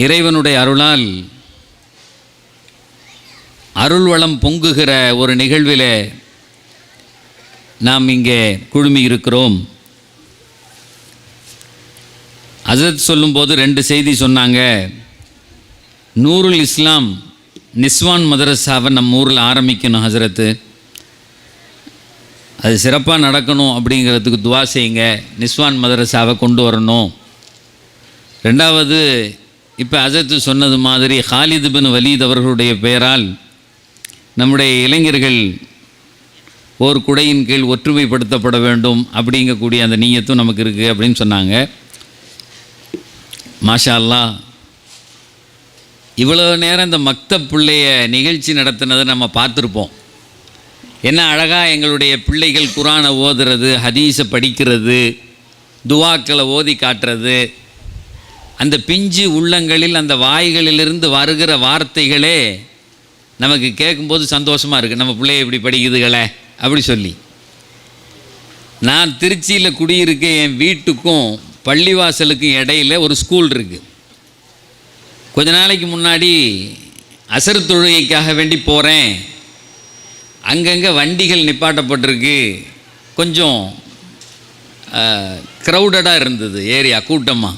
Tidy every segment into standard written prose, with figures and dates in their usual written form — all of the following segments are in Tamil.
இறைவனுடைய அருளால் அருள்வளம் பொங்குகிற ஒரு நிகழ்வில் நாம் இங்கே குழுமி இருக்கிறோம். ஹஸரத் சொல்லும்போது 2 செய்தி சொன்னாங்க. நூருல் இஸ்லாம் நிஸ்வான் மதரசாவை நம்ம ஊரில் ஆரம்பிக்கணும் ஹஸரத்து, அது சிறப்பாக நடக்கணும் அப்படிங்கிறதுக்கு துவா செய்யுங்க. நிஸ்வான் மதரசாவை கொண்டு வரணும். 2வது, இப்போ ஹஸரத்து சொன்னது மாதிரி ஹாலித் பின் வலீத் அவர்களுடைய பெயரால் நம்முடைய இளைஞர்கள் ஓர் குடையின் கீழ் ஒற்றுமைப்படுத்தப்பட வேண்டும் அப்படிங்கக்கூடிய அந்த நீயத்தும் நமக்கு இருக்குது அப்படின்னு சொன்னாங்க. மாஷா அல்லாஹ், இவ்வளோ நேரம் இந்த மக்தப் பிள்ளைய நிகழ்ச்சி நடத்தினதை நம்ம பார்த்துருப்போம். என்ன அழகாக எங்களுடைய பிள்ளைகள் குரானை ஓதுறது, ஹதீஸை படிக்கிறது, துவாக்களை ஓதி காட்டுறது, அந்த பிஞ்சு உள்ளங்களில் அந்த வாய்களிலிருந்து வருகிற வார்த்தைகளே நமக்கு கேட்கும்போது சந்தோஷமாக இருக்குது. நம்ம பிள்ளைய இப்படி படிக்குதுகளே அப்படி சொல்லி. நான் திருச்சியில் குடியிருக்க என் வீட்டுக்கும் பள்ளிவாசலுக்கும் இடையில் ஒரு ஸ்கூல் இருக்குது. கொஞ்ச நாளைக்கு முன்னாடி அசர் தொழுகைக்காக வேண்டி போகிறேன். அங்கங்கே வண்டிகள் நிப்பாட்டப்பட்டிருக்கு. கொஞ்சம் க்ரௌடடாக இருந்தது ஏரியா, கூட்டமாக.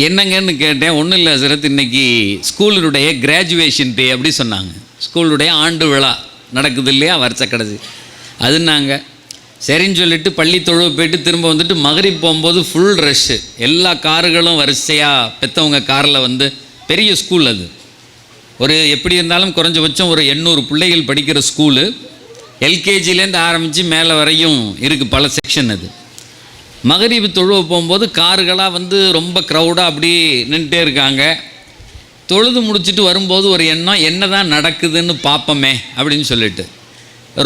என்னங்கன்னு கேட்டேன். ஒன்றும் இல்லை ஹஸரத், இன்றைக்கி ஸ்கூலினுடைய கிராஜுவேஷன் டே அப்படி சொன்னாங்க. ஸ்கூலுடைய ஆண்டு விழா நடக்குது இல்லையா, வருஷ கடைசி அதுன்னாங்க. சரின்னு சொல்லிட்டு பள்ளி தொழுவு போயிட்டு திரும்ப வந்துட்டு மகரிப் போகும்போது ஃபுல் ரஷ்ஷு. எல்லா கார்களும் வரிசையாக பெற்றவங்க காரில் வந்து, பெரிய ஸ்கூல் அது, ஒரு எப்படி இருந்தாலும் குறைஞ்சபட்சம் ஒரு 800 பிள்ளைகள் படிக்கிற ஸ்கூலு. எல்கேஜிலேருந்து ஆரம்பித்து மேலே வரையும் இருக்குது, பல செக்ஷன். அது மகரிப் தொழுவ போகும்போது கார்களாக வந்து ரொம்ப க்ரௌடாக அப்படி நின்றுட்டே இருக்காங்க. தொழுது முடிச்சுட்டு வரும்போது ஒரு எண்ணம், என்ன தான் நடக்குதுன்னு பார்ப்போமே அப்படின்னு சொல்லிட்டு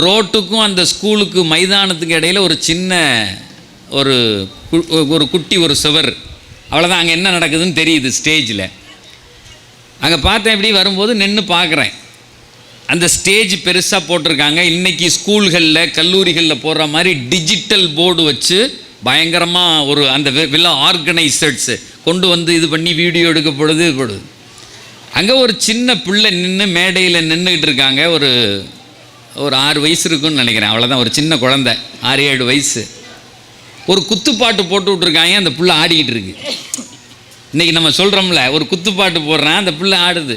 ரோட்டுக்கும் அந்த ஸ்கூலுக்கு மைதானத்துக்கு இடையில் ஒரு சின்ன ஒரு குட்டி ஒரு சுவர், அவ்வளோதான். அங்கே என்ன நடக்குதுன்னு தெரியுது ஸ்டேஜில். அங்கே பார்த்தேன். இப்படி வரும்போது நின்று பார்க்குறேன். அந்த ஸ்டேஜ் பெருசாக போட்டிருக்காங்க. இன்றைக்கி ஸ்கூல்களில் கல்லூரிகளில் போடுற மாதிரி டிஜிட்டல் போர்டு வச்சு பயங்கரமாக ஒரு அந்த வில்லா ஆர்கனைசர்ஸ் கொண்டு வந்து இது பண்ணி வீடியோ எடுக்கப்படுது போடுது. அங்கே ஒரு சின்ன பிள்ளை நின்று மேடையில் நின்றுக்கிட்டு இருக்காங்க. ஒரு 6 வயசு இருக்குன்னு நினைக்கிறேன், அவ்வளோதான். ஒரு சின்ன குழந்தை, 6-7 வயசு. ஒரு குத்துப்பாட்டு போட்டு விட்ருக்காங்க. அந்த பிள்ளை ஆடிக்கிட்டு இருக்கு. இன்றைக்கி நம்ம சொல்கிறோம்ல, ஒரு குத்துப்பாட்டு போடுறான், அந்த பிள்ளை ஆடுது.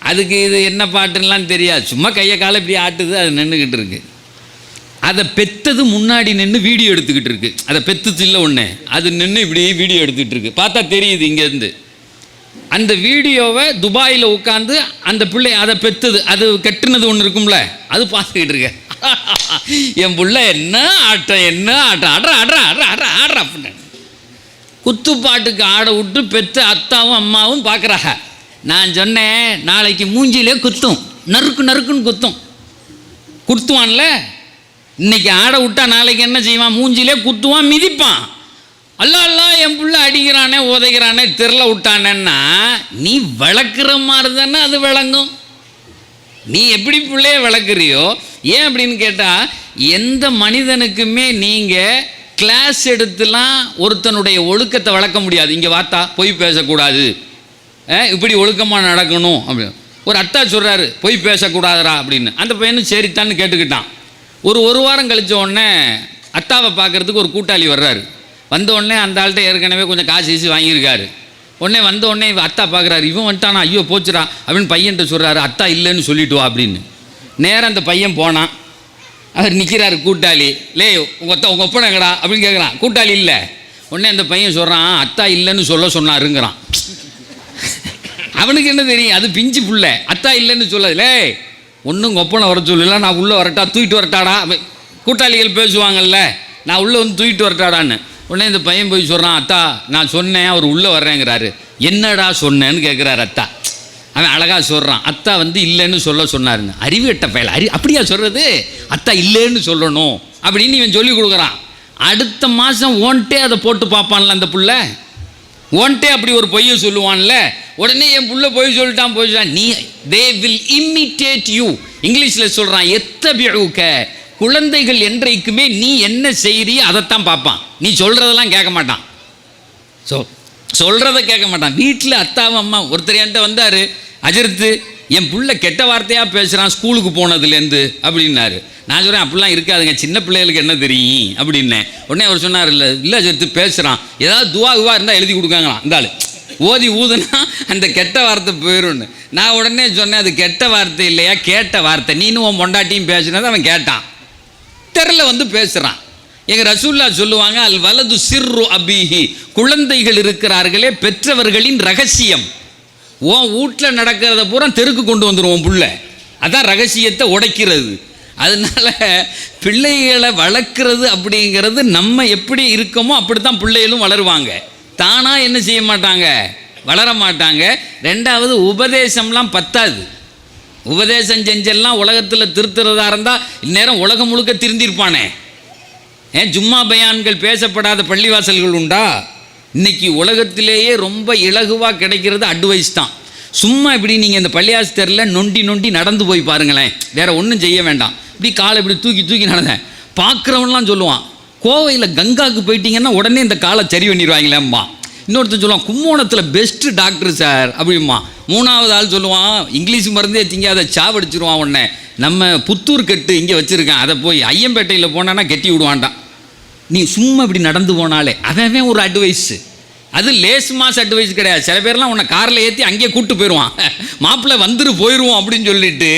அதுக்கு இது என்ன பாட்டுன்னெலாம் தெரியாது, சும்மா கையை காலை இப்படி ஆட்டுது, அது நின்றுக்கிட்டு இருக்கு. அதை பெற்றது முன்னாடி நின்று வீடியோ எடுத்துக்கிட்டு இருக்கு. அதை பெற்றது இல்லை ஒன்று, அது நின்று இப்படி வீடியோ எடுத்துக்கிட்டு இருக்கு. பார்த்தா தெரியுது இங்கேருந்து. அந்த வீடியோவை துபாயில் உட்காந்து அந்த பிள்ளை அதை பெற்றது, அது கட்டுனது ஒன்று இருக்கும்ல, அது பார்த்துக்கிட்டு இருக்க. என் பிள்ளை என்ன ஆட்டம், என்ன ஆட்டம், ஆடுறா அப்படின்னு குத்துப்பாட்டுக்கு ஆட விட்டு பெற்ற அத்தாவும் அம்மாவும் பார்க்குறாங்க. நான் சொன்னேன், நாளைக்கு மூஞ்சிலே குத்தும், நறுக்குன்னு குத்துவான்ல. இன்றைக்கி ஆட விட்டா நாளைக்கு என்ன செய்வான், மூஞ்சிலே குத்துவான், மிதிப்பான். அல்லா என் பிள்ளை அடிக்கிறானே உதைக்கிறானே திரள விட்டானேன்னா நீ வளர்க்குற மாதிரி தானே அது விளங்கும். நீ எப்படி பிள்ளைய வளர்க்குறியோ. ஏன் அப்படின்னு கேட்டால், எந்த மனிதனுக்குமே நீங்கள் கிளாஸ் எடுத்துலாம் ஒருத்தனுடைய ஒழுக்கத்தை வளர்க்க முடியாது. இங்கே வாத்தா பொய் பேசக்கூடாது, இப்படி ஒழுக்கமாக நடக்கணும் அப்படின்னு ஒரு அத்தா சொல்கிறாரு, பொய் பேசக்கூடாதுரா அப்படின்னு. அந்த பையனும் சரித்தான்னு கேட்டுக்கிட்டான். ஒரு வாரம் கழித்த உடனே அத்தாவை பார்க்குறதுக்கு ஒரு கூட்டாளி வர்றாரு. வந்த உடனே அந்த ஆள்கிட்ட ஏற்கனவே கொஞ்சம் காசு ஈசி வாங்கியிருக்காரு. உடனே வந்த உடனே அத்தா பார்க்குறாரு, இவன் வந்துட்டானா, ஐயோ போச்சுரா அப்படின்னு பையன்கிட்ட சொல்கிறாரு, அத்தா இல்லைன்னு சொல்லிட்டு வா அப்படின்னு. நேராக அந்த பையன் போனான். அவர் நிற்கிறாரு கூட்டாளி. லே உங்கள் ஒப்பனைங்கடா அப்படின்னு கேட்குறான். கூட்டாளி இல்லை. உடனே அந்த பையன் சொல்கிறான், அத்தா இல்லைன்னு சொன்னாருங்கிறான். அவனுக்கு என்ன தெரியும், அது பிஞ்சு புள்ள. அத்தா இல்லைன்னு சொல்லல, ஒன்றும் ஒப்பனை வர சொல்லல, நான் உள்ளே வரட்டா, தூக்கிட்டு வரட்டாடா. கூட்டாளிகள் பேசுவாங்கல்ல, நான் உள்ளே வந்து தூக்கிட்டு வரட்டாடான்னு. உடனே இந்த பையன் போய் சொல்கிறான், அத்தா நான் சொன்னேன், அவர் உள்ளே வர்றேங்கிறாரு. என்னடா சொன்னேன்னு கேட்குறாரு அத்தா. அவன் அழகாக சொல்கிறான், அத்தா வந்து இல்லைன்னு சொன்னாருன்னு. அறிவு கெட்ட பயல, அப்படியா சொல்கிறது, அத்தா இல்லைன்னு சொல்லணும் அப்படின்னு இவன் சொல்லி கொடுக்குறான். அடுத்த மாதம் ஓன்ட்டே அதை போட்டு பார்ப்பான்ல அந்த புள்ள, ஓன்ட்டே அப்படி ஒரு பொய்யை சொல்லுவான்ல. உடனே என் புள்ள பொய் சொல்லிட்டான். நீ தே வில் இமிட்டேட் யூ. இங்கிலீஷில் சொல்கிறான், எத்தபியூக்க. குழந்தைகள் என்றைக்குமே நீ என்ன செய்கிறியோ அதைத்தான் பார்ப்பான், நீ சொல்கிறதெல்லாம் கேட்க மாட்டான். ஸோ சொல்கிறத கேட்க மாட்டான். வீட்டில் அத்தாவும் அம்மா ஒருத்தர் என்கிட்ட வந்தார், அஜர்த்து என் புள்ள கெட்ட வார்த்தையாக பேசுகிறான் ஸ்கூலுக்கு போனதுலேருந்து அப்படின்னாரு. நான் சொல்கிறேன் அப்படிலாம் இருக்காதுங்க, சின்ன பிள்ளைகளுக்கு என்ன தெரியும் அப்படின்னேன். உடனே அவர் சொன்னார், இல்லை அஜர்த்து பேசுகிறான், ஏதாவது துவா இருந்தால் எழுதி கொடுக்காங்களாம், இருந்தாலும் ஓதி ஊதுனா அந்த கெட்ட வார்த்தை போயிடும்னு. நான் உடனே சொன்னேன், அது கெட்ட வார்த்தை இல்லையா, கேட்ட வார்த்தை. நீனும் உன் பொண்டாட்டியும் பேசுனது அவன் கேட்டான், தெருல வந்து பேசுகிறான். எங்கள் ரசூல்லா சொல்லுவாங்க, அல் வலது சிர்ரு அபீஹி, குழந்தைகள் இருக்கிறார்களே பெற்றவர்களின் ரகசியம். உன் வீட்டில் நடக்கிறத பூரா தெருக்கு கொண்டு வந்துடும் புள்ள, அதான் ரகசியத்தை உடைக்கிறது. அதனால பிள்ளைகளை வளர்க்குறது அப்படிங்கிறது நம்ம எப்படி இருக்கோமோ அப்படித்தான் பிள்ளைகளும் வளருவாங்க. தானாக என்ன செய்ய மாட்டாங்க, வளர மாட்டாங்க. ரெண்டாவது, உபதேசம்லாம் பத்தாது. உபதேசம் செஞ்செல்லாம் உலகத்தில் திருத்துறதா இருந்தால் இந்நேரம் உலகம் முழுக்க திருந்திருப்பானே. ஏன் ஜும்மா பயான்கள் பேசப்படாத பள்ளிவாசல்கள் உண்டா? இன்றைக்கி உலகத்திலேயே ரொம்ப இலகுவாக கிடைக்கிறது அட்வைஸ் தான். சும்மா இப்படி நீங்கள் இந்த பள்ளியாஸ்தரில் நொண்டி நொண்டி நடந்து போய் பாருங்களேன், வேறு ஒன்றும் செய்ய வேண்டாம். இப்படி காலை இப்படி தூக்கி தூக்கி நடந்தேன். பார்க்குறவன்லாம் சொல்லுவான், கோவையில் கங்காவுக்கு போயிட்டீங்கன்னா உடனே இந்த காலை சரி பண்ணிடுவாங்களேம்மா. இன்னொருத்தர் சொல்லுவான், கும்போணத்தில் பெஸ்ட்டு டாக்டர் சார் அப்படிம்மா. மூணாவது ஆள் சொல்லுவான், இங்கிலீஷ் மருந்தே திங்காத சாவடிச்சிருவான் உடனே, நம்ம புத்தூர் கட்டு இங்கே வச்சுருக்கேன், அதை போய் ஐயம்பேட்டையில் போனான்னா கெட்டி விடுவான்டான். நீ சும்மா இப்படி நடந்து போனாலே அவன் ஒரு அட்வைஸு. அது லேஸ் மாஸ் அட்வைஸ் கிடையாது. சில பேர்லாம் உன்னை காரில் ஏற்றி அங்கேயே கூப்பிட்டு போயிடுவான், மாப்பிள்ளை வந்துட்டு போயிடுவோம் அப்படின்னு சொல்லிட்டு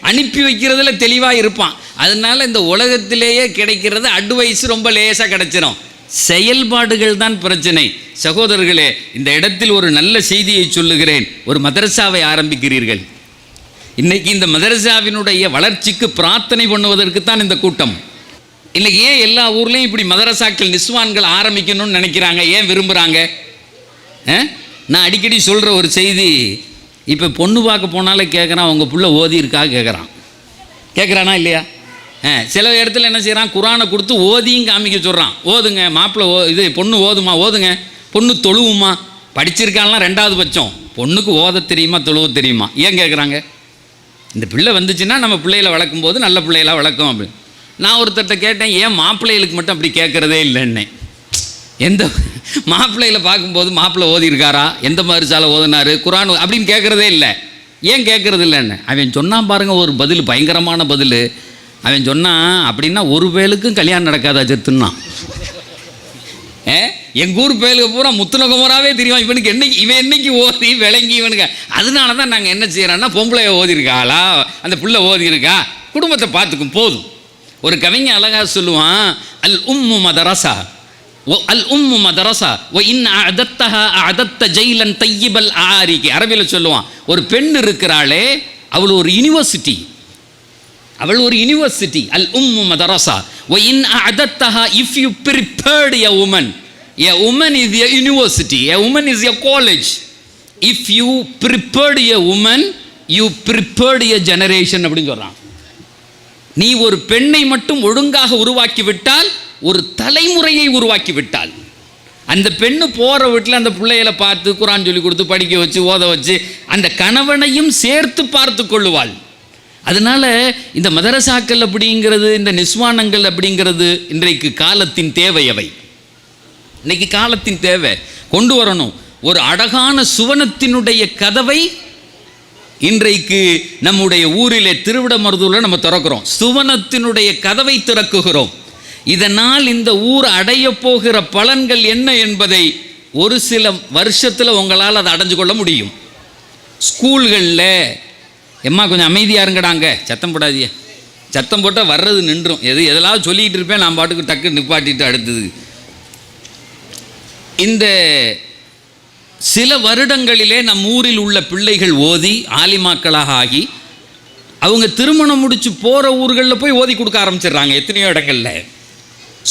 அனுப்பி வைக்கிறதுல தெளிவாக இருப்பான். அதனால இந்த உலகத்திலேயே கிடைக்கிறது அட்வைஸ் ரொம்ப லேசாக கிடைச்சிடும், செயல்பாடுகள் தான் பிரச்சனை. சகோதரர்களே, இந்த இடத்தில் ஒரு நல்ல செய்தியை சொல்லுகிறேன். ஒரு மதரசாவை ஆரம்பிக்கிறீர்கள். இன்றைக்கி இந்த மதரசாவினுடைய வளர்ச்சிக்கு பிரார்த்தனை பண்ணுவதற்கு தான் இந்த கூட்டம். இன்றைக்கி ஏன் எல்லா ஊர்லேயும் இப்படி மதரசாக்கள் நிஸ்வான்கள் ஆரம்பிக்கணும்னு நினைக்கிறாங்க, ஏன் விரும்புகிறாங்க? நான் அடிக்கடி சொல்கிற ஒரு செய்தி, இப்போ பொண்ணு பார்க்க போனாலே கேட்குறான், உங்கள் புள்ள ஓதி இருக்கா கேட்குறான். கேட்குறானா இல்லையா? சில இடத்துல என்ன செய்கிறான், குரானை கொடுத்து ஓதியும் காமிக்க சொல்கிறான். ஓதுங்க மாப்பிள்ளை, இது பொண்ணு ஓதுமா, ஓதுங்க. பொண்ணு தொழுவுமா, படிச்சிருக்கான்லாம் ரெண்டாவது பட்சம், பொண்ணுக்கு ஓத தெரியுமா தொழுவ தெரியுமா. ஏன் கேட்குறாங்க? இந்த பிள்ளை வந்துச்சுன்னா நம்ம பிள்ளைகளை வளர்க்கும் போது நல்ல பிள்ளைகளாக வளர்க்கும் அப்படின்னு. நான் ஒருத்தர்கிட்ட கேட்டேன், ஏன் மாப்பிள்ளைகளுக்கு மட்டும் அப்படி கேட்குறதே இல்லைன்னே. எந்த மாப்பிள்ளைகளை பார்க்கும்போது மாப்பிள்ளை ஓதி இருக்காரா, எந்த மாதிரி சாலை ஓதுனாரு, குரான் அப்படின்னு கேட்குறதே இல்லை. ஏன் கேட்குறது இல்லைன்னு அவன் சொன்னான் பாருங்கள், ஒரு பதில், பயங்கரமான பதில். அவன் சொன்னான், அப்படின்னா ஒரு பேலுக்கும் கல்யாணம் நடக்காதா செத்துன்னா. எங்கள் ஊர் பேலுக்கு பூரா முத்துநகமராகவே தெரியும், இவனுக்கு இவன் என்னைக்கு ஓதி விளங்கி இவனுக்கு. அதனால தான் நாங்கள் என்ன செய்கிறோன்னா, பொம்பளைய ஓதிருக்காளா, அந்த பிள்ளை ஓதிருக்கா, குடும்பத்தை பார்த்துக்கும் போதும். ஒரு கவிஞன் அழகாக சொல்லுவான், அல் உம்மு மதரசா, அல் உம்மு மதரசா ஒ இன் அதத்தஹா அதத்த ஜெயிலன் தையிபல் ஆரிக்கு. அரபியில் சொல்லுவான், ஒரு பெண் இருக்கிறாளே அவள் ஒரு யூனிவர்சிட்டி, அவள் ஒரு யூனிவர்சிட்டி. அல் உம்மு மதரசா ஒ இன் அதத்தஹா, if you prepared a woman, a woman is a university, a woman is a college. If you prepared a woman, you prepared a generation அப்படின்னு சொல்கிறான். நீ ஒரு பெண்ணை மட்டும் ஒழுங்காக உருவாக்கி விட்டால் ஒரு தலைமுறையை உருவாக்கி விட்டால், அந்த பெண்ணு போகிற வீட்டில் அந்த பிள்ளைகளை பார்த்து குரான் சொல்லி கொடுத்து படிக்க வச்சு ஓத வச்சு அந்த கணவனையும் சேர்த்து பார்த்து கொள்ளுவாள். அதனால் இந்த மதரசாக்கள் அப்படிங்கிறது, இந்த நிஸ்வானங்கள் அப்படிங்கிறது இன்றைக்கு காலத்தின் தேவையவை. இன்னைக்கு காலத்தின் தேவை கொண்டு வரணும். ஒரு அழகான சுவனத்தினுடைய கதவை இன்றைக்கு நம்முடைய ஊரிலே திருவிடமருதூரில் நம்ம திறக்கிறோம். சுவனத்தினுடைய கதவை திறக்குகிறோம். இதனால் இந்த ஊர் அடைய போகிற பலன்கள் என்ன என்பதை ஒரு சில வருஷத்தில் உங்களால் அதை அடைஞ்சு கொள்ள முடியும். ஸ்கூல்களில் எம்மா கொஞ்சம் அமைதியாக இருங்கடாங்க, சத்தம் போடாதீங்க, சத்தம் போட்டால் வர்றது நின்றும். எதெல்லாம் சொல்லிகிட்டு இருப்பேன், நான் பாட்டுக்கு டக்கு நிப்பாட்டிட்டு அடுத்தது. இந்த சில வருடங்களிலே நம் ஊரில் உள்ள பிள்ளைகள் ஓதி ஆலிமாக்களாக ஆகி அவங்க திருமணம் முடித்து போகிற ஊர்களில் போய் ஓதி கொடுக்க ஆரம்பிச்சிடுறாங்க. எத்தனையோ இடங்களில்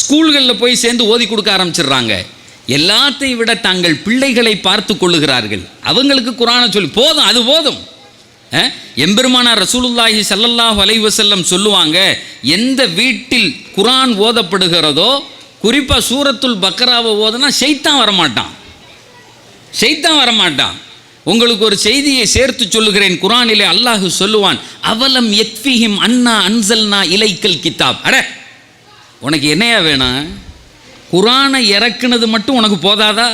ஸ்கூல்களில் போய் சேர்ந்து ஓதி கொடுக்க ஆரம்பிச்சிடுறாங்க. எல்லாத்தையும் விட தங்கள் பிள்ளைகளை பார்த்து கொள்ளுகிறார்கள். அவங்களுக்கு குரானை சொல்லி போதும், அது போதும். எம்பெருமானார் ரசூலுல்லாஹி ஸல்லல்லாஹு அலைஹி வஸல்லம் சொல்லுவாங்க, எந்த வீட்டில் குரான் ஓதப்படுகிறதோ, குறிப்பாக சூரத்துல் பக்ராவை ஓதுனா ஷைத்தான் வரமாட்டான், ஷைத்தான் வரமாட்டான். உங்களுக்கு ஒரு செய்தியை சேர்த்து சொல்லுகிறேன். குரானிலே அல்லாஹ் சொல்லுவான், அவலம் யக்ஃபிஹிம் அன்னா அன்சல்னா இலைக்கல் கிதாப். அட உனக்கு என்னையா வேணும்? குரானை இறக்குனது மட்டும் உனக்கு போதாதா?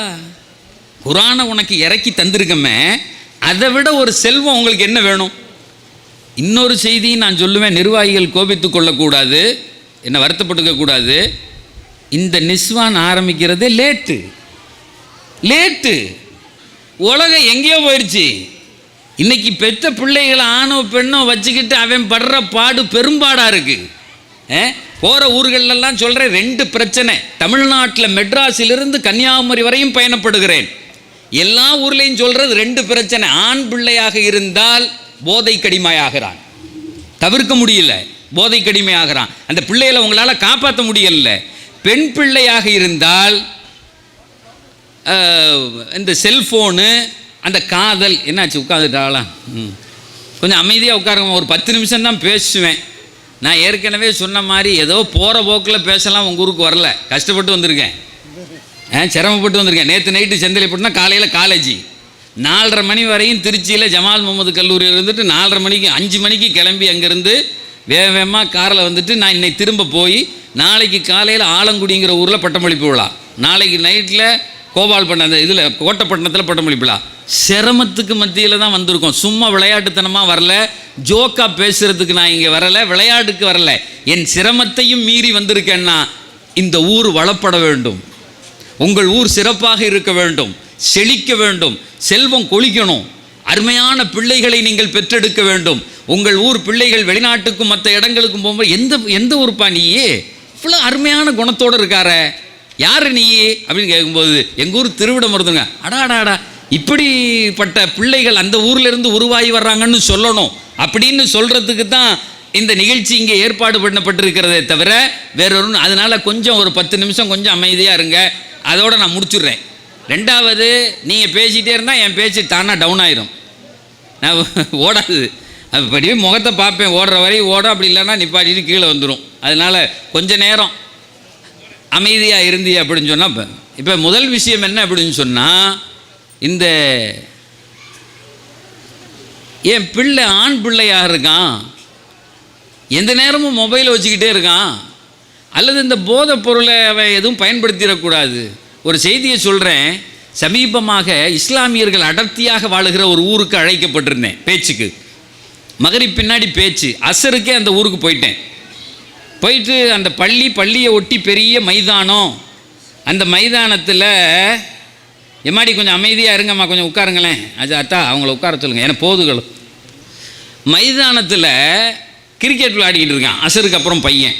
குரானை உனக்கு இறக்கி தந்திருக்கமே, அதை விட ஒரு செல்வம் உங்களுக்கு என்ன வேணும்? இன்னொரு செய்தியும் நான் சொல்லுவேன், நிர்வாகிகள் கோபித்து கொள்ளக்கூடாது, என்ன வருத்தப்பட்டுக்க கூடாது. இந்த நிஸ்வான் ஆரம்பிக்கிறதே லேட்டு. உலகம் எங்கேயோ போயிடுச்சு. இன்னைக்கு பெற்ற பிள்ளைகளை ஆணோ பெண்ணோ வச்சுக்கிட்டு அவன் படுற பாடு பெரும்பாடாக இருக்குது. போகிற ஊர்களெல்லாம் சொல்கிறேன், 2 பிரச்சனை. தமிழ்நாட்டில் மெட்ராஸிலிருந்து கன்னியாகுமரி வரையும் பயணப்படுகிறேன். எல்லா ஊர்லேயும் சொல்கிறது 2 பிரச்சனை. ஆண் பிள்ளையாக இருந்தால் போதை கடிமையாகிறான், தவிர்க்க முடியல, போதை கடிமையாகிறான். அந்த பிள்ளைகளை உங்களால் காப்பாற்ற முடியல. பெண் பிள்ளையாக இருந்தால் இந்த செல்ஃபோனு, அந்த காதல். என்னாச்சு உட்காந்துட்டாங்களா? கொஞ்சம் அமைதியாக உட்காருங்க, ஒரு 10 நிமிஷம் தான் பேசுவேன். நான் ஏற்கனவே சொன்ன மாதிரி ஏதோ போகிற போக்கில் பேசலாம். உங்கள் ஊருக்கு வரல, கஷ்டப்பட்டு வந்திருக்கேன், சிரமப்பட்டு வந்திருக்கேன். நேற்று நைட்டு செந்திலிப்பட்டினா காலையில் காலேஜ் 4:30 மணி வரையும் திருச்சியில் ஜமால் முகமது கல்லூரியில் இருந்துட்டு 4:30 மணிக்கு 5 மணிக்கு கிளம்பி அங்கேருந்து வேகமாக காரில் வந்துட்டு நான் இன்னைக்கு திரும்ப போய் நாளைக்கு காலையில் ஆலங்குடிங்கிற ஊரில் பட்டமளிப்பு விழா, நாளைக்கு நைட்டில் கோபால்பட்டினம் அந்த இதில் கோட்டைப்பட்டினத்தில் பட்டமளிப்பு விழா. சிரமத்துக்கு மத்தியில் தான் வந்திருக்கோம். சும்மா விளையாட்டுத்தனமாக வரல, ஜோக்காக பேசுகிறதுக்கு நான் இங்கே வரலை, விளையாட்டுக்கு வரல. என் சிரமத்தையும் மீறி வந்திருக்கேன்னா இந்த ஊர் வளப்பட வேண்டும், உங்கள் ஊர் சிறப்பாக இருக்க வேண்டும், செழிக்க வேண்டும், செல்வம் கொழிக்கணும், அருமையான பிள்ளைகளை நீங்கள் பெற்றெடுக்க வேண்டும். உங்கள் ஊர் பிள்ளைகள் வெளிநாட்டுக்கும் மற்ற இடங்களுக்கும் போகும்போது எந்த ஊருப்பா நீயே இவ்வளோ அருமையான குணத்தோடு இருக்கார, யார் நீ அப்படின்னு கேட்கும்போது எங்கள் ஊர் திருவிடமருதுங்க. அடாடாடா, இப்படிப்பட்ட பிள்ளைகள் அந்த ஊர்லேருந்து உருவாகி வர்றாங்கன்னு சொல்லணும். அப்படின்னு சொல்கிறதுக்கு தான் இந்த நிகழ்ச்சி இங்கே ஏற்பாடு பண்ணப்பட்டிருக்கிறதே தவிர வேறொரு. அதனால் கொஞ்சம் ஒரு 10 நிமிஷம் கொஞ்சம் அமைதியாக இருங்க, அதோடு நான் முடிச்சுடுறேன். 2வது, நீங்கள் பேசிகிட்டே இருந்தால் என் பேச்சு தானாக டவுன் ஆயிரும், நான் ஓடாது. அப்படியே முகத்தை பார்ப்பேன், ஓடுற வரையும் ஓடும், அப்படி இல்லைன்னா நிப்பாட்டிட்டு கீழே வந்துடும். அதனால் கொஞ்சம் நேரம் அமைதியாக இருந்தி அப்படின்னு சொன்னால். இப்போ முதல் விஷயம் என்ன அப்படின்னு சொன்னால், இந்த என் பிள்ளை ஆண் பிள்ளையாக இருக்கான், எந்த நேரமும் மொபைலை வச்சுக்கிட்டே இருக்கான், அல்லது இந்த போதைப் பொருளை அவன் எதுவும் பயன்படுத்திடக்கூடாது. ஒரு செய்தியை சொல்கிறேன். சமீபமாக இஸ்லாமியர்கள் அடர்த்தியாக வாழுகிற ஒரு ஊருக்கு அழைக்கப்பட்டிருந்தேன் பேச்சுக்கு. மகரிப் பின்னாடி பேச்சு, அசருக்கே அந்த ஊருக்கு போயிட்டு அந்த பள்ளியை ஒட்டி பெரிய மைதானம், அந்த மைதானத்தில் எம்மாடி கொஞ்சம் அமைதியாக இருங்கம்மா, கொஞ்சம் உட்காருங்களேன், அத்தா அவங்கள உட்கார சொல்லுங்கள், ஏன்னா போதுகளும். மைதானத்தில் கிரிக்கெட் விளையாடிக்கிட்டு இருக்கான் அசருக்கு அப்புறம் பையன்.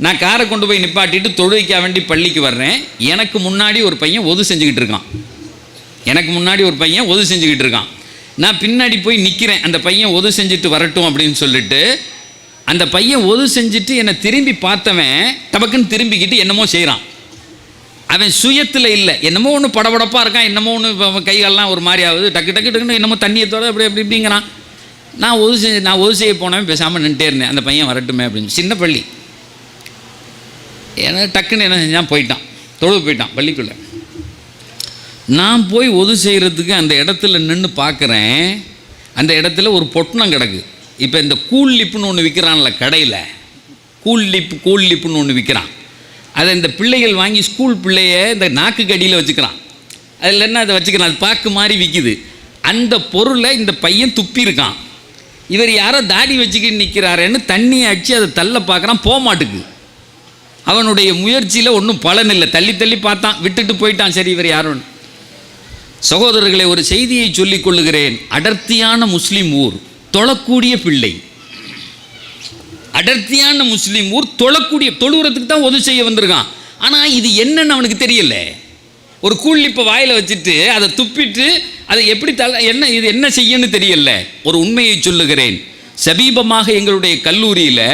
நான் காரை கொண்டு போய் நிப்பாட்டிட்டு தொழுகைக்க வேண்டி பள்ளிக்கு வர்றேன். எனக்கு முன்னாடி ஒரு பையன் ஒது செஞ்சுக்கிட்டு இருக்கான். நான் பின்னாடி போய் நிற்கிறேன், அந்த பையன் ஒது செஞ்சுட்டு வரட்டும் அப்படின்னு சொல்லிட்டு. அந்த பையன் ஒது செஞ்சுட்டு என்னை திரும்பி பார்த்தவன் டபக்குன்னு திரும்பிக்கிட்டு என்னமோ செய்கிறான். அவன் சுயத்தில் இல்லை, என்னமோ ஒன்று படபடப்பாக இருக்கான், என்னமோ ஒன்று கைகாலெலாம் ஒரு மாதிரி ஆகுது, டக்குன்னு என்னமோ தண்ணியை தோட அப்படிங்கிறான். நான் ஒது செய்ய போனவன் பேசாமல் நின்றுட்டே இருந்தேன், அந்த பையன் வரட்டுமே அப்படின்னு. சின்ன பள்ளி, ஏன்னா டக்குன்னு என்ன செஞ்சான், போயிட்டான் பள்ளிக்குள்ளே. நான் போய் ஒது செய்கிறதுக்கு அந்த இடத்துல நின்று பார்க்குறேன். அந்த இடத்துல ஒரு பொட்டணம் கிடக்கு. இப்போ இந்த கூல் லிப்புன்னு ஒன்று விற்கிறான்ல கடையில், கூல் லிப்புன்னு ஒன்று விற்கிறான். அதை இந்த பிள்ளைகள் வாங்கி ஸ்கூல் பிள்ளைய இந்த நாக்கு கடியில் வச்சுக்கிறான். அதில் என்ன அதை வச்சுக்கிறான், அது பாக்கு மாதிரி விற்கிது. அந்த பொருளை இந்த பையன் துப்பியிருக்கான். இவர் யாரோ தாடி வச்சுக்கிட்டு நிற்கிறாரேன்னு தண்ணியை அடித்து அதை தள்ள பார்க்குறான், போக மாட்டுக்கு. அவனுடைய முயற்சியில் ஒன்றும் பலன் இல்லை, தள்ளி பார்த்தான், விட்டுட்டு போயிட்டான். சரி, இவர் யாரும். சகோதரர்களை, ஒரு செய்தியை சொல்லிக் கொள்ளுகிறேன். அடர்த்தியான முஸ்லீம் ஊர், தொழக்கூடிய பிள்ளை. அடர்த்தியான முஸ்லீம் ஊர், தொழுகிறதுக்கு தான் உதவி செய்ய வந்திருக்கான். ஆனால் இது என்னன்னு அவனுக்கு தெரியல. ஒரு கூழ்லிப்பை வாயில் வச்சுட்டு அதை துப்பிட்டு அதை எப்படி இது என்ன செய்யன்னு தெரியல. ஒரு உண்மையை சொல்லுகிறேன். சமீபமாக எங்களுடைய கல்லூரியில்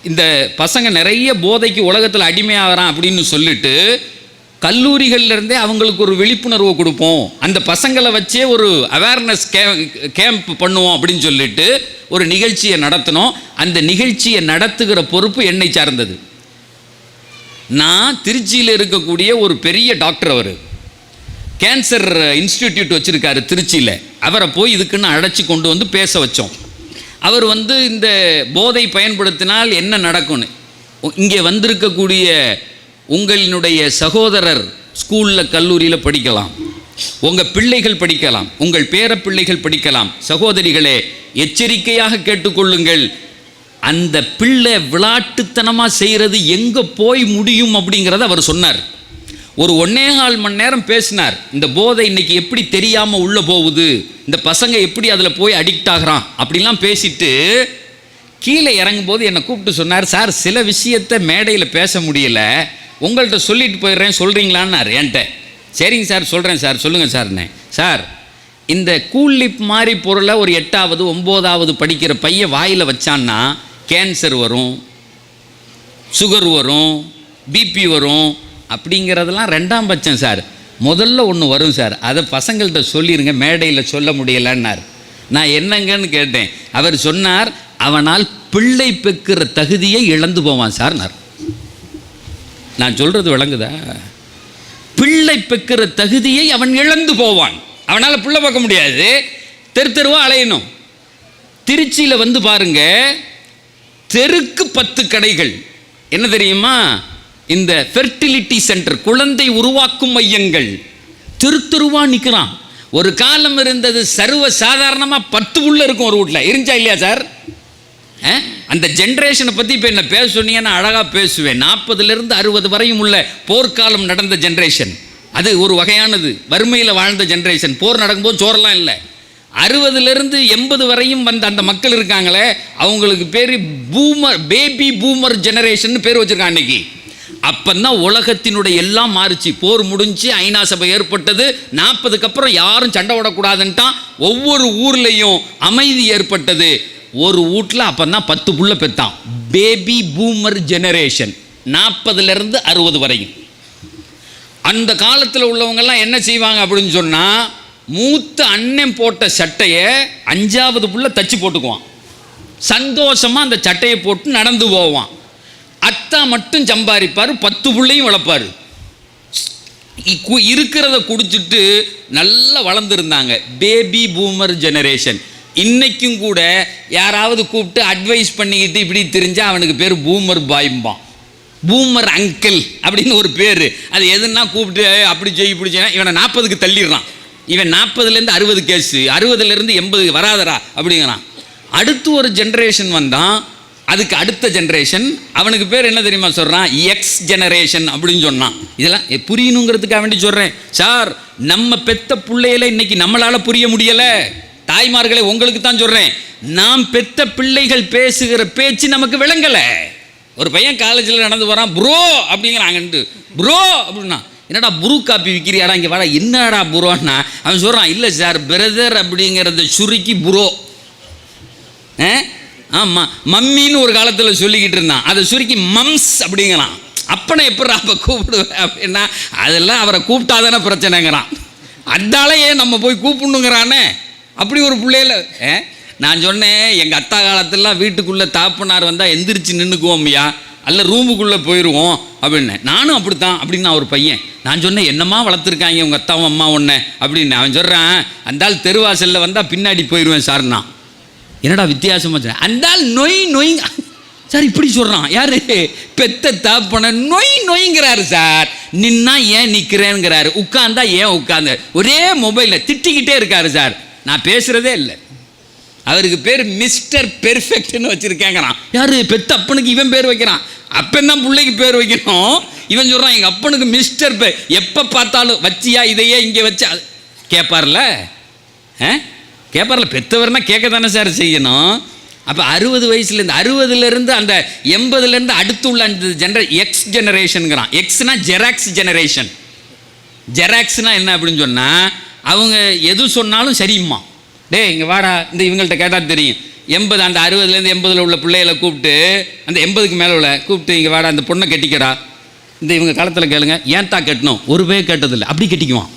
இந்த பசங்க நிறைய போதைக்கு உலகத்தில் அடிமையாகிறான் அப்படின்னு சொல்லிட்டு கல்லூரிகள்லேருந்தே அவங்களுக்கு ஒரு விழிப்புணர்வு கொடுப்போம், அந்த பசங்களை வச்சே ஒரு அவேர்னஸ் கேம்ப் பண்ணுவோம் அப்படின்னு சொல்லிட்டு ஒரு நிகழ்ச்சியை நடத்தினோம். அந்த நிகழ்ச்சியை நடத்துகிற பொறுப்பு என்னை சார்ந்தது. நான் திருச்சியில் இருக்கக்கூடிய ஒரு பெரிய டாக்டர், அவர் கேன்சர் இன்ஸ்டிடியூட் வச்சுருக்காரு திருச்சியில். அவரை போய் இதுக்குன்னு அழைச்சி கொண்டு வந்து பேச வச்சோம். அவர் இந்த போதை பயன்படுத்தினால் என்ன நடக்கும்னு, இங்கே வந்திருக்கக்கூடிய உங்களினுடைய சகோதரர் ஸ்கூலில் கல்லூரியில் படிக்கலாம், உங்கள் பிள்ளைகள் படிக்கலாம், உங்கள் பேர பிள்ளைகள் படிக்கலாம். சகோதரிகளே, எச்சரிக்கையாக கேட்டுக்கொள்ளுங்கள். அந்த பிள்ளை விளையாட்டுத்தனமாக செய்கிறது எங்கே போய் முடியும் அப்படிங்கிறத அவர் சொன்னார். ஒரு 1.25 மணி நேரம் பேசினார். இந்த போதை இன்னைக்கு எப்படி தெரியாமல் உள்ளே போகுது, இந்த பசங்க எப்படி அதில் போய் அடிக்ட் ஆகிறான் அப்படிலாம் பேசிட்டு கீழே இறங்கும்போது என்னை கூப்பிட்டு சொன்னார், சார் சில விஷயத்தை மேடையில் பேச முடியல, உங்கள்கிட்ட சொல்லிட்டு போயிடுறேன், சொல்கிறீங்களான்னார் என்கிட்ட. சரிங்க சார், சொல்கிறேன் சார், சொல்லுங்கள் சார்ண்ணே. சார், இந்த கூல் லிப் மாதிரி பொருளை ஒரு 8வது 9வது படிக்கிற பையன் வாயில் வச்சான்னா கேன்சர் வரும், சுகர் வரும், பிபி வரும் அப்படிங்கிறதெல்லாம் 2ஆம் பட்சம் சார். முதல்ல ஒன்று வரும் சார், அதை பசங்கள்கிட்ட சொல்லிடுங்க, மேடையில் சொல்ல முடியலன்னார். நான் என்னங்கன்னு கேட்டேன். அவர் சொன்னார், அவனால் பிள்ளை பெக்கிற தகுதியை இழந்து போவான் சார்னார். நான் சொல்கிறது விளங்குதா? பிள்ளை பெக்கிற தகுதியை அவன் இழந்து போவான். அவனால் பிள்ளை பார்க்க முடியாது, தெருவா அலையணும். திருச்சியில் வந்து பாருங்க, தெருக்கு 10 கடைகள். என்ன தெரியுமா? இந்த ஃபெர்டிலிட்டி சென்டர், குழந்தை உருவாக்கும் மையங்கள் தெருவா நிற்கிறான். ஒரு காலம் இருந்தது சர்வ சாதாரணமாக 10 உள்ள இருக்கும் ஒரு வீட்டில். இருந்துச்சா இல்லையா சார்? அந்த ஜென்ரேஷனை பற்றி இப்போ என்ன பேச சொன்னீங்கன்னா அழகாக பேசுவேன். 40லேருந்து 60 வரையும் உள்ள போர்க்காலம் நடந்த ஜென்ரேஷன், அது ஒரு வகையானது. வறுமையில் வாழ்ந்த ஜென்ரேஷன், போர் நடக்கும்போது சோறெல்லாம் இல்லை. 60லேருந்து 80 வரையும் வந்த அந்த மக்கள் இருக்காங்களே, அவங்களுக்கு பேர் பூமர், பேபி பூமர் ஜெனரேஷன் பேர் வச்சுருக்காங்க அன்னைக்கு. அப்போதான் உலகத்தினுடைய எல்லாம் மாறிச்சு. போர் முடிஞ்சு ஐநா சபை ஏற்பட்டது. 40க்கு அப்புறம் யாரும் சண்டை விடக்கூடாதுன்ட்டான். ஒவ்வொரு ஊர்லேயும் அமைதி ஏற்பட்டது. ஒரு வீட்டில் அப்போ தான் 10 புள்ள பெற்றான். பேபி பூமர் ஜெனரேஷன் 40லேருந்து 60 வரையும். அந்த காலத்தில் உள்ளவங்கெல்லாம் என்ன செய்வாங்க அப்படின்னு சொன்னால், மூத்த அண்ணன் போட்ட சட்டையை 5வது புள்ள தச்சு போட்டுக்குவான். சந்தோஷமாக அந்த சட்டையை போட்டு நடந்து போவான். அத்தா மட்டும் சம்பாதிப்பார், 10 புள்ளையும் வளர்ப்பார். இருக்கிறத குடிச்சிட்டு நல்லா வளர்ந்துருந்தாங்க. Baby boomer generation. இன்னைக்கும் கூட யாராவது கூப்பிட்டு அட்வைஸ் பண்ணிக்கிட்டு இப்படி தெரிஞ்சால் அவனுக்கு பேர் பூமர் பாய்ம்பான், பூமர் அங்கிள் அப்படின்னு ஒரு பேர். அது எதுன்னா கூப்பிட்டு அப்படி செய் இப்படி செய்ய, இவனை 40க்கு தள்ளிடுறான். இவன் 40லேருந்து 60 கேஸு, 60லேருந்து 80 வராதரா அப்படிங்கிறான். அடுத்து ஒரு ஜென்ரேஷன் வந்தான், அதுக்கு அடுத்த ஜென்ரேஷன், அவனுக்கு பேர் என்ன தெரியுமா சொல்கிறான்? எக்ஸ் ஜெனரேஷன் அப்படின்னு சொன்னான். இதெல்லாம் புரியணுங்கிறதுக்காக வேண்டி சொல்கிறேன் சார். நம்ம பெத்த பிள்ளையில இன்னைக்கு நம்மளால் புரிய முடியலை. தாய்மார்களை உங்களுக்கு தான் சொல்கிறேன், நாம் பெத்த பிள்ளைகள் பேசுகிற பேச்சு நமக்கு விளங்கலை. ஒரு பையன் காலேஜில் நடந்து வரான், ப்ரோ அப்படிங்கிறாங்கன்ட்டு. ப்ரோ அப்படின்னா, என்னடா புரு காப்பி விற்கிறியாடா, இங்கே வாடா, என்னடா ப்ரோன்னா அவன் சொல்கிறான், இல்லை சார் பிரதர் அப்படிங்கிறத சுருக்கி ப்ரோ. ஆமாம், மம்மின்னு ஒரு காலத்தில் சொல்லிக்கிட்டு இருந்தான், அதை சுருக்கி மம்ஸ் அப்படிங்கிறான். அப்பனை எப்படா அப்போ கூப்பிடுவேன் அப்படின்னா, அதெல்லாம் அவரை கூப்பிட்டாதானே பிரச்சனைங்கிறான். அதால ஏன் நம்ம போய் கூப்பிடணுங்கிறானே. அப்படி ஒரு பிள்ளையில நான் சொன்னேன், எங்கள் அத்தா காலத்திலாம் வீட்டுக்குள்ளே தாப்பனார் வந்தால் எந்திரிச்சு நின்றுக்குவோம்யா, அல்ல ரூமுக்குள்ளே போயிடுவோம் அப்படின்னு. நானும் அப்படித்தான் அப்படின்னு ஒரு பையன். நான் சொன்னேன், என்னம்மா வளர்த்துருக்காங்க உங்கள் அத்தாவும் அம்மா ஒன்று அப்படின்னு. அவன் சொல்கிறான், அந்தால் தெருவாசலில் வந்தால் பின்னாடி போயிடுவேன் சார்னா. என்னடா வித்தியாசமாக சொன்னேன், அந்தால் நொய் நொய் சார் இப்படி சொல்கிறான். யார்? பெத்த தாப்பனை நொய் நொய்ங்கிறாரு சார். நின்னா ஏன் நிற்கிறேங்கிறாரு, உட்காந்தா ஏன் உட்காந்து, ஒரே மொபைலில் திட்டிக்கிட்டே இருக்காரு சார். நான் பேசுகிறதே இல்லை. அவருக்கு பேர் மிஸ்டர் பெர்ஃபெக்ட்னு வச்சுருக்கேங்கிறான். யார்? பெத்த அப்பனுக்கு இவன் பேர் வைக்கிறான். அப்பன் தான் பிள்ளைக்கு பேர் வைக்கணும். இவன் சொல்கிறான், எங்கள் அப்பனுக்கு மிஸ்டர் பேர். எப்போ பார்த்தாலும் வச்சியா இதையே இங்கே வச்சா கேட்பார்ல, கேட்பார்ல. பெற்றவர்னா கேட்க தானே சார் செய்யணும். அப்போ 60 வயசுலேருந்து 60லேருந்து அந்த 80லேருந்து அடுத்து உள்ள அந்த எக்ஸ் ஜெனரேஷனுங்கிறான். எக்ஸ்னா ஜெராக்ஸ் ஜெனரேஷன். ஜெராக்ஸ்னால் என்ன அப்படின்னு சொன்னால், அவங்க எது சொன்னாலும் சரிம்மா, டே இங்கே வாடா, இந்த இவங்கள்ட்ட கேட்டால் தெரியும். 80 அந்த 60லேருந்து 80 உள்ள பிள்ளைகளை கூப்பிட்டு, அந்த 80க்கு மேலே உள்ள கூப்பிட்டு, இங்கே வாடா அந்த பொண்ணை கட்டிக்கடா, இந்த இவங்க காலத்தில் கேளுங்க, ஏன் தான் கட்டணும், ஒரு பேர் கேட்டதில்லை, அப்படி கட்டிக்குவான்.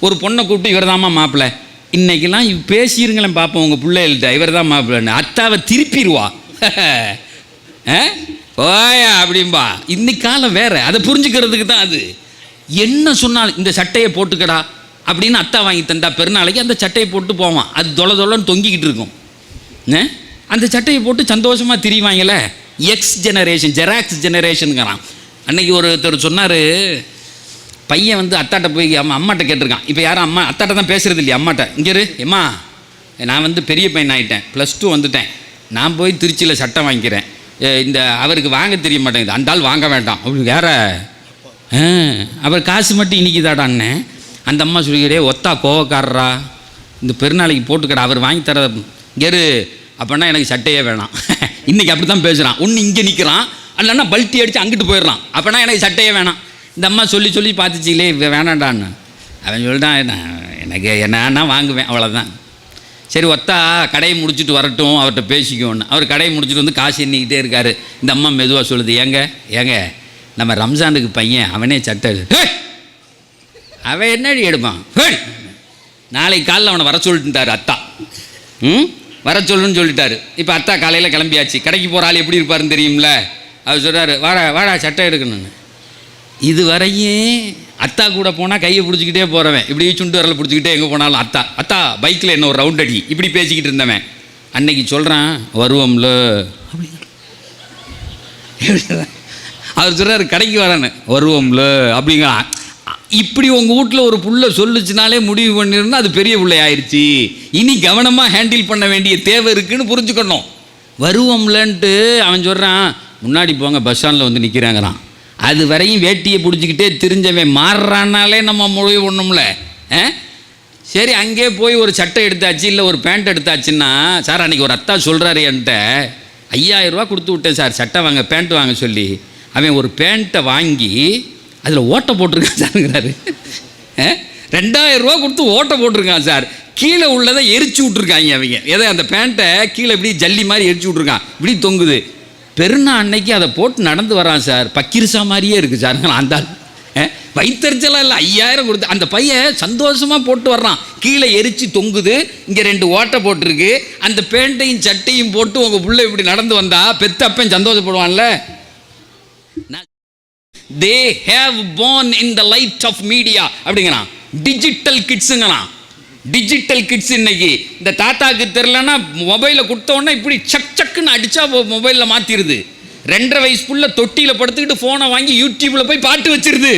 ஒரு பொண்ணை கூப்பிட்டு, இவர் தாம்மா மாப்பிள்ளை, இன்றைக்கெல்லாம் பேசிடுங்களேன் பார்ப்போம் உங்கள் பிள்ளைகள்கிட்ட, இவர் தான் மாப்பிள்ளைன்னு. அத்தாவை திருப்பிடுவா, ஓயா அப்படின்பா. இன்னைக்கு காலம் வேறு, அதை புரிஞ்சுக்கிறதுக்கு தான் அது. என்ன சொன்னாலும் இந்த சட்டையை போட்டுக்கடா அப்படின்னு அத்தா வாங்கி தந்தா பெருநாளைக்கு அந்த சட்டையை போட்டு போவான். அது தொலைன்னு தொங்கிக்கிட்டு இருக்கும். அந்த சட்டையை போட்டு சந்தோஷமாக திரிவாங்கல்ல. எக்ஸ் ஜெனரேஷன், ஜெராக்ஸ் ஜெனரேஷனுங்கிறான். அன்றைக்கி ஒருத்தர் சொன்னார், பையன் வந்து அத்தாட்ட போய் அம்மாட்ட கேட்டிருக்கான். இப்போ யாரும் அத்தாட்ட தான் பேசுகிறது இல்லையா, அம்மாட்ட. இங்கே எம்மா, நான் வந்து பெரிய பையன் ஆகிட்டேன், +2 வந்துட்டேன், நான் போய் திருச்சியில் சட்டை வாங்கிக்கிறேன், இந்த அவருக்கு வாங்க தெரிய மாட்டேங்குது, அந்த ஆள் வாங்க வேண்டாம் அப்படி வேற, அவர் காசு மட்டும் இன்னைக்குதாடான்னு. அந்த அம்மா சொல்லிக்கிறே, ஒத்தா கோவக்காரரா, இந்த பெருநாளைக்கு போட்டுக்கடா, அவர் வாங்கி தர கெரு அப்படின்னா எனக்கு சட்டையே வேணாம். இன்றைக்கி அப்படி தான் பேசுகிறான். ஒன்று இங்கே நிற்கிறான், இல்லைன்னா பல்ட்டி அடித்து அங்கிட்டு போயிடுறான், அப்படின்னா எனக்கு சட்டையே வேணாம். இந்த அம்மா சொல்லி சொல்லி பார்த்துச்சிங்களே வேணாண்டான்னு. அவன் சொல்லிட்டான், எனக்கு என்னன்னா வாங்குவேன், அவ்வளோதான். சரி ஒத்தா கடையை முடிச்சுட்டு வரட்டும், அவர்கிட்ட பேசிக்கோன்னு. அவர் கடையை முடிச்சுட்டு வந்து காசு எண்ணிக்கிட்டே இருக்கார். இந்த அம்மா மெதுவாக சொல்லுது, ஏங்க நம்ம ரம்ஜானுக்கு பையன் அவனே சட்டை அவன் என்னடி எடுப்பான், நாளைக்கு காலையில் அவனை வர சொல்லிட்டுட்டார் அத்தா. வர சொல்லுன்னு சொல்லிட்டாரு. இப்போ அத்தா காலையில் கிளம்பியாச்சு. கடைக்கு போகிற ஆள் எப்படி இருப்பாருன்னு தெரியும்ல. அவர் சொல்கிறாரு, வாடா சட்டை எடுக்கணுன்னு. இதுவரையும் அத்தா கூட போனால் கையை பிடிச்சிக்கிட்டே போகிறவன், இப்படி சுண்டு வரல பிடிச்சிக்கிட்டே எங்கே போனாலும் அத்தா பைக்கில் என்ன ஒரு ரவுண்ட் அடி இப்படி பேசிக்கிட்டு இருந்தவன் அன்னைக்கு சொல்கிறான், வருவோம்ல அவர் சொல்கிறார், கடைக்கு வரானு வருவோம்ல அப்படிங்கிறான். இப்படி உங்கள் வீட்டில் ஒரு புள்ள சொல்லுச்சுனாலே முடிவு பண்ணிருந்தா அது பெரிய பிள்ளை ஆயிடுச்சு. இனி கவனமாக ஹேண்டில் பண்ண வேண்டிய தேவை இருக்குன்னு புரிஞ்சுக்கணும். வருவோம்லன்ட்டு அவன் சொல்கிறான், முன்னாடி போங்க பஸ் ஸ்டாண்டில் வந்து நிற்கிறாங்கிறான். அது வரையும் வேட்டியை பிடிச்சிக்கிட்டே தெரிஞ்சவன் மாறுறானாலே நம்ம முடிவு ஒன்றும்ல. சரி அங்கே போய் ஒரு சட்டை எடுத்தாச்சு, இல்லை ஒரு பேண்ட் எடுத்தாச்சுன்னா, சார் அன்றைக்கி ஒரு அத்தா சொல்கிறாரு என்கிட்ட, 5000 ரூபா கொடுத்து விட்டேன் சார் சட்டை வாங்க பேண்ட் வாங்க சொல்லி. அவன் ஒரு பேண்ட்டை வாங்கி அதில் ஓட்டை போட்டிருக்கான் சார்ங்கிறாரு. 2000 ரூபா கொடுத்து ஓட்டை போட்டிருக்கான் சார். கீழே உள்ளதை எரிச்சு விட்ருக்காங்க அவங்க. எதை அந்த பேண்ட்டை கீழே இப்படி ஜல்லி மாதிரி எரிச்சு விட்ருக்கான், இப்படி தொங்குது. பெருநா அன்னைக்கு அதை போட்டு நடந்து வரான் சார், பக்கிரிசா மாதிரியே இருக்குது சார். அந்த வயிற்றுச்சலாம் இல்லை, 5000 கொடுத்து அந்த பையன் சந்தோஷமாக போட்டு வர்றான். கீழே எரிச்சு தொங்குது, இங்கே 2 ஓட்டை போட்டிருக்கு. அந்த பேண்ட்டையும் சட்டையும் போட்டு உங்கள் பிள்ளை இப்படி நடந்து வந்தா பெத்த அப்பன் சந்தோஷப்படுவான்ல. They have born in the light of media அப்படிங்கிறான். டிஜிட்டல் கிட்ஸுங்கிறான். டிஜிட்டல் கிட்ஸ் இன்னைக்கு இந்த தாத்தாக்கு தெரிலன்னா மொபைலை கொடுத்தோன்னா இப்படி சக்குன்னு அடித்தா மொபைலில் மாற்றிடுது. 2.5 வயசு புள்ள தொட்டியில் படுத்துக்கிட்டு ஃபோனை வாங்கி யூடியூப்பில் போய் பாட்டு வச்சிருது.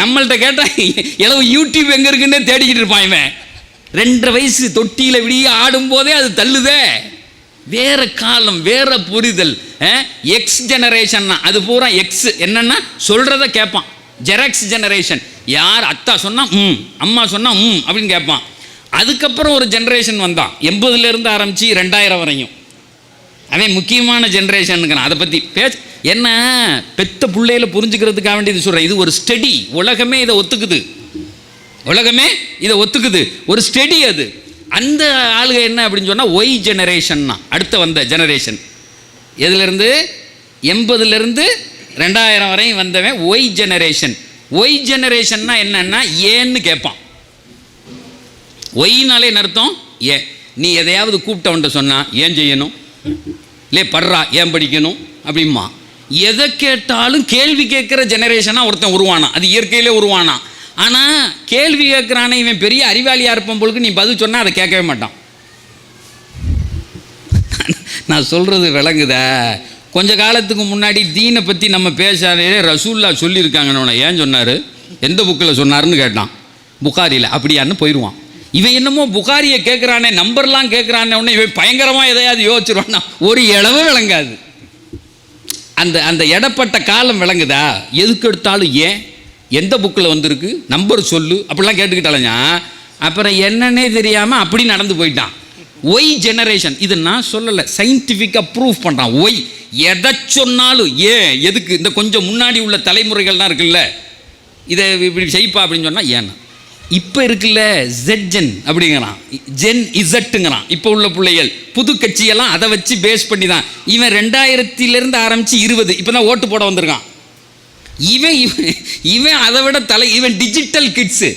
நம்மள்கிட்ட கேட்டால் எவ்வளவு யூடியூப் எங்கே இருக்குன்னே தேடிக்கிட்டு இருப்பான் இவன். 2.5 வயசு தொட்டியில் விடிய ஆடும்போதே அது தள்ளுதே. வேற காலம், வேற புரிதல். எக்ஸ் ஜெனரேஷன்னா அது பூரா எக்ஸ் என்னன்னா சொல்கிறத கேட்பான். ஜெராக்ஸ் ஜெனரேஷன், யார் அத்தா சொன்னா அம்மா சொன்னா அப்படின்னு கேட்பான். அதுக்கப்புறம் ஒரு ஜெனரேஷன் வந்தான், 80லேருந்து ஆரம்பித்து 2000 வரையும். அவன் முக்கியமான ஜெனரேஷனுங்கிறான். அதை பற்றி என்ன பெத்த பிள்ளையில புரிஞ்சுக்கிறதுக்காக வேண்டியது சொல்கிறேன். இது ஒரு ஸ்டடி, உலகமே இதை ஒத்துக்குது. ஒரு ஸ்டடி அது. அந்த ஆளுக என்ன அப்படின்னு சொன்னால் ஒய் ஜெனரேஷன்னா அடுத்த வந்த ஜெனரேஷன். எதுலேருந்து 80லேருந்து 2000 வரையும் வந்தவன் ஒய் ஜெனரேஷன். ஒய் ஜெனரேஷன்னா என்னன்னா ஏன்னு கேட்பான். ஒய்னாலே என்ன அர்த்தம்? ஏன். நீ எதையாவது கூப்பிட்டவன்ட்ட சொன்னா ஏன் செய்யணும், இல்லை படுறா ஏன் படிக்கணும் அப்படிமா. எதை கேட்டாலும் கேள்வி கேட்குற ஜெனரேஷனாக ஒருத்தன் உருவானா, அது இயற்கையிலே உருவானா. ஆனால் கேள்வி கேட்குறானே இவன் பெரிய அறிவாளியாக இருப்பான் பொழுது நீ பதில் சொன்னால் அதை கேட்கவே மாட்டான். நான் சொல்கிறது விளங்குதா? கொஞ்ச காலத்துக்கு முன்னாடி தீனை பற்றி நம்ம பேசாதே ரசூல்லா சொல்லியிருக்காங்கன்னு ஏன் சொன்னார், எந்த புக்கில் சொன்னார்னு கேட்டான். புகாரியில். அப்படியான்னு போயிடுவான். இவன் என்னமோ புகாரியை கேட்குறானே, நம்பர்லாம் கேட்குறானே உடனே இவன் பயங்கரமாக எதையாவது யோசிச்சிருவான்னா ஒரு இடவும் விளங்காது. அந்த இடப்பட்ட காலம் விளங்குதா? எதுக்கு எடுத்தாலும் ஏன், எந்த புக்கில் வந்திருக்கு, நம்பர் சொல்லு அப்படிலாம் கேட்டுக்கிட்டாலங்க. அப்புறம் என்னன்னே தெரியாமல் அப்படி நடந்து போயிட்டான். Y generation. இது நான் சொல்லலை, சயின்டிஃபிக்காக ப்ரூவ் பண்ணுறான். ஒய் எதை சொன்னாலும் ஏன், எதுக்கு. இந்த கொஞ்சம் முன்னாடி உள்ள தலைமுறைகள்லாம் இருக்குல்ல, இதை இப்படி செய்ப்பா அப்படின்னு சொன்னால் ஏன்னா. இப்போ இருக்குல்ல ஜென் அப்படிங்கிறான், ஜென் இசட்டுங்கிறான். இப்போ உள்ள பிள்ளைகள் புது கட்சியெல்லாம் அதை வச்சு பேஸ் பண்ணி தான். இவன் 2000லேருந்து ஆரம்பித்து 20 இப்போ தான் ஓட்டு போட வந்திருக்கான். இவன் அதை விட இவன் டிஜிட்டல் கிட்ஸு.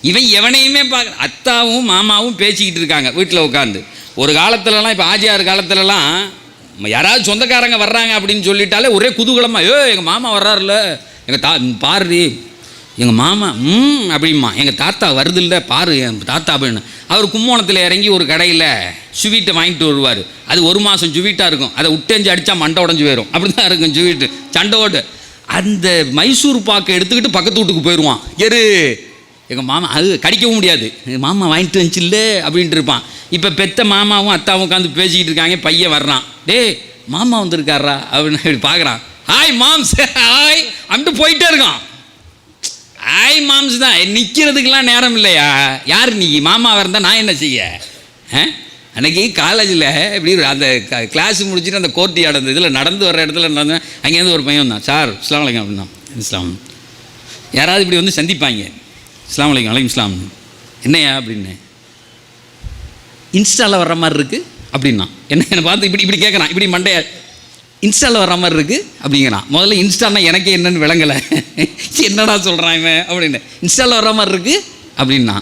இவன் எவனையுமே பார்க்க. அத்தாவும் மாமாவும் பேசிக்கிட்டு இருக்காங்க வீட்டில் உட்காந்து. ஒரு காலத்துலலாம், இப்போ ஆஜியார் காலத்துலலாம் யாராவது சொந்தக்காரங்க வர்றாங்க அப்படின்னு சொல்லிட்டாலே ஒரே குதூகலமாக, எங்கள் மாமா வர்றாருல, எங்கள் பாரு எங்கள் மாமா அப்படிமா, எங்கள் தாத்தா வருது இல்லை பாரு என் தாத்தா அப்படின்னு. அவர் கும்போணத்தில் இறங்கி ஒரு கடையில் சுவீட்டை வாங்கிட்டு வருவார். அது 1 மாதம் சுவீட்டாக இருக்கும். அதை விட்டெஞ்சு அடித்தா மண்டை உடஞ்சி போயிடும். அப்படி தான் இருக்கும் சுவீட்டு, சண்டை ஓட்டு. அந்த மைசூர் பாக்கை எடுத்துக்கிட்டு பக்கத்து வீட்டுக்கு போயிடுவான். எங்கள் மாமா அது கடிக்கவும் முடியாது, மாமா வாங்கிட்டு வந்துச்சில்ல அப்படின்ட்டு இருப்பான். இப்போ பெத்த மாமாவும் அத்தாவும் உட்காந்து பேசிக்கிட்டு இருக்காங்க, பையன் வர்றான், டே மாமா வந்திருக்காரா அப்படின்னு இப்படி பார்க்குறான். ஹாய் மாம்ஸ், ஹாய் அப்படின்ட்டு போயிட்டே இருக்கான். ஹாய் மாம்ஸ் தான், நிற்கிறதுக்கெலாம் நேரம் இல்லையா? யார் நீ மாமாவாக இருந்தால் நான் என்ன செய்ய? அன்றைக்கி காலேஜில் இப்படி அந்த கிளாஸ் முடிச்சுட்டு அந்த கோர்ட் யார்டு இதில் நடந்து வர்ற இடத்துல நடந்தேன். அங்கேருந்து ஒரு பையன் வந்தான், சார் அஸ்ஸலாமு அலைக்கும் அப்படின்னா. இஸ்லாம் யாராவது இப்படி வந்து சந்திப்பாங்க, அஸ்ஸலாமு அலைக்கும். வலைக்கும் இஸ்லாம். என்னையா அப்படின்னு, இன்ஸ்டாவில் வர்ற மாதிரி இருக்குது அப்படின்னா. என்னை பார்த்து இப்படி கேட்குறான், இப்படி மண்டைய இன்ஸ்டாவில் வர்ற மாதிரி இருக்குது அப்படிங்கிறான். முதல்ல இன்ஸ்டானா எனக்கே என்னென்னு விளங்கலை, என்னடா சொல்கிறான் இவன் அப்படின்னு. இன்ஸ்டாவில் வர்ற மாதிரி இருக்குது அப்படின்னா.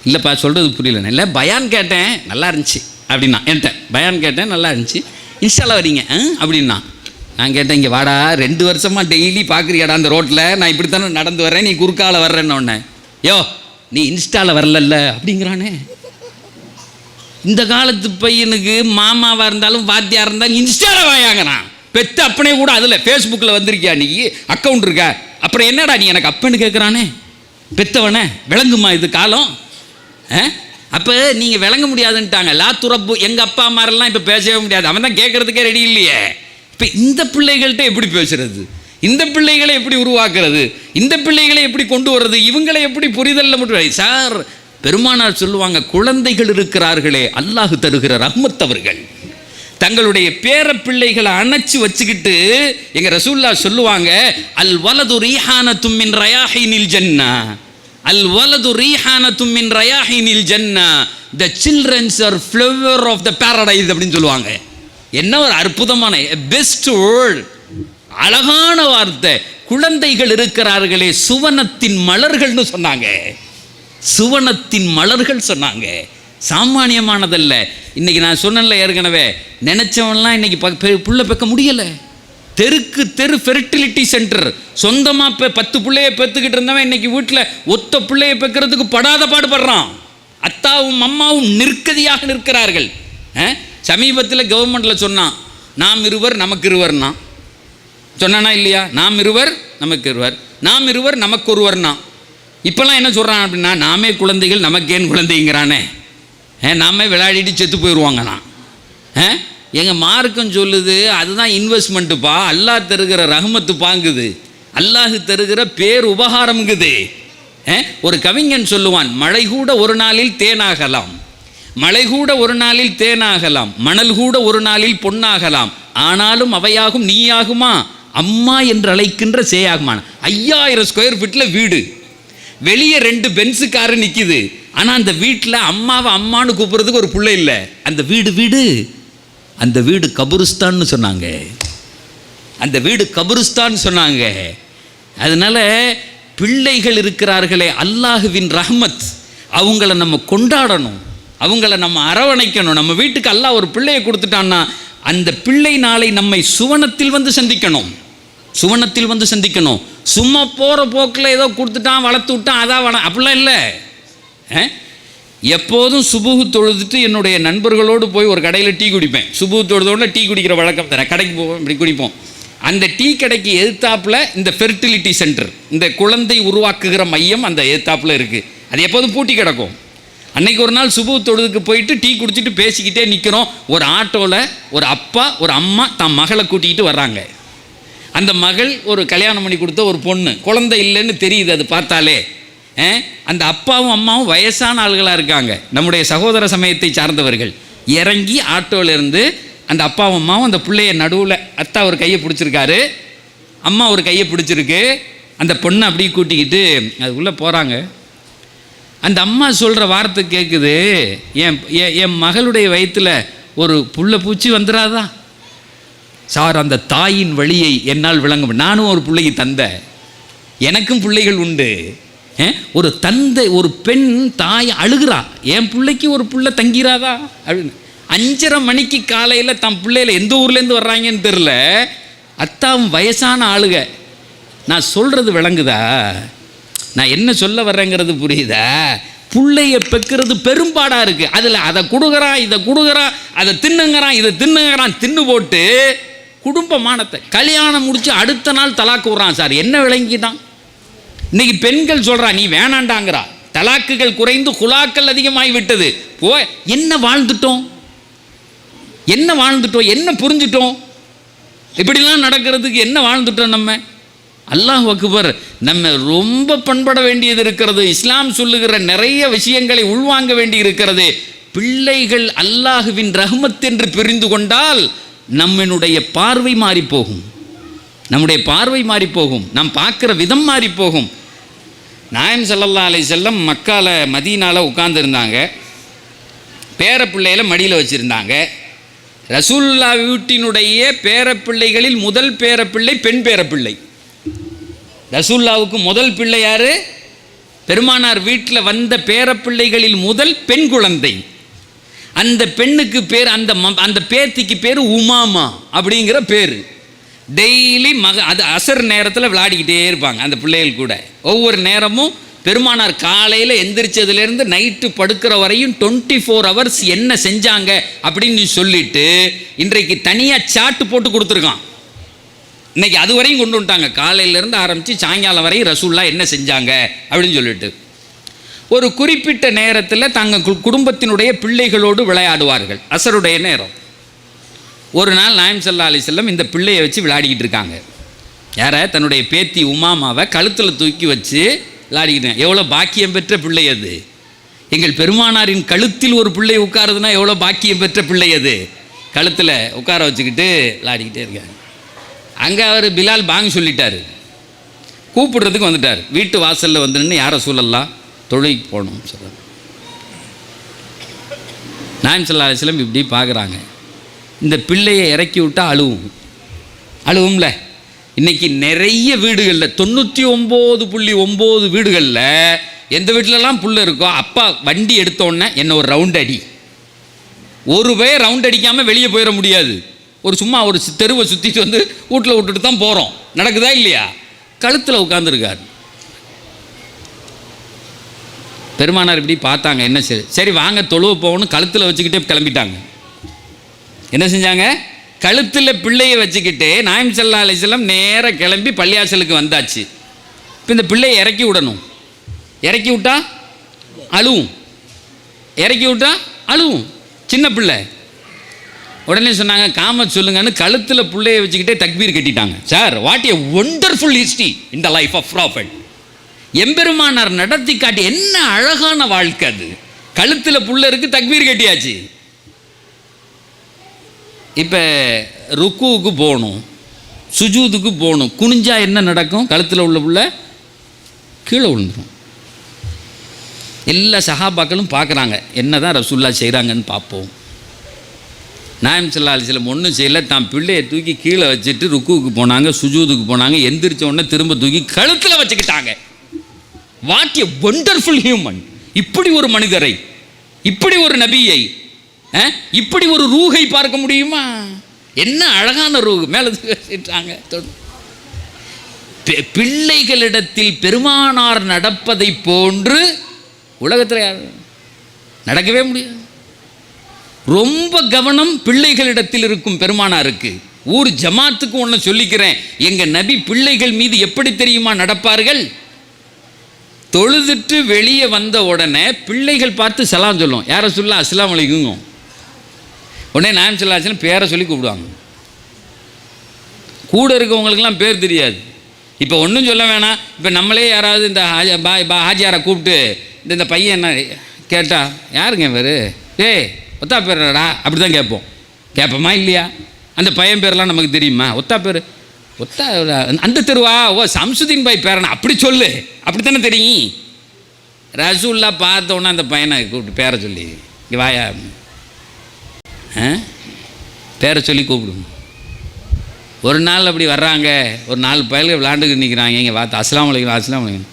இல்லைப்பா சொல்கிறது புரியல. இல்லை பயான் கேட்டேன் நல்லா இருந்துச்சு அப்படின்னா. என்கிட்ட பயான் கேட்டேன் நல்லா இருந்துச்சு, இன்ஸ்டாவில் வரீங்க அப்படின்னா. நான் கேட்டேன், இங்கே வாடா 2 வருஷமாக டெய்லி பார்க்குறியாடா அந்த ரோட்டில், நான் இப்படி தானே நடந்து வர்றேன், நீ குறுக்கால வர்றேன்னு ஒன்று. யோ நீ இன்ஸ்டாவில் வரலல்ல அப்படிங்கிறானே. இந்த காலத்து பையனுக்கு மாமாவாக இருந்தாலும் வாத்தியாக இருந்தாலும் இன்ஸ்டாவில் வாயாங்கிறான். பெத்த அப்பனே கூட அதில் ஃபேஸ்புக்கில் வந்திருக்கியா நீ, அக்கௌண்ட் இருக்கா, அப்புறம் என்னடா நீ எனக்கு அப்பன்னு கேட்குறானே. பெத்தவனே விளங்குமா இது காலம்? அப்போ நீங்கள் விளங்க முடியாதுன்ட்டாங்க. லா துறப்பு எங்கள் அப்பா அம்மாரெல்லாம் இப்போ பேசவே முடியாது, அவன் தான் கேட்குறதுக்கே ரெடி இல்லையே. இப்போ இந்த பிள்ளைகள்கிட்ட எப்படி பேசுறது, இந்த பிள்ளைகளை எப்படி உருவாக்குறது, இந்த பிள்ளைகளை எப்படி கொண்டு வர்றது, இவங்களை எப்படி புரிதலில் மட்டும். சார் பெருமானார் சொல்லுவாங்க, குழந்தைகள் இருக்கிறார்களே அல்லாஹ் தருகிற ரஹ்மத் அவர்கள் தங்களுடைய பேர பிள்ளைகளை அணைச்சி வச்சுக்கிட்டு எங்கள் ரசூல்லா சொல்லுவாங்க, அல் வலது ரீஹானத்தும் மின் ரயாஹினில் ஜன்னா, அல் வலது ரீஹானத்தும் மின் ரயாஹினில் ஜன்னா, the childrens are flower of the paradise அப்படின்னு சொல்லுவாங்க. என்ன ஒரு அற்புதமான பெஸ்ட் வேர்ட், அழகான வார்த்தை. குழந்தைகள் இருக்கிறார்களே சுவனத்தின் மலர்கள்னு சொன்னாங்க, சுவனத்தின் மலர்கள் சொன்னாங்க. சாமானியமானதல்ல. இன்றைக்கி நான் சொன்னேன்ல ஏற்கனவே, நினச்சவன்லாம் இன்றைக்கி புள்ள பெக்க முடியலை. தெருக்கு தெரு ஃபெர்டிலிட்டி சென்டர், சொந்தமாக 10 பிள்ளைய பெற்றுக்கிட்டு இருந்தவன் இன்றைக்கி வீட்டில் ஒத்த பிள்ளையை பெக்கிறதுக்கு படாத பாடுபடுறான். அத்தாவும் அம்மாவும் நிற்கதியாக நிற்கிறார்கள். சமீபத்தில் கவர்மெண்ட்டில் சொன்னான், நாம் இருவர் நமக்கு இருவர்னா சொன்னானா இல்லையா? நாம் இருவர் நமக்கு இருவர், நாம் இருவர் நமக்கு ஒருவர்னா. இப்போல்லாம் என்ன சொல்கிறான் அப்படின்னா, நாமே குழந்தைகள் நமக்கேன் குழந்தைங்கிறானே, நாமே விளையாடிட்டு செத்து போயிடுவாங்கண்ணா. எங்கள் மார்க்கம் சொல்லுது அதுதான் இன்வெஸ்ட்மெண்ட்டுப்பா, அல்லாஹ் தருகிற ரஹ்மத்து பாங்குது, அல்லாஹ் தருகிற பேர் உபகாரம்ங்குது. ஒரு கவிஞன் சொல்லுவான், மழை கூட ஒரு நாளில் தேனாகலாம், மழை கூட ஒரு நாளில் தேனாகலாம், மணல் கூட ஒரு நாளில் பொன்னாகலாம், ஆனாலும் அவையாகும் நீயாகுமா, அம்மா என்று அழைக்கின்ற சேயாகுமா. 5000 ஸ்கொயர் ஃபீட்டில் வீடு, வெளியே 2 பென்ஸு காரு நிற்கிது, ஆனால் அந்த வீட்டில் அம்மாவை அம்மானு கூப்பிட்றதுக்கு ஒரு பிள்ளை இல்லை. அந்த வீடு அந்த வீடு கபுருஸ்தான்னு சொன்னாங்க, அந்த வீடு கபுருஸ்தான் சொன்னாங்க. அதனால் பிள்ளைகள் இருக்கிறார்களே அல்லாஹுவின் ரஹ்மத், அவங்கள நம்ம கொண்டாடணும், அவங்கள நம்ம அரவணைக்கணும். நம்ம வீட்டுக்கு அல்லாஹ் ஒரு பிள்ளையை கொடுத்துட்டான்னா அந்த பிள்ளை நாளை நம்மை சுவனத்தில் வந்து சந்திக்கணும், சுவனத்தில் வந்து சந்திக்கணும். சும்மா போகிற போக்கில் ஏதோ கொடுத்துட்டான் வளர்த்து விட்டான் அதான் அப்படிலாம் இல்லை. எப்போதும் சுபுகு தொழுதுட்டு என்னுடைய நண்பர்களோடு போய் ஒரு கடையில் டீ குடிப்பேன். சுபுகு தொழுதோட டீ குடிக்கிற வழக்கம் தரேன், கடைக்கு போவோம், இப்படி குடிப்போம். அந்த டீ கடைக்கு எதிர்த்தாப்பில் இந்த ஃபெர்டிலிட்டி சென்டர், இந்த குழந்தை உருவாக்குகிற மையம் அந்த எதிர்த்தாப்பில் இருக்குது. அது எப்போதும் பூட்டி கிடக்கும். அன்னைக்கு ஒரு நாள் சுபுகு தொழுதுக்கு போயிட்டு டீ குடிச்சிட்டு பேசிக்கிட்டே நிற்கிறோம். ஒரு ஆட்டோவில் ஒரு அப்பா ஒரு அம்மா தான் மகளை கூட்டிகிட்டு வர்றாங்க. அந்த மகள் ஒரு கல்யாணம் பண்ணி கொடுத்த ஒரு பொண்ணு, குழந்தை இல்லைன்னு தெரியுது அது பார்த்தாலே. அந்த அப்பாவும் அம்மாவும் வயசான ஆள்களாக இருக்காங்க, நம்முடைய சகோதர சமயத்தை சார்ந்தவர்கள். இறங்கி ஆட்டோவிலேருந்து அந்த அப்பாவும் அம்மாவும் அந்த பிள்ளைய நடுவில், அத்தா ஒரு கையை பிடிச்சிருக்காரு, அம்மா ஒரு கையை பிடிச்சிருக்கு, அந்த பொண்ணை அப்படியே கூட்டிக்கிட்டு அதுக்குள்ளே போகிறாங்க. அந்த அம்மா சொல்கிற வார்த்தை கேட்குது, என் மகளுடைய வயிற்றில் ஒரு புள்ள பூச்சி வந்துடாதா சார்? அந்த தாயின் வழியை என்னால் விளங்க, நானும் ஒரு பிள்ளைக்கு தந்த, எனக்கும் பிள்ளைகள் உண்டு. ஒரு தந்தை, ஒரு பெண் தாய் அழுகிறா, என் பிள்ளைக்கு ஒரு பிள்ளை தங்கிறாதா அப்படின்னு. 5:30 மணிக்கு காலையில் தன் பிள்ளையில எந்த ஊர்லேருந்து வர்றாங்கன்னு தெரில, அத்தாவும் வயசான ஆளுக. நான் சொல்கிறது விளங்குதா? நான் என்ன சொல்ல வர்றேங்கிறது புரியுதா? பிள்ளைய பெக்கிறது பெரும்பாடாக இருக்குது. அதில் அதை கொடுக்குறான், இதை கொடுக்குறான், அதை தின்னுங்கிறான், இதை தின்னுங்கிறான், தின்னு போட்டு குடும்பமானத்தை கல்யாணம் முடிச்சு அடுத்த நாள் தலாக்கு விட்றான் சார். என்ன விளங்கிதான் இன்னைக்கு பெண்கள் சொல்றா நீ வேணாண்டாங்கிறா. தலாக்குகள் குறைந்து குலாக்கள் அதிகமாகி விட்டது. என்ன வாழ்ந்துட்டோம், என்ன புரிஞ்சிட்டோம்? இப்படிலாம் நடக்கிறதுக்கு என்ன வாழ்ந்துட்டோம் நம்ம? அல்லாஹ் அக்பர். நம்ம ரொம்ப பண்பட வேண்டியது இருக்கிறது. இஸ்லாம் சொல்லுகிற நிறைய விஷயங்களை உள்வாங்க வேண்டி இருக்கிறது. பிள்ளைகள் அல்லாஹுவின் ரஹ்மத் என்று புரிந்து கொண்டால் நம்மளுடைய பார்வை மாறி போகும், நாம் பார்க்குற விதம் மாறி போகும். நாயம் ஸல்லல்லாஹு அலைஹி வஸல்லம் மக்கால மதீனால உட்கார்ந்துருந்தாங்க. பேரப்பிள்ளையில மடியில் வச்சுருந்தாங்க. ரசூலுல்லாஹ் வீட்டினுடைய பேரப்பிள்ளைகளில் முதல் பேரப்பிள்ளை பெண் பேரப்பிள்ளை. ரசூலுல்லாஹ்வுக்கு முதல் பிள்ளை யாரு? பெருமானார் வீட்டில் வந்த பேரப்பிள்ளைகளில் முதல் பெண் குழந்தை. அந்த பெண்ணுக்கு பேர், அந்த பேத்திக்கு பேர் உமாமா அப்படிங்கிற பேர். டெய்லி அது அசர் நேரத்தில் விளையாடிக்கிட்டே இருப்பாங்க அந்த பிள்ளைகள் கூட. ஒவ்வொரு நேரமும் பெருமானார் காலையில் எந்திரிச்சதுலேருந்து நைட்டு படுக்கிற வரையும் 24 hours என்ன செஞ்சாங்க அப்படின்னு சொல்லிட்டு இன்றைக்கு தனியாக சாட்டு போட்டு கொடுத்துருக்கான். இன்னைக்கு அது வரையும் கொண்டு வந்துட்டாங்க. காலையிலேருந்து ஆரம்பித்து சாயங்காலம் வரையும் ரசூலுல்லாஹ் என்ன செஞ்சாங்க அப்படின்னு சொல்லிட்டு ஒரு குறிப்பிட்ட நேரத்தில் தங்கள் குடும்பத்தினுடைய பிள்ளைகளோடு விளையாடுவார்கள். அசருடைய நேரம். ஒரு நாள் நாயம் ஸல்லல்லாஹு அலைஹி வஸல்லம் இந்த பிள்ளையை வச்சு விளையாடிக்கிட்டு இருக்காங்க. யாரை? தன்னுடைய பேத்தி உமாமாவை கழுத்தில் தூக்கி வச்சு விளையாடிக்கிட்டு. எவ்வளோ பாக்கியம் பெற்ற பிள்ளை அது! எங்கள் பெருமானாரின் கழுத்தில் ஒரு பிள்ளை உட்காருதுன்னா எவ்வளோ பாக்கியம் பெற்ற பிள்ளை அது! கழுத்தில் உட்கார வச்சுக்கிட்டு விளையாடிக்கிட்டே இருக்காங்க. அங்கே அவர் பிலால் பாங் சொல்லிட்டார், கூப்பிடுறதுக்கு வந்துட்டார். வீட்டு வாசலில் வந்துன்னு யாரை சூழல்லாம் தொழுகைக்கு போகணும் சொல்கிறாங்க. நாயம் ஸல்லல்லாஹு அலைஹி வஸல்லம் இப்படி பார்க்குறாங்க. இந்த பிள்ளையை இறக்கி விட்டால் அழுவும்ல. இன்றைக்கி நிறைய வீடுகளில் 99.9 வீடுகளில் எந்த வீட்டிலலாம் புள்ள இருக்கோ அப்பா வண்டி எடுத்தோடனே என்ன ஒரு ரவுண்ட் அடி, ஒரு பேர் ரவுண்ட் அடிக்காமல் வெளியே போயிட முடியாது. சும்மா ஒரு தெருவை சுற்றிட்டு வந்து வீட்டில் விட்டுட்டு தான் போகிறோம். நடக்குதா இல்லையா? கழுத்தில் உட்காந்துருக்கார். பெருமானார் இப்படி பார்த்தாங்க. என்ன சரி வாங்க தொழுவ போகணும், கழுத்தில் வச்சுக்கிட்டே கிளம்பிட்டாங்க. என்ன செஞ்சாங்க? கழுத்தில் பிள்ளையை வச்சுக்கிட்டு நாயம் ஸல்லல்லாஹு அலைஹி வஸல்லம் நேராக கிளம்பி பள்ளியாசலுக்கு வந்தாச்சு. இப்போ இந்த பிள்ளையை இறக்கி விடணும். இறக்கி விட்டா அழுவும், சின்ன பிள்ளை. உடனே சொன்னாங்க காமத் சொல்லுங்கன்னு கழுத்தில் பிள்ளையை வச்சுக்கிட்டே தக்பீர் கட்டிட்டாங்க. Sir, what a wonderful history in the life of prophet. எம்பெருமானார் நடத்தி காட்டி என்ன அழகான வாழ்க்கை அது! கழுத்தில் புள்ள இருக்கு, தக்பீர் கட்டியாச்சு. இப்போ ருக்குவுக்கு போகணும், சுஜூதுக்கு போகணும். குனிஞ்சா என்ன நடக்கும்? கழுத்தில் உள்ள புள்ள கீழே விழுந்துடும். எல்லா சஹாபாக்களும் பார்க்குறாங்க, என்ன தான் ரசூலுல்லாஹ் செய்கிறாங்கன்னு பார்ப்போம். நாயம் ஸல்லல்லாஹு அலைஹி வஸல்லம் ஒன்றும் செய்யலை. தான் பிள்ளையை தூக்கி கீழே வச்சுட்டு ருக்குவுக்கு போனாங்க, சுஜூதுக்கு போனாங்க. எந்திரிச்ச உடனே திரும்ப தூக்கி கழுத்தில் வச்சுக்கிட்டாங்க. What a wonderful human! இப்படி ஒரு மனிதரை, இப்படி ஒரு நபியை, இப்படி ஒரு ரூஹை பார்க்க முடியுமா? என்ன அழகான ரூஹ்! மேலே வச்சுட்டாங்க. பிள்ளைகளிடத்தில் பெருமானார் நடப்பதை போன்று உலகத்தில் நடக்கவே முடியாது. ரொம்ப கவனம் பிள்ளைகளிடத்தில் இருக்கும் பெருமானாருக்கு. ஊர் ஜமாத்துக்கு ஒன்று சொல்லிக்கிறேன், எங்கள் நபி பிள்ளைகள் மீது எப்படி தெரியுமா நடப்பார்கள்? தொழுதுட்டு வெளியே வந்த உடனே பிள்ளைகள் பார்த்து சலாம் சொல்லும். யாரை சொல்ல? அஸ்ஸலாமு அலைக்கும். உடனே நாயம் ஸல்லல்லாஹு அலைஹி வஸல்லம் பேரை சொல்லி கூப்பிடுவாங்க. கூட இருக்கவங்களுக்கெல்லாம் பேர் தெரியாது. இப்போ ஒன்றும் சொல்ல வேணாம். இப்போ நம்மளே யாராவது இந்த ஹாஜியாரை கூப்பிட்டு இந்த பையன் என்ன கேட்டா, யாருங்க பேர்? ஒத்தா பேர்டா அப்படி தான் கேட்போமா இல்லையா? அந்த பையன் பேரெலாம் நமக்கு தெரியுமா? ஒத்தா பேர், ஒத்தா அந்த தெருவா, ஓ சம்சுதீன் பாய் பேரனா, அப்படி சொல்லு, அப்படி தானே தெரியும். ரசூலுல்லாஹ் பார்த்தோன்னே அந்த பையனை கூப்பிட்டு பேரை சொல்லி இங்கே வாயா, பேரை சொல்லி கூப்பிடுங்க. ஒரு நாள் அப்படி வர்றாங்க, ஒரு 4 பயல்கள் விளாண்டுக்கிட்டு நிற்கிறாங்க. இங்கே பார்த்து அஸ்ஸலாமு அலைக்கும்.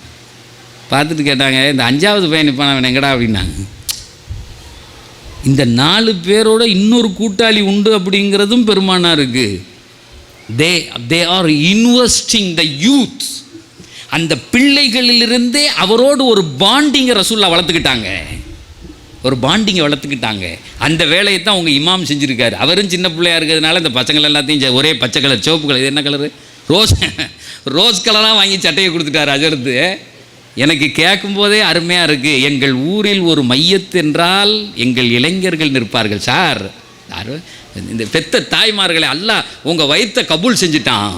பார்த்துட்டு கேட்டாங்க, இந்த 5வது பையன் இப்போ நான் எங்கடா அப்படின்னாங்க. இந்த 4 பேரோட இன்னொரு கூட்டாளி உண்டு அப்படிங்கிறதும் பெருமானாருக்கு. they are investing the youth. அந்த பிள்ளைகளிலிருந்தே அவரோடு ஒரு பாண்டிங்கை ரசூலுல்லாஹ் வளர்த்துக்கிட்டாங்க. ஒரு பாண்டிங்கை வளர்த்துக்கிட்டாங்க. அந்த வேலையை தான் உங்கள் இமாம் செஞ்சுருக்காரு. அவரும் சின்ன பிள்ளையாக இருக்கிறதுனால இந்த பசங்கள் எல்லாத்தையும் ஒரே பச்சை கலர், சிவப்பு கலர், இது என்ன கலரு, ரோஸ் கலராக வாங்கி சட்டையை கொடுத்துட்டார் அஜர்த்து. எனக்கு கேட்கும்போதே அருமையாக இருக்குது. எங்கள் ஊரில் ஒரு மையத்து என்றால் எங்கள் இளைஞர்கள் நிற்பார்கள் சார். இந்த பெத்த தாய்மார்களை அல்லாஹ் உங்கள் வயிற்றை கபூல் செஞ்சுட்டான்.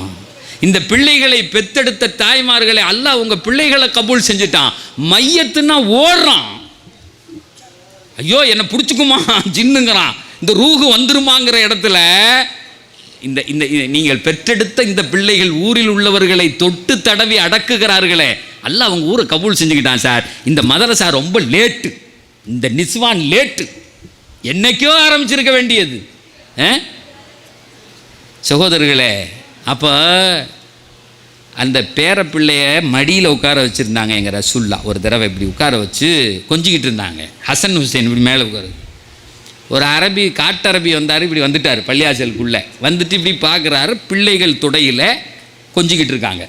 இந்த பிள்ளைகளை பெத்தெடுத்த தாய்மார்களை அல்லாஹ் உங்கள் பிள்ளைகளை கபூல் செஞ்சுட்டான். மையத்துன்னா ஓடுறான். ஐயோ என்னை பிடிச்சிக்குமா ஜின்னுங்கிறான். இந்த ரூஹு வந்துருமாங்கிற இடத்துல இந்த இந்த நீங்கள் பெற்றெடுத்த இந்த பிள்ளைகள் ஊரில் உள்ளவர்களை தொட்டு தடவி அடக்குகிறார்களே, அல்லாஹ் அவங்க ஊரை கபூல் செஞ்சுக்கிட்டான் சார். இந்த மதரசா ரொம்ப லேட்டு, இந்த நிஸ்வான் லேட்டு, என்னைக்கோ ஆரம்பிச்சிருக்க வேண்டியது. சகோதரர்களே, அப்போ அந்த பேரப்பிள்ளைய மடியில் உட்கார வச்சுருந்தாங்க எங்கள் ரசூல்லா. ஒரு தடவை இப்படி உட்கார வச்சு கொஞ்சிக்கிட்டு இருந்தாங்க. ஹசன் ஹுசைன் இப்படி மேலே உட்காரு. ஒரு அரபி, காட்டரபி வந்தார். இப்படி வந்துட்டார் பள்ளியாசலுக்குள்ளே. வந்துட்டு இப்படி பார்க்குறாரு, பிள்ளைகள் துடையில் கொஞ்சிக்கிட்டு இருக்காங்க.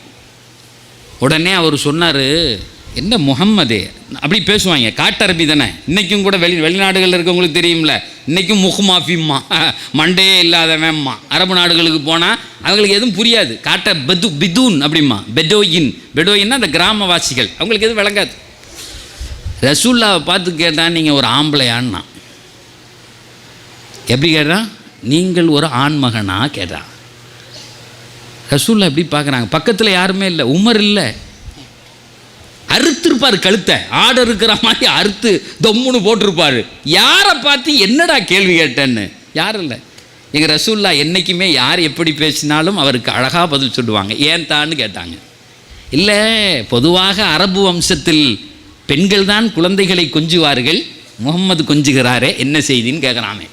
உடனே அவர் சொன்னார், என்ன முகம்மதே அப்படி பேசுவாங்க, காட்டரபி தானே. இன்றைக்கும் கூட வெளிநாடுகளில் இருக்கவங்களுக்கு தெரியும்ல, இன்றைக்கும் முஹ்மாஃபிம்மா, மண்டையே இல்லாதவன்மா. அரபு நாடுகளுக்கு போனால் அவங்களுக்கு எதுவும் புரியாது. பிதூன் அப்படிம்மா, பெடோயின்னா அந்த கிராமவாசிகள், அவங்களுக்கு எதுவும் விளங்காது. ரசூல்லாவை பார்த்து கேட்டான், நீங்கள் ஒரு ஆம்பளையான்னா. எப்படி கேட்டான்? நீங்கள் ஒரு ஆண்மகனா கேட்டான். ரசூல்லா எப்படி பார்க்குறாங்க, பக்கத்தில் யாருமே இல்லை, உமர் இல்லை. அறுத்துருப்பார் கழுத்தை, ஆடு இருக்கிற மாதிரி அறுத்து தொம்முன்னு போட்டிருப்பார். யாரை பார்த்து என்னடா கேள்வி கேட்டேன்னு யாரும் இல்லை. எங்கள் ரசூல்லா என்றைக்குமே யார் எப்படி பேசினாலும் அவருக்கு அழகாக பதில் சொல்லுவாங்க. ஏன் தான்னு கேட்டாங்க. இல்லை, பொதுவாக அரபு வம்சத்தில் பெண்கள் தான் குழந்தைகளை கொஞ்சுவார்கள், முகம்மது கொஞ்சுகிறாரே என்ன செய்தின்னு கேட்குறாமே.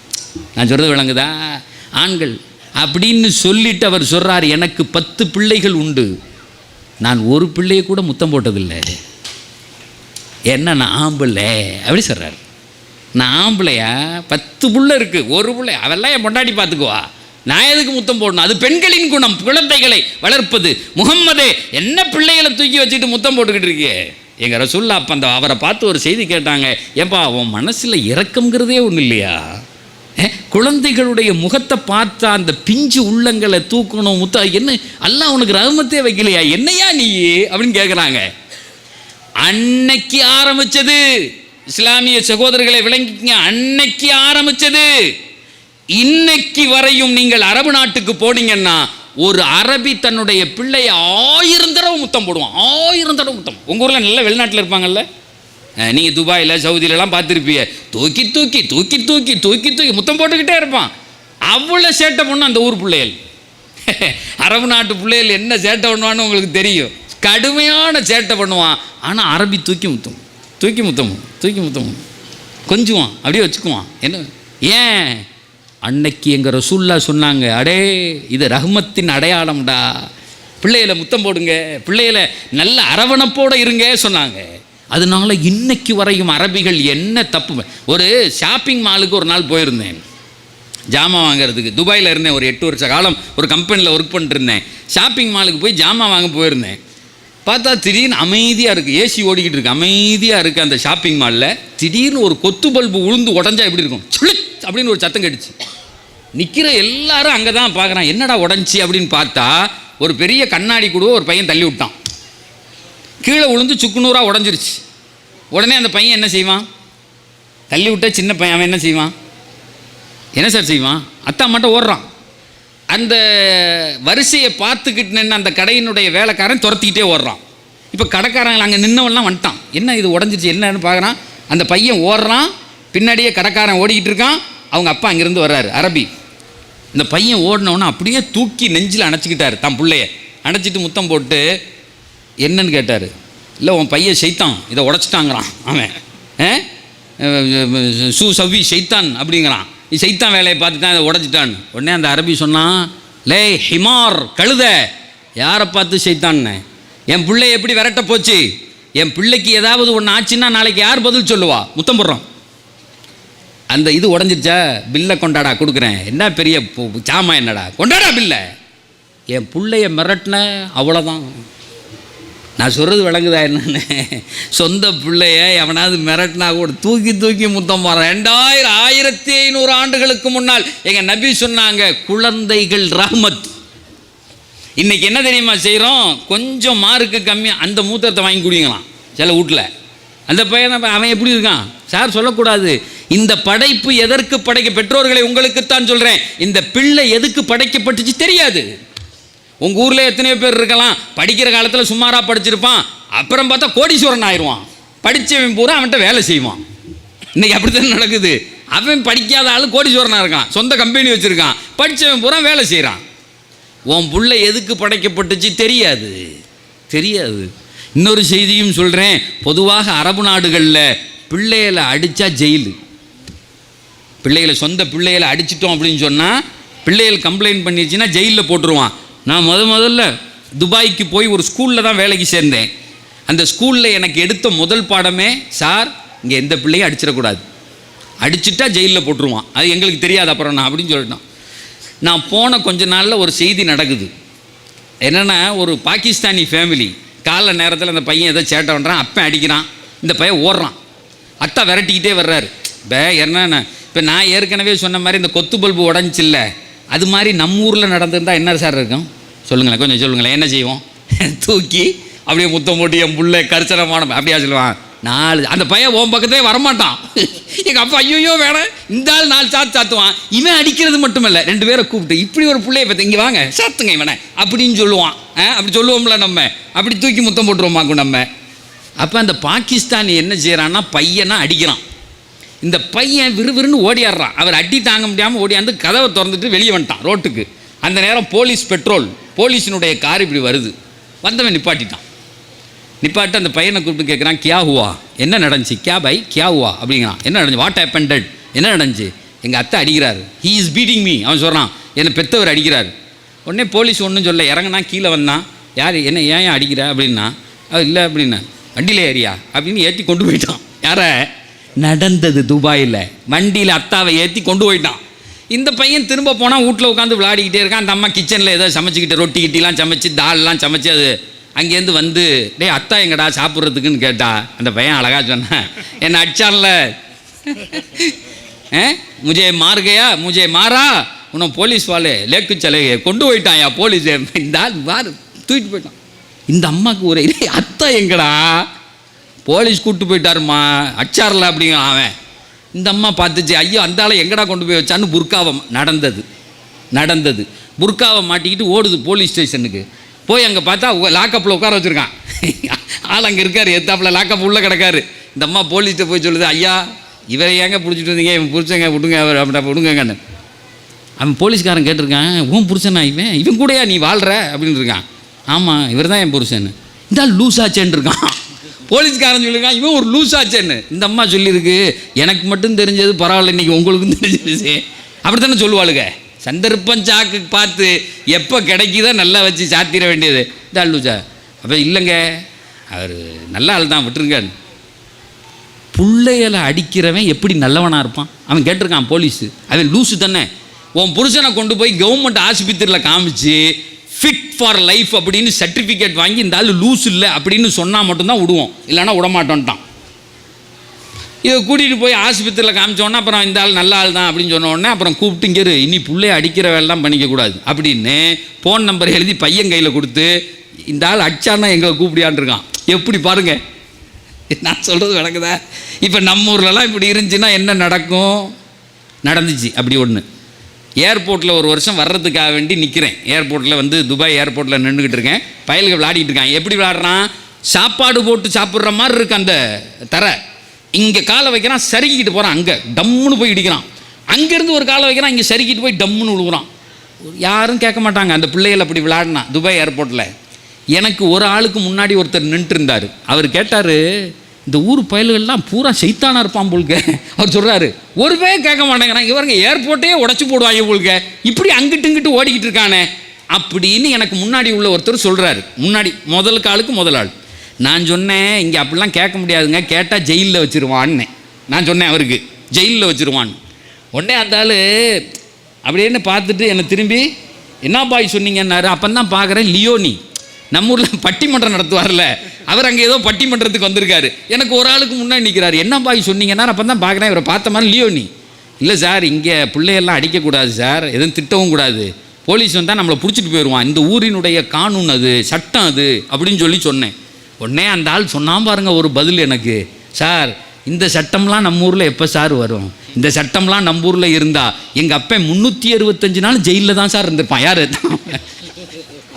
நான் சொல்கிறது விளங்குதா? ஆண்கள் அப்படின்னு சொல்லிட்டு அவர் சொல்கிறார், எனக்கு 10 பிள்ளைகள் உண்டு, நான் ஒரு பிள்ளையை கூட முத்தம் போட்டதில்லை. என்ன நான் ஆம்பிள்ளை அப்படி சொல்கிறார். நான் ஆம்பிள்ளையா? 10 பிள்ளை இருக்குது, ஒரு பிள்ளை அவெல்லாம் என் பொண்டாட்டி பார்த்துக்குவா, நான் எதுக்கு முத்தம் போடணும்? அது பெண்களின் குணம், குழந்தைகளை வளர்ப்பது. முகம்மதே என்ன பிள்ளைகளை தூக்கி வச்சுட்டு முத்தம் போட்டுக்கிட்டு இருக்கே. எங்கள் ரசூல்லா அப்போ அந்த அவரை பார்த்து ஒரு செய்தி கேட்டாங்க, ஏன்பா உன் மனசில் இரக்கம்ங்கிறதே ஒன்றும் இல்லையா? குழந்தைகளுடைய முகத்தை பார்த்தா அந்த பிஞ்சு உள்ளங்களை தூக்கணும், முத்த என்ன அல்லாஹ் உனக்கு ரஹ்மத்தே வைக்கலையா, என்னையா நீ அப்படின்னு கேட்குறாங்க. அன்னைக்கு ஆரம்பிச்சது இஸ்லாமிய சகோதரர்களை விளங்கிங்க, அன்னைக்கு ஆரம்பிச்சது. இன்னைக்கு வரையும் நீங்கள் அரபு நாட்டுக்கு போனீங்கன்னா ஒரு அரபி தன்னுடைய பிள்ளையை 1000 தடவை முத்தம் போடுவான். 1000 தடவை முத்தம். உங்கள் ஊரில் நல்ல வெளிநாட்டில் இருப்பாங்கல்ல, நீங்கள் துபாயில் சவுதியிலலாம் பார்த்துருப்பீங்க, தூக்கி தூக்கி தூக்கி தூக்கி தூக்கி தூக்கி முத்தம் போட்டுக்கிட்டே இருப்பான். அவ்வளோ சேட்டை பண்ணும் அந்த ஊர் பிள்ளைகள். அரபு நாட்டு பிள்ளைகள் என்ன சேட்டை பண்ணுவான்னு உங்களுக்கு தெரியும், கடுமையான சேட்டை பண்ணுவான். ஆனால் அரபி தூக்கி முத்தம், தூக்கி முத்தம், தூக்கி முத்தம் கொஞ்சுவான், அப்படியே வச்சுக்குவான். என்ன ஏன்? அன்னைக்கு எங்கள் ரசூல்லா சொன்னாங்க, அடே இது ரஹ்மத்தின் அடையாளம்டா, பிள்ளைகளை முத்தம் போடுங்க, பிள்ளைகளை நல்ல அரவணைப்போடு இருங்க சொன்னாங்க. அதனால இன்னைக்கு வரையும் அரபிகள் என்ன தப்பு. ஒரு ஷாப்பிங் மாலுக்கு ஒரு நாள் போயிருந்தேன் ஜாமான் வாங்கிறதுக்கு. துபாயில் இருந்தேன், ஒரு 8 வருஷ காலம் ஒரு கம்பெனியில் ஒர்க் பண்ணிட்டுருந்தேன். ஷாப்பிங் மாலுக்கு போய் ஜாமான் வாங்க போயிருந்தேன். பார்த்தா திடீர்னு அமைதியாக இருக்குது, ஏசி ஓடிக்கிட்டு இருக்குது, அமைதியாக இருக்குது அந்த ஷாப்பிங் மாலில். திடீர்னு ஒரு கொத்து பல்பு உளுந்து உடஞ்சா எப்படி இருக்கும், சுளிச் அப்படின்னு ஒரு சத்தம் கேட்டுச்சு. நிற்கிற எல்லாரும் அங்கே தான் பார்க்குறான், என்னடா உடஞ்சி அப்படின்னு பார்த்தா ஒரு பெரிய கண்ணாடி கூட ஒரு பையன் தள்ளி விட்டான், கீழே விழுந்து சுக்குநூறாக உடஞ்சிருச்சு. உடனே அந்த பையன் என்ன செய்வான், தள்ளி விட்ட சின்ன பையன், அவன் என்ன செய்வான், என்ன சார் செய்வான், அத்தா மட்டும் ஓடுறான். அந்த வரிசையை பார்த்துக்கிட்டு நின்று அந்த கடையினுடைய வேலைக்காரன் துரத்திக்கிட்டே ஓடுறான். இப்போ கடைக்காரங்க அங்கே நின்னவெல்லாம் வந்துட்டான், என்ன இது உடஞ்சிச்சு என்னன்னு பார்க்குறான். அந்த பையன் ஓடுறான், பின்னாடியே கடைக்காரன் ஓடிக்கிட்டு இருக்கான். அவங்க அப்பா அங்கேருந்து வர்றாரு, அரபி. இந்த பையன் ஓடினவொன்னே அப்படியே தூக்கி நெஞ்சில் அணைச்சிக்கிட்டார், தான் பிள்ளைய அணைச்சிட்டு முத்தம் போட்டு என்னன்னு கேட்டார். இல்லை உன் பையன் ஷைத்தான் இதை உடச்சிட்டாங்கிறான், அவன் சவ்வி ஷைத்தான் அப்படிங்கிறான், நீ ஷைத்தான் வேலையை பார்த்து தான் இதை உடச்சிட்டான்னு. உடனே அந்த அரபி சொன்னான், லே ஹிமார் கழுத, யாரை பார்த்து ஷைத்தான்னு, என் பிள்ளை எப்படி விரட்ட போச்சு, என் பிள்ளைக்கு ஏதாவது ஒன்று ஆச்சுன்னா நாளைக்கு யார் பதில் சொல்லுவா, முத்தம் போடுறான். அந்த இது உடஞ்சிருச்சா, பில்லை கொண்டாடா கொடுக்குறேன், என்ன பெரிய சாமா என்னடா கொண்டாடா பில்லை, என் பிள்ளைய மிரட்டின அவ்வளோதான். நான் சொல்கிறது விளங்குதா என்னன்னு? சொந்த பிள்ளைய எவனாவது மிரட்டினா கூட தூக்கி தூக்கி முத்தம் போகிறான். 1500 ஆண்டுகளுக்கு முன்னால் எங்கள் நபி சொன்னாங்க, குழந்தைகள் ரஹ்மத். இன்றைக்கி என்ன தெரியுமா செய்கிறோம்? கொஞ்சம் மார்க்கு கம்மியாக அந்த மூத்திரத்தை வாங்கி குடிங்களாம் சில வீட்டில். அந்த பையன் அவன் எப்படி இருக்கான் சார் சொல்லக்கூடாது. இந்த படைப்பு எதற்கு பெற்றோர்களை உங்களுக்குத்தான் சொல்கிறேன், இந்த பிள்ளை எதுக்கு படைக்கப்பட்டுச்சு தெரியாது. உங்கள் ஊரில் எத்தனையோ பேர் இருக்கலாம், படிக்கிற காலத்தில் சுமாராக படிச்சிருப்பான், அப்புறம் பார்த்தா கோடீஸ்வரன் ஆயிடுவான். படித்தவன் பூரா அவன்கிட்ட வேலை செய்வான். இன்றைக்கி அப்படி தான் நடக்குது. அவன் படிக்காத ஆள் கோடீஸ்வரனாக இருக்கான், சொந்த கம்பெனி வச்சுருக்கான், படித்தவன் பூரா வேலை செய்கிறான். உன் பிள்ளை எதுக்கு படைக்கப்பட்டுச்சு தெரியாது. இன்னொரு செய்தியும் சொல்கிறேன். பொதுவாக அரபு நாடுகளில் பிள்ளைகளை அடித்தா ஜெயிலு. சொந்த பிள்ளைகளை அடிச்சிட்டோம் அப்படின்னு சொன்னால், பிள்ளைகள் கம்ப்ளைண்ட் பண்ணிடுச்சுன்னா ஜெயிலில் போட்டுருவான். நான் முதல்ல துபாய்க்கு போய் ஒரு ஸ்கூலில் தான் வேலைக்கு சேர்ந்தேன். அந்த ஸ்கூலில் எனக்கு எடுத்த முதல் பாடமே, சார் இங்கே எந்த பிள்ளையும் அடிச்சிடக்கூடாது, அடிச்சுட்டா ஜெயிலில் போட்டுருவான், அது எங்களுக்கு தெரியாது அப்புறம் நான் அப்படின்னு சொல்லிட்டோம். நான் போன கொஞ்ச நாளில் ஒரு செய்தி நடக்குது. என்னென்னா, ஒரு பாகிஸ்தானி ஃபேமிலி காலை நேரத்தில் அந்த பையன் ஏதோ சேட்டை பண்ணுறான், அப்பன் அடிக்கிறான், இந்த பையன் ஓடுறான், அத்தா விரட்டிக்கிட்டே வர்றாரு. என்னென்ன இப்போ நான் ஏற்கனவே சொன்ன மாதிரி இந்த கொத்து பல்பு உடஞ்சில்ல, அது மாதிரி நம்ம ஊரில் நடந்திருந்தால் என்ன சார் இருக்கும் சொல்லுங்களேன், கொஞ்சம் சொல்லுங்களேன். என்ன செய்வோம்? தூக்கி அப்படியே முத்தம் போட்டு என் புள்ள கரிசனமான அப்படியா சொல்லுவான். 4 அந்த பையன் ஓம் பக்கத்தே வரமாட்டான். எங்கள் அப்பா ஐயோ வேணாம், இந்த ஆள் 4 சாத்துவான். இவன் அடிக்கிறது மட்டுமல்ல, 2 பேரை கூப்பிட்டு இப்படி ஒரு பிள்ளைய பார்த்து இங்கே வாங்க சாத்துங்க இவனை அப்படின்னு சொல்லுவான். அப்படி சொல்லுவோம்ல நம்ம, அப்படி தூக்கி முத்தம் போட்டுருவோமாக்கும் நம்ம. அப்போ அந்த பாகிஸ்தானி என்ன செய்கிறான்னா, பையனை அடிக்கிறான். இந்த பையன் விறுவிறுன்னு ஓடியாடுறான். அவர் அடி தாங்க முடியாமல் ஓடியாந்து கதவை திறந்துட்டு வெளியே வந்துட்டான் ரோட்டுக்கு. அந்த நேரம் போலீஸினுடைய கார் இப்படி வருது. வந்தவன் நிப்பாட்டி அந்த பையனை கூப்பிட்டு கேட்குறான், கியா ஹுவா, என்ன நடந்துச்சு? கியா பை கியா ஹுவா அப்படிங்கிறான். என்ன நடந்துச்சு? வாட் ஹேப்பன்ட், என்ன நடந்துச்சு? எங்கள் அத்தை அடிக்கிறாரு, ஹீ இஸ் பீட்டிங் மீ. அவன் சொல்கிறான், என்னை பெற்றவர் அடிக்கிறாரு. உடனே போலீஸ் ஒன்றும் சொல்ல, இறங்கினா கீழே வந்தான். யார் என்ன ஏன் அடிக்கிற அப்படின்னா, அது இல்லை அப்படின்னா, வண்டியில் ஏறியா அப்படின்னு ஏற்றி கொண்டு போயிட்டான். யாரை? நடந்தது துபாயில். வண்டியில் அத்தாவை ஏற்றி கொண்டு போயிட்டான். இந்த பையன் திரும்ப போனால் வீட்டில் உட்காந்து விளையாடிக்கிட்டே இருக்கான். அந்த அம்மா கிச்சனில் ஏதோ சமைச்சிக்கிட்டு ரொட்டி கிட்டிலாம் சமைச்சு தால்லாம் சமைச்சு அது அங்கேருந்து வந்து, டே அத்தா எங்கடா சாப்பிட்றதுக்குன்னு கேட்டா, அந்த பையன் அழகா சொன்னேன், என்னை அடிச்சான்ல, முஜே மார் கயா முஜே மாறா உன்னை போலீஸ் வாலே லேக்கு சலே கொண்டு போயிட்டான்யா போலீஸ். இந்த ஆள் வார் தூக்கிட்டு போயிட்டான். இந்த அம்மாவுக்கு ஒரு அத்தா எங்கடா, போலீஸ் கூப்பிட்டு போயிட்டாருமா, அச்சாரில் அப்படிங்க அவன். இந்த அம்மா பார்த்துச்சு, ஐயோ அந்த ஆளை எங்கடா கொண்டு போய் வச்சான்னு புர்காவை நடந்தது புர்காவை மாட்டிக்கிட்டு ஓடுது போலீஸ் ஸ்டேஷனுக்கு. போய் அங்கே பார்த்தா லாக்கப்பில் உட்கார வச்சுருக்கான். ஆள் அங்கே இருக்கார், எத்தாப்பில் லாக்கப் உள்ளே கிடக்காரு. இந்த அம்மா போலீஸ்கிட்ட போய் சொல்லுது, ஐயா இவரை ஏங்க பிடிச்சிட்டு வந்தீங்க, இவன் புரிச்சங்க விடுங்க அவர் அப்படி விடுங்கன்னு. அவன் போலீஸ்காரன் கேட்டிருக்கான், உன் புருஷனா இவன் கூடயா நீ வாழ்கிற அப்படின்னு இருக்கான். ஆமாம் இவர் தான் என் புருஷன். இந்த ஆள் லூஸ் ஆச்சேன்னு இருக்கான். போலீஸ்காரன் சொல்லியிருக்கான், இவன் ஒரு லூஸ் ஆச்சேன்னு. இந்த அம்மா சொல்லியிருக்கு, எனக்கு மட்டும் தெரிஞ்சது பரவாயில்ல, இன்றைக்கி உங்களுக்கும் தெரிஞ்சிருச்சு. அப்படி தானே சொல்லுவாளுங்க. சந்தர்ப்பம் சாக்கு பார்த்து எப்போ கிடைக்குதோ நல்லா வச்சு சாத்திர வேண்டியது. இந்த ஆள் லூசா? அப்போ இல்லைங்க அவர் நல்ல ஆள் தான், விட்டுருங்க. பிள்ளைகளை அடிக்கிறவன் எப்படி நல்லவனாக இருப்பான்? அவன் கேட்டிருக்கான் போலீஸு, அவன் லூஸு தானே. உன் புருஷனை கொண்டு போய் கவர்மெண்ட் ஆஸ்பத்திரியில் காமிச்சு ஃபிட் ஃபார் லைஃப் அப்படின்னு சர்டிஃபிகேட் வாங்கி இந்த ஆள் லூஸ் இல்லை அப்படின்னு சொன்னால் மட்டும்தான் விடுவோம், இல்லைன்னா விடமாட்டோன்ட்டான். இதை கூட்டிகிட்டு போய் ஆஸ்பத்திரியில் காமிச்சோன்னா அப்புறம் இந்த ஆள் நல்ல ஆள் தான் அப்படின்னு சொன்ன உடனே அப்புறம் கூப்பிட்டு இங்கே இனி பிள்ளைய அடிக்கிற வேலைலாம் பண்ணிக்கக்கூடாது அப்படின்னு ஃபோன் நம்பர் எழுதி பையன் கையில் கொடுத்து, இந்த ஆள் அடிச்சான்னா எங்களை கூப்பிடியான் இருக்கான். எப்படி பாருங்க, நான் சொல்கிறது விளக்குதா? இப்போ நம்ம ஊர்லலாம் இப்படி இருந்துச்சுன்னா என்ன நடக்கும்? நடந்துச்சு அப்படி ஒன்று. ஏர்போர்ட்டில் ஒரு வருஷம் வர்றதுக்காக வேண்டி நிற்கிறேன். ஏர்போர்ட்டில் வந்து துபாய் ஏர்போர்ட்டில் நின்றுக்கிட்டு இருக்கேன். பயலுக்கு விளையாடிட்டு இருக்கான். எப்படி விளையாடுறான்? சாப்பாடு போட்டு சாப்பிட்ற மாதிரி இருக்கு அந்த தரை. இங்கே காலை வைக்கிறான், சறுக்கிட்டு போகிறான், அங்கே டம்முன்னு போய் இடிக்கிறான். அங்கேருந்து ஒரு காலை வைக்கிறான், இங்கே சறுக்கிட்டு போய் டம்முன்னு விழுகுறான். யாரும் கேட்க மாட்டாங்க அந்த பிள்ளைகள் அப்படி விளையாடினா. துபாய் ஏர்போர்ட்டில் எனக்கு ஒரு ஆளுக்கு முன்னாடி ஒருத்தர் நின்றுட்டு இருந்தார். அவர் கேட்டார், இந்த ஊர் பயல்கள்லாம் பூரா சைத்தானா இருப்பான் போல்க. அவர் சொல்கிறாரு, ஒரு பேர் கேட்க மாட்டேங்கிறான், இவருங்க ஏர்போர்ட்டையே உடச்சி போடுவாங்க போல்க, இப்படி அங்கிட்டு இங்கிட்டு ஓடிக்கிட்டு இருக்கானே அப்படின்னு எனக்கு முன்னாடி உள்ள ஒருத்தர் சொல்கிறாரு. முன்னாடி முதல் காலுக்கு முதல் ஆள். நான் சொன்னேன், இங்கே அப்படிலாம் கேட்க முடியாதுங்க, கேட்டால் ஜெயிலில் வச்சுருவான்னு நான் சொன்னேன். அவருக்கு ஜெயிலில் வச்சுருவான்னு. உடனே அந்த ஆள் அப்படின்னு பார்த்துட்டு என்னை திரும்பி, என்ன பாய் சொன்னீங்கன்னாரு. அப்போ தான் பார்க்குறேன், லியோனி நம்ம ஊரில் பட்டிமன்றம் நடத்துவார்ல, அவர் அங்கே ஏதோ பட்டிமன்றத்துக்கு வந்திருக்காரு. எனக்கு ஒரு ஆளுக்கு முன்னாடி நிற்கிறாரு. என்ன பாய் சொன்னீங்கன்னா அப்போ தான் பார்க்குறேன் இவரை பார்த்த மாதிரி லியோனி. இல்லை சார், இங்கே பிள்ளையெல்லாம் அடிக்கக்கூடாது சார், எதுவும் திட்டவும் கூடாது, போலீஸ் வந்தால் நம்மளை பிடிச்சிட்டு போயிடுவான், இந்த ஊரினுடைய கானூன் அது, சட்டம் அது அப்படின்னு சொல்லி சொன்னேன். உடனே அந்த ஆள் சொன்னான் பாருங்க ஒரு பதில் எனக்கு, சார் இந்த சட்டம்லாம் நம்ம ஊரில் எப்போ சார் வரும், இந்த சட்டம்லாம் நம்ம ஊரில் இருந்தால் எங்கள் அப்பா 365 நாள் ஜெயிலில் தான் சார் இருந்திருப்பான். யார்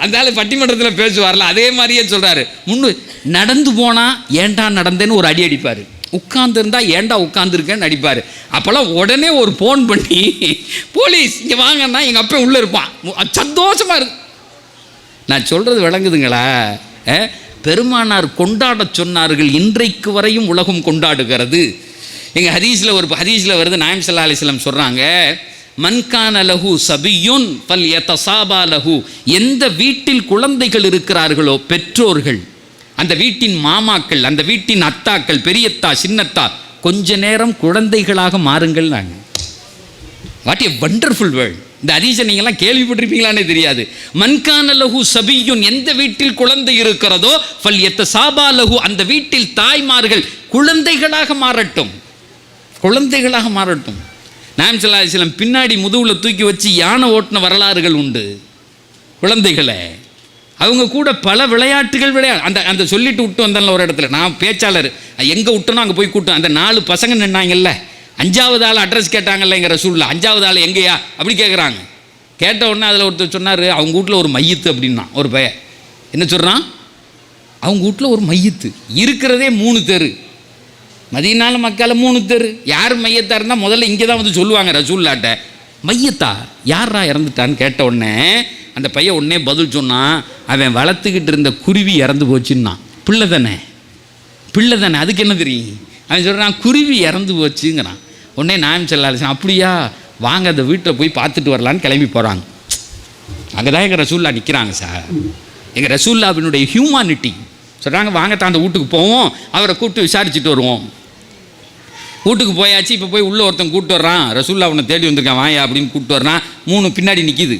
அந்த ஆள் பட்டிமன்றத்தில் பேசுவார்ல, அதே மாதிரியே சொல்கிறாரு. நடந்து போனால் ஏன்டா நடந்தேன்னு ஒரு அடி அடிப்பார், உட்காந்துருந்தா ஏன்டா உட்காந்துருக்கேன்னு அடிப்பார். அப்போல்லாம் உடனே ஒரு ஃபோன் பண்ணி போலீஸ் இங்கே வாங்கன்னா எங்கள் அப்பா உள்ளே இருப்பான், சந்தோஷமாக இருக்கு. நான் சொல்கிறது விளங்குதுங்களா? பெருமானார் கொண்டாட சொன்னார்கள், இன்றைக்கு வரையும் உலகம் கொண்டாடுகிறது. எங்கள் ஹதீஸில் வருது, நாயம் ஸல்லல்லாஹு அலைஹி வஸல்லம் சொல்கிறாங்க, மன்கான லஹு சபியுன் பல் யதசாபா லஹு. எந்த வீட்டில் குழந்தைகள் இருக்கிறார்களோ பெற்றோர்கள், அந்த வீட்டின் மாமாக்கள், அந்த வீட்டின் அத்தாக்கள், பெரியத்தா சின்னத்தா, கொஞ்ச நேரம் குழந்தைகளாக மாறுங்கள். நாங்கள் வாட் எ வண்டர்ஃபுல் வேர்ல்ட். இந்த ஹதீஸை நீங்கள்லாம் கேள்விப்பட்டிருப்பீங்களானே தெரியாது. மன்கான லஹு சபியுன், எந்த வீட்டில் குழந்தை இருக்கிறதோ ஃபல் யதசாபா லஹு, அந்த வீட்டில் தாய்மார்கள் குழந்தைகளாக மாறட்டும், குழந்தைகளாக மாறட்டும். நாயம் ஸல்லல்லாஹு அலைஹி வஸல்லம் பின்னாடி முதுகில் தூக்கி வச்சு யானை ஓட்டின வரலாறுகள் உண்டு. குழந்தைகளை அவங்க கூட பல விளையாட்டுகள் அந்த சொல்லிட்டு விட்டு வந்தால ஒரு இடத்துல, நான் பேச்சாளர், எங்கே விட்டனோ அங்கே போய் கூட்டம். அந்த 4 பசங்க நின்னாங்கல்ல, 5வது ஆள் அட்ரஸ் கேட்டாங்கல்ல எங்கள் ரசூலில், 5வது ஆள் எங்கேயா அப்படி கேட்குறாங்க. கேட்ட உடனே அதில் ஒருத்தர் சொன்னார், அவங்க வீட்டில் ஒரு மையத்து அப்படின்னா. ஒரு பையன் என்ன சொல்கிறான், அவங்க வீட்டில் ஒரு மையத்து இருக்கிறதே 3 தெரு, மதீனால மக்கால 3 தெரு. யார் மையத்தாக இருந்தால் முதல்ல இங்கே தான் வந்து சொல்லுவாங்க ரசூல்லாட்ட. மையத்தா யாரா இறந்துட்டான்னு கேட்ட உடனே அந்த பையன் உடனே பதில் சொன்னான், அவன் வளர்த்துக்கிட்டு இருந்த குருவி இறந்து போச்சுன்னா. பிள்ளை தானே, அதுக்கு என்ன தெரியும்? அவன் சொல்கிறான் குருவி இறந்து போச்சுங்கிறான். உடனே நாயம் ஸல்லல்லாஹு அலைஹி வஸல்லம் அப்படியா, வாங்க அந்த வீட்டில் போய் பார்த்துட்டு வரலான்னு கிளம்பி போகிறாங்க. அங்கே தான் எங்கள் ரசூல்லா நிற்கிறாங்க சார். எங்கள் ரசூல்லாவினுடைய ஹியூமானிட்டி சொல்கிறாங்க, வாங்க தான் அந்த வீட்டுக்கு போவோம், அவரை கூப்பிட்டு விசாரிச்சுட்டு வருவோம். வீட்டுக்கு போயாச்சு. இப்போ போய் உள்ளே ஒருத்தன் கூப்பிட்டு வர்றான், ரசூல்லா அவனை தேடி வந்திருக்கான் வாயா அப்படின்னு கூப்பிட்டு வர்றான். 3 பின்னாடி நிற்கிது,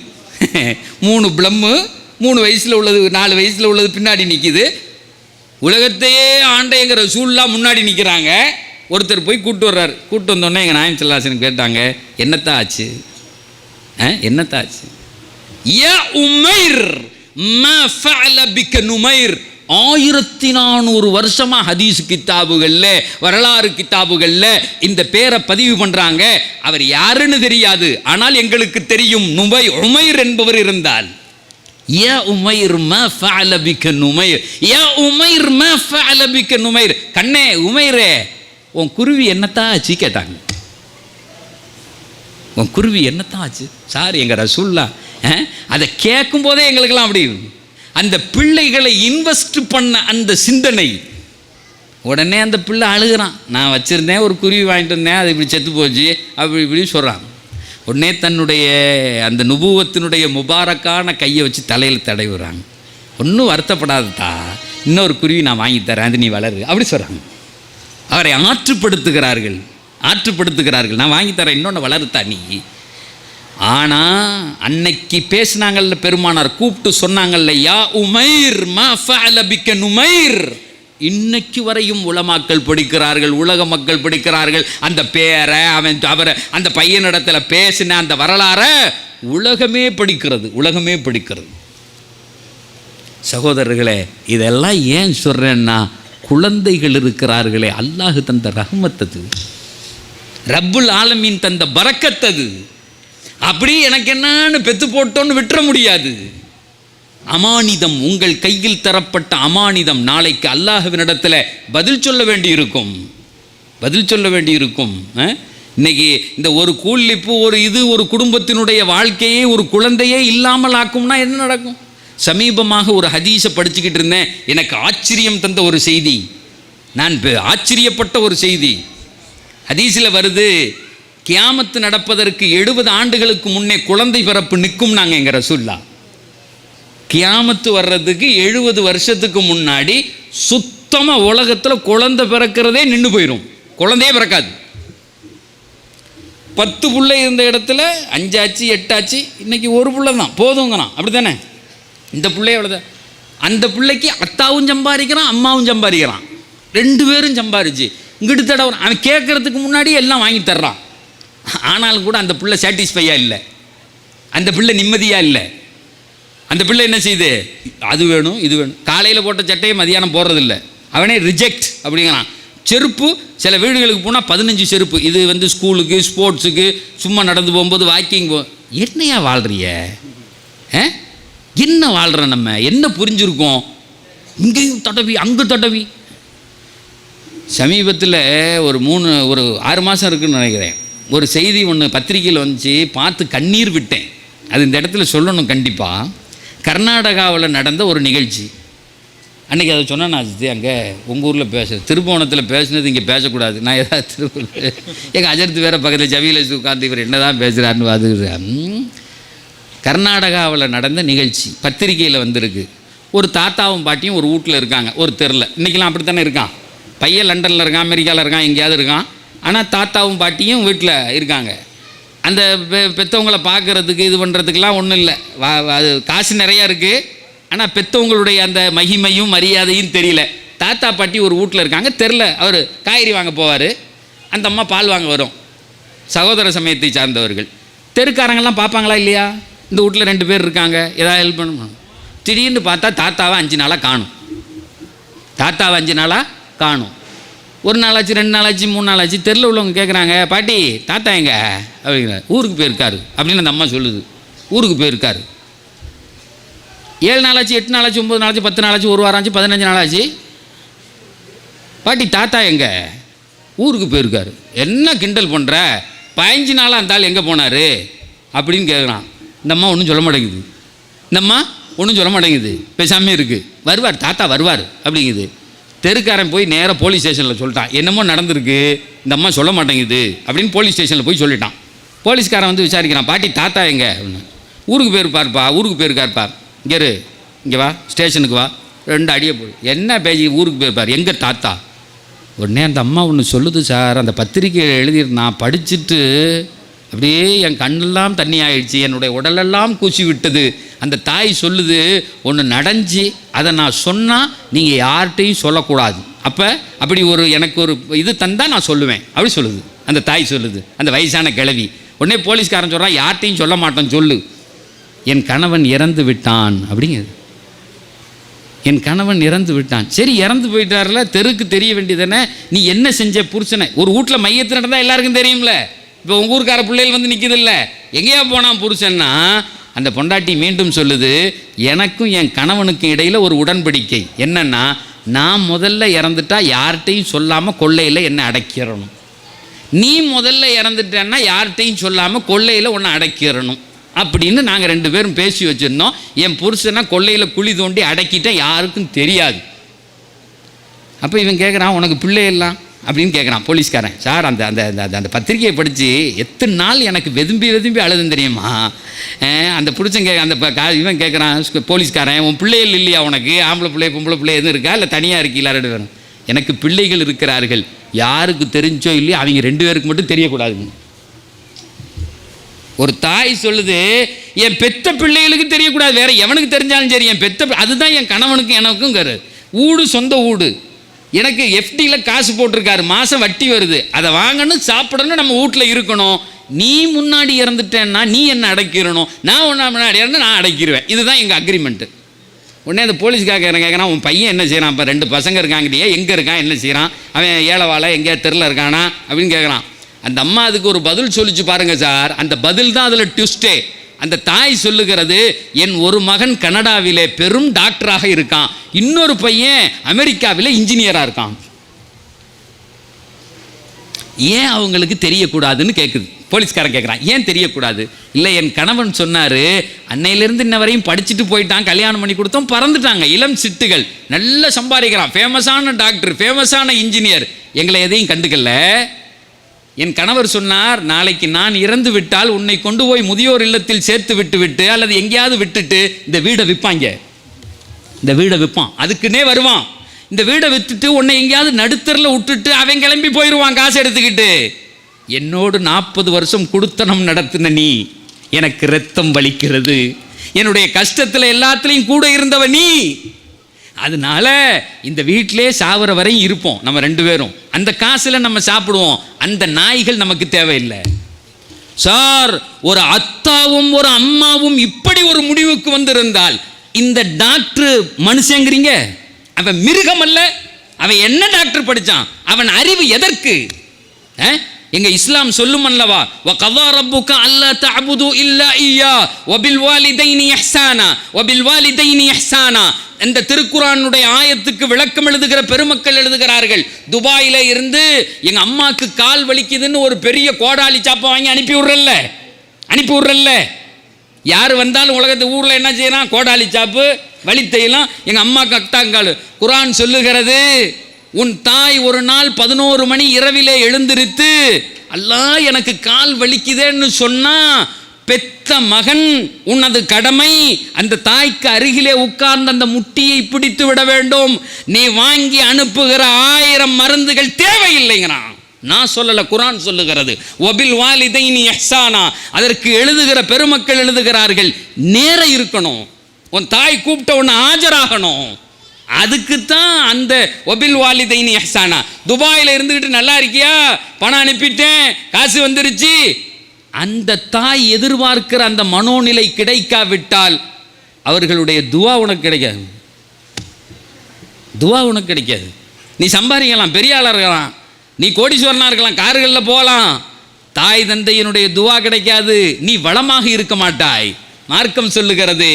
3 பிளம்மு, 3 வயசில் உள்ளது, 4 வயசில் உள்ளது பின்னாடி நிற்கிது. உலகத்தையே ஆண்ட எங்கள் ரசூல்லா முன்னாடி நிற்கிறாங்க. ஒருத்தர் போய் கூப்பிட்டு வர்றாரு. கூப்பிட்டு வந்தோடனே எங்கள் நாயம் ஸல்லல்லாஹு அலைஹி வஸல்லம் கேட்டாங்க, என்னத்தான் ஆச்சு, என்னத்தான் ஆச்சு? யா உமைர் மா ஃபஅல பிக நுமைர். 1400 வருஷமாக ஹதீஸ் கித்தாபுகளில், வரலாறு கித்தாபுகளில் இந்த பேரை பதிவு பண்ணுறாங்க. அவர் யாருன்னு தெரியாது, ஆனால் எங்களுக்கு தெரியும், உமைர் என்பவர் இருந்தால். யா உமைர் மா ஃபஅல பிக நுமைர், யா உமைர் மா ஃபஅல பிக நுமைர். கண்ணே உமைரே, உன் குருவி என்னத்தான் ஆச்சு கேட்டாங்க. உன் குருவி என்னத்தான் ஆச்சு சார்? எங்கள் ரசூல்லா அதை கேட்கும் போதே எங்களுக்கெல்லாம் அப்படி அந்த பிள்ளைகளை இன்வெஸ்ட் பண்ண அந்த சிந்தனை. உடனே அந்த பிள்ளை அழுகிறான், நான் வச்சுருந்தேன் ஒரு குருவி வாங்கிட்டு வந்தேன், அது இப்படி செத்து போச்சு அப்படி இப்படி சொல்கிறான். உடனே தன்னுடைய அந்த நுபுவத்தினுடைய முபாரக்கான கையை வச்சு தலையில் தடவுறாங்க. ஒன்றும் வருத்தப்படாததா, இன்னொரு குருவி நான் வாங்கி தரேன், அது நீ வளரு அப்படி சொல்கிறாங்க. அவரை ஆற்றுப்படுத்துகிறார்கள். நான் வாங்கி தரேன், இன்னொன்று வளருத்தா நீ. ஆனால் அன்னைக்கு பேசினாங்கல்ல பெருமானார், கூப்பிட்டு சொன்னாங்கல்ல, யா உமைர் மா ஃபஅல பிக நுமைர். இன்னைக்கு வரையும் உலமாக்கள் படிக்கிறார்கள், உலக மக்கள் படிக்கிறார்கள். அந்த பேரை அவரை அந்த பையனிடத்தில் பேசின அந்த வரலாறை உலகமே படிக்கிறது. சகோதரர்களே, இதெல்லாம் ஏன் சொல்கிறேன்னா, குழந்தைகள் இருக்கிறார்களே, அல்லாஹ் தந்த ரஹ்மத்தது, ரப்புல் ஆலமீன் தந்த பரக்கத்தது. அப்படி எனக்கு என்னன்னு பெத்து போட்டோன்னு விட்டுற முடியாது. அமானிதம், உங்கள் கையில் தரப்பட்ட அமானிதம், நாளைக்கு அல்லாஹ்வினிடத்தில் பதில் சொல்ல வேண்டி இருக்கும். இன்னைக்கு இந்த ஒரு கூலிப்பு, ஒரு குடும்பத்தினுடைய வாழ்க்கையே, ஒரு குழந்தையே இல்லாமல் ஆக்கும்னா என்ன நடக்கும்? சமீபமாக ஒரு ஹதீஸை படிச்சுக்கிட்டு இருந்தேன், எனக்கு ஆச்சரியம் தந்த ஒரு செய்தி, நான் ஆச்சரியப்பட்ட ஒரு செய்தி. ஹதீஸில் வருது, கியாமத்து நடப்பதற்கு 70 ஆண்டுகளுக்கு முன்னே குழந்தை பிறப்பு நிற்கும். நாங்கள் எங்கள் ரசூல்லா கியாமத்து வர்றதுக்கு 70 வருஷத்துக்கு முன்னாடி சுத்தமாக உலகத்தில் குழந்தை பிறக்கிறதே நின்று போயிடும், குழந்தையே பிறக்காது. 10 பிள்ளை இருந்த இடத்துல 5 ஆச்சு 8 ஆச்சு, இன்னைக்கு ஒரு பிள்ளை தான் போதுங்கிறான். அப்படி தானே? இந்த பிள்ளைய அவ்வளோதான். அந்த பிள்ளைக்கு அத்தாவும் சம்பாதிக்கிறான், அம்மாவும் சம்பாதிக்கிறான், 2 பேரும் சம்பாதிச்சு இங்கிட்டு தடவை அவன் கேட்கறதுக்கு முன்னாடி எல்லாம் வாங்கி தர்றான். ஆனாலும் கூட அந்த பிள்ளை சாட்டிஸ்ஃபையாக இல்லை, அந்த பிள்ளை நிம்மதியாக இல்லை. அந்த பிள்ளை என்ன செய்யுது, அது வேணும் இது வேணும். காலையில் போட்ட சட்டையை மதியானம் போடுறதில்ல, அவனே ரிஜெக்ட் அப்படிங்கிறான். செருப்பு சில வீடுகளுக்கு போனால் 15 செருப்பு. இது ஸ்கூலுக்கு ஸ்போர்ட்ஸுக்கு சும்மா நடந்து போகும்போது வாக்கிங் என்னையா வாழ்றிய, என்ன வாழ்கிற, நம்ம என்ன புரிஞ்சுருக்கோம், இங்கேயும் தடவி அங்கே தடவி. சமீபத்தில் ஒரு 6 மாதம் இருக்குதுன்னு நினைக்கிறேன், ஒரு செய்தி ஒன்று பத்திரிக்கையில் வந்துச்சு, பார்த்து கண்ணீர் விட்டேன். அது இந்த இடத்துல சொல்லணும் கண்டிப்பாக. கர்நாடகாவில் நடந்த ஒரு நிகழ்ச்சி. அன்றைக்கி அதை சொன்னேன் நான், அங்கே உங்கள் ஊரில் திருபுவனத்தில் பேசுனது இங்கே பேசக்கூடாது. நான் ஏதாவது எங்கள் அஜர்த்து வேறு பக்கத்தில் ஜவியில் உட்காந்து இவர் என்ன தான் பேசுகிறாருன்னு பார்த்துக்கிறேன். கர்நாடகாவில் நடந்த நிகழ்ச்சி பத்திரிக்கையில் வந்திருக்கு. ஒரு தாத்தாவும் பாட்டியும் ஒரு வீட்டில் இருக்காங்க, ஒரு தெருவில். இன்றைக்கெலாம் அப்படி தானே இருக்கான். பையன் லண்டனில் இருக்கான், அமெரிக்காவில் இருக்கான், எங்கேயாவது இருக்கான். ஆனால் தாத்தாவும் பாட்டியும் வீட்டில் இருக்காங்க. அந்த பெற்றவங்களை பார்க்குறதுக்கு இது பண்ணுறதுக்கெலாம் ஒன்றும் இல்லை, அது காசு நிறையா இருக்குது. ஆனால் பெற்றவங்களுடைய அந்த மகிமையும் மரியாதையும் தெரியல. தாத்தா பாட்டி ஒரு வீட்டில் இருக்காங்க, தெருல அவர் காய்கறி வாங்க போவார், அந்த அம்மா பால் வாங்க வரும். சகோதர சமயத்தை சார்ந்தவர்கள். தெருக்காரங்கெல்லாம் பார்ப்பாங்களா இல்லையா, இந்த வீட்டில் 2 பேர் இருக்காங்க, ஏதாவது ஹெல்ப் பண்ணணும். திடீர்னு பார்த்தா தாத்தாவை 5 நாளாக காணும். தாத்தாவை 5 நாளாக காணும். 1 நாளாச்சு, 2 நாளாச்சு, 3 நாளாச்சு. தெருவில் உள்ளவங்க கேட்குறாங்க, பாட்டி தாத்தா எங்க அப்படிங்கிறார். ஊருக்கு போயிருக்காரு அப்படின்னு அந்த அம்மா சொல்லுது. ஊருக்கு போயிருக்காரு. 7 நாளாச்சு, 8 நாளாச்சு, 9 நாளாச்சு, 10 நாளாச்சு, 1 வாரம் ஆச்சு, 15 நாளாச்சு. பாட்டி தாத்தா எங்க, ஊருக்கு போயிருக்காரு. என்ன கிண்டல் பண்ணுற, 15 நாளாக அந்த ஆள் எங்கே போனார் அப்படின்னு கேட்குறான். இந்த அம்மா ஒன்றும் சொல்ல மாட்டேங்குது. இந்த அம்மா ஒன்றும் சொல்ல மாட்டேங்குது, பேசாமே இருக்குது. வருவார் தாத்தா வருவார் அப்படிங்குது. தெருக்காரன் போய் நேராக போலீஸ் ஸ்டேஷனில் சொல்லிட்டான், என்னமோ நடந்திருக்கு, இந்த அம்மா சொல்ல மாட்டேங்குது அப்படின்னு போலீஸ் ஸ்டேஷனில் போய் சொல்லிட்டான். போலீஸ்காரன் விசாரிக்கிறான், பாட்டி தாத்தா எங்க அப்படின்னு. ஊருக்கு போயிருப்பார்ப்பா, ஊருக்கு போயிருக்காருப்பா. இங்கே வா, ஸ்டேஷனுக்கு வா, 2 அடியை போடு. என்ன பேசி ஊருக்கு போயிருப்பார், எங்கே தாத்தா. உடனே அந்த அம்மா ஒன்று சொல்லுது, சார் அந்த பத்திரிக்கையை எழுதியிருந்தான், படிச்சுட்டு அப்படியே என் கண்ணெல்லாம் தண்ணி ஆயிடுச்சு, என்னுடைய உடலெல்லாம் கூசி விட்டது. அந்த தாய் சொல்லுது, ஒன்று நடஞ்சி அதை நான் சொன்னால் நீங்கள் யார்கிட்டையும் சொல்லக்கூடாது, அப்போ அப்படி எனக்கு ஒரு இது தந்தால் நான் சொல்லுவேன் அப்படி சொல்லுது அந்த தாய் சொல்லுது, அந்த வயசான கிழவி. உடனே போலீஸ்காரன் சொல்கிறான், யார்கிட்டையும் சொல்ல மாட்டேன் சொல்லு. என் கணவன் இறந்து விட்டான் அப்படிங்கிறது. என் கணவன் இறந்து விட்டான். சரி, இறந்து போயிட்டார்ல, தெருக்கு தெரிய வேண்டியதானே, நீ என்ன செஞ்ச புருஷனை. ஒரு வீட்டில் மையத்தில் நடந்தால் எல்லாருக்கும் தெரியும்ல. இப்போ உங்கள் ஊருக்கார பிள்ளைகள் நிற்கிதில்ல, எங்கேயா போனான் புருஷன்னா, அந்த பொண்டாட்டி மீண்டும் சொல்லுது, எனக்கும் என் கணவனுக்கும் இடையில் ஒரு உடன்படிக்கை என்னன்னா, நான் முதல்ல இறந்துட்டா யார்கிட்டையும் சொல்லாமல் கொள்ளையில் என்னை அடக்கிறணும், நீ முதல்ல இறந்துட்டேன்னா யார்கிட்டையும் சொல்லாமல் கொள்ளையில் உன்னை அடக்கிறணும் அப்படின்னு நாங்கள் 2 பேரும் பேசி வச்சுருந்தோம். என் புருஷனை கொள்ளையில் குழி தோண்டி அடக்கிட்டேன், யாருக்கும் தெரியாது. அப்போ இவன் கேட்குறான், உனக்கு பிள்ளையெல்லாம் அப்படின்னு கேட்குறான் போலீஸ்காரன். சார் அந்த அந்த அந்த பத்திரிகையை படித்து எத்தனை நாள் எனக்கு வெதும்பி அழுதுன்னு தெரியுமா. அந்த புடிச்சன் இவன் கேட்குறான் போலீஸ்காரன், உன் பிள்ளைகள் இல்லையா உனக்கு, ஆம்பளை பிள்ளை பொம்பளை பிள்ளை எதுவும் இருக்கா, இல்லை தனியாக இருக்கீங்களா 2 பேரும். எனக்கு பிள்ளைகள் இருக்கிறார்கள், யாருக்கு தெரிஞ்சோ இல்லையோ அவங்க 2 பேருக்கு மட்டும் தெரியக்கூடாதுங்க. ஒரு தாய் சொல்லுது, என் பெத்த பிள்ளைகளுக்கு தெரியக்கூடாது, வேற எவனுக்கு தெரிஞ்சாலும் சரி, என் பெத்த அதுதான் என் கணவனுக்கும் எனக்கும் ஊடு, சொந்த ஊடு. எனக்கு எஃப்டியில் காசு போட்டிருக்காரு, மாதம் வட்டி வருது, அதை வாங்கணும் சாப்பிடணும், நம்ம வீட்டில் இருக்கணும். நீ முன்னாடி இறந்துட்டேன்னா நீ என்ன அடைக்கிறணும், நான் முன்னாடி இறந்து நான் அடைக்கிடுவேன், இதுதான் எங்கள் அக்ரிமெண்ட்டு. உடனே அந்த போலீஸ்காரங்க கேட்குறான், உன் பையன் என்ன செய்கிறான், இப்போ 2 பசங்க இருக்காங்கடியே, எங்கே இருக்கான், என்ன செய்கிறான், அவன் ஏழைவாழ எங்கேயா தெருல இருக்கானா அப்படின்னு கேட்குறான். அந்த அம்மா அதுக்கு ஒரு பதில் சொல்லிச்சு பாருங்க சார். அந்த பதில் தான் அதில் ட்விஸ்டே. அந்த தாய் சொல்லுகிறது, என் ஒரு மகன் கனடாவிலே பெரும் டாக்டராக இருக்கான், இன்னொரு பையன் அமெரிக்காவில் இன்ஜினியராக இருக்கான். ஏன் அவங்களுக்கு தெரியக்கூடாதுன்னு கேட்குது. போலீஸ்காரன் கேட்குறான், ஏன் தெரியக்கூடாது. இல்லை, என் கணவன் சொன்னார், அன்னையிலேருந்து இன்ன வரையும் படிச்சுட்டு போயிட்டான், கல்யாணம் பண்ணி கொடுத்தோம், பறந்துட்டாங்க, இளம் சிட்டுகள், நல்லா சம்பாதிக்கிறான், ஃபேமஸான டாக்டர், ஃபேமஸான இன்ஜினியர், எங்களை எதையும் கண்டுக்கல. என் கணவர் சொன்னார், நாளைக்கு நான் இறந்து விட்டால் உன்னை கொண்டு போய் முதியோர் இல்லத்தில் சேர்த்து விட்டு அல்லது எங்கேயாவது விட்டுட்டு இந்த வீடை விற்பாங்க, இந்த வீடை விற்பான், அதுக்குன்னே வருவான், இந்த வீடை விற்றுட்டு உன்னை எங்கேயாவது நடுத்தரில் விட்டுட்டு அவன் கிளம்பி போயிடுவான் காசு எடுத்துக்கிட்டு. என்னோடு 40 வருஷம் குடுத்தனம் நடத்தின நீ, எனக்கு ரத்தம் வலிக்கிறது, என்னுடைய கஷ்டத்தில் எல்லாத்துலேயும் கூட இருந்தவ நீ, அதனால இந்த வீட்டிலே சாவர வரையும் இருப்போம் நம்ம 2 பேரும். அந்த காசில் நம்ம சாப்பிடுவோம். அந்த நாய்கள் நமக்கு தேவையில்லை சார். ஒரு அத்தாவும் ஒரு அம்மாவும் இப்படி ஒரு முடிவுக்கு வந்திருந்தால், இந்த டாக்டர் மனுஷங்கிறீங்க, அவன் மிருகம் அல்ல. அவன் என்ன டாக்டர் படித்தான்? அவன் அறிவு எதற்கு? எங்க இஸ்லாம் சொல்லும் அல்லவா, வகதா ரப்புக அல்லா தஅபுது இல்லா இய்யா வபில் வாலிதைனி இஹ்சானா வபில் வாலிதைனி இஹ்சானா. இந்த திருக்குர்ஆனுடைய ஆயத்துக்கு விளக்கம் எழுதுகிற பெருமக்கள் எழுதுகிறார்கள், துபாயில இருந்து எங்க அம்மாக்கு கால் வலிக்குதுன்னு ஒரு பெரிய கோடாலி சாப்பை வாங்கி அனுப்பி விடுறல்ல. யார் வந்தாலும் உலகத்து ஊரில் என்ன செய்யலாம்? கோடாலி சாப்பு வலித்தையெல்லாம் எங்கள் அம்மாக்கு அக்தாங்கால். குர்ஆன் சொல்லுகிறது, உன் தாய் ஒரு நாள் 11 மணி இரவிலே எழுந்திருத்து அல்லாஹ் எனக்கு கால் வலிக்குதேன்னு சொன்னா, பெத்த மகன் உனது கடமை அந்த தாய்க்கு அருகிலே உட்கார்ந்து அந்த முட்டியை பிடித்து விட வேண்டும். நீ வாங்கி அனுப்புகிற 1000 மருந்துகள் தேவையில்லைங்கிறான். நான் சொல்லல, குர்ஆன் சொல்லுகிறது. வபில் வாலிதைனி இஹ்சானா. அதற்கு எழுதுகிற பெருமக்கள் எழுதுகிறார்கள், நேரம் இருக்கணும். உன் தாய் கூப்பிட்ட உன்னை ஆஜராகணும். அதுக்குத்தான் அந்த வபில் வாலிதைனி இஹ்சானா. துபாயில் இருந்துக்கிட்டு நல்லா இருக்கியா, பணம் அனுப்பிட்டேன், காசு வந்துருச்சு, அந்த தாய் எதிர்பார்க்கிற அந்த மனோநிலை கிடைக்காவிட்டால் அவர்களுடைய துவா உனக்கு கிடைக்காது. நீ சம்பாதிக்கலாம், பெரிய ஆளாக இருக்கலாம், நீ கோடீஸ்வரனாக இருக்கலாம், கார்களில் போகலாம், தாய் தந்தையினுடைய துவா கிடைக்காது. நீ வளமாக இருக்க மாட்டாய். மார்க்கம் சொல்லுகிறது,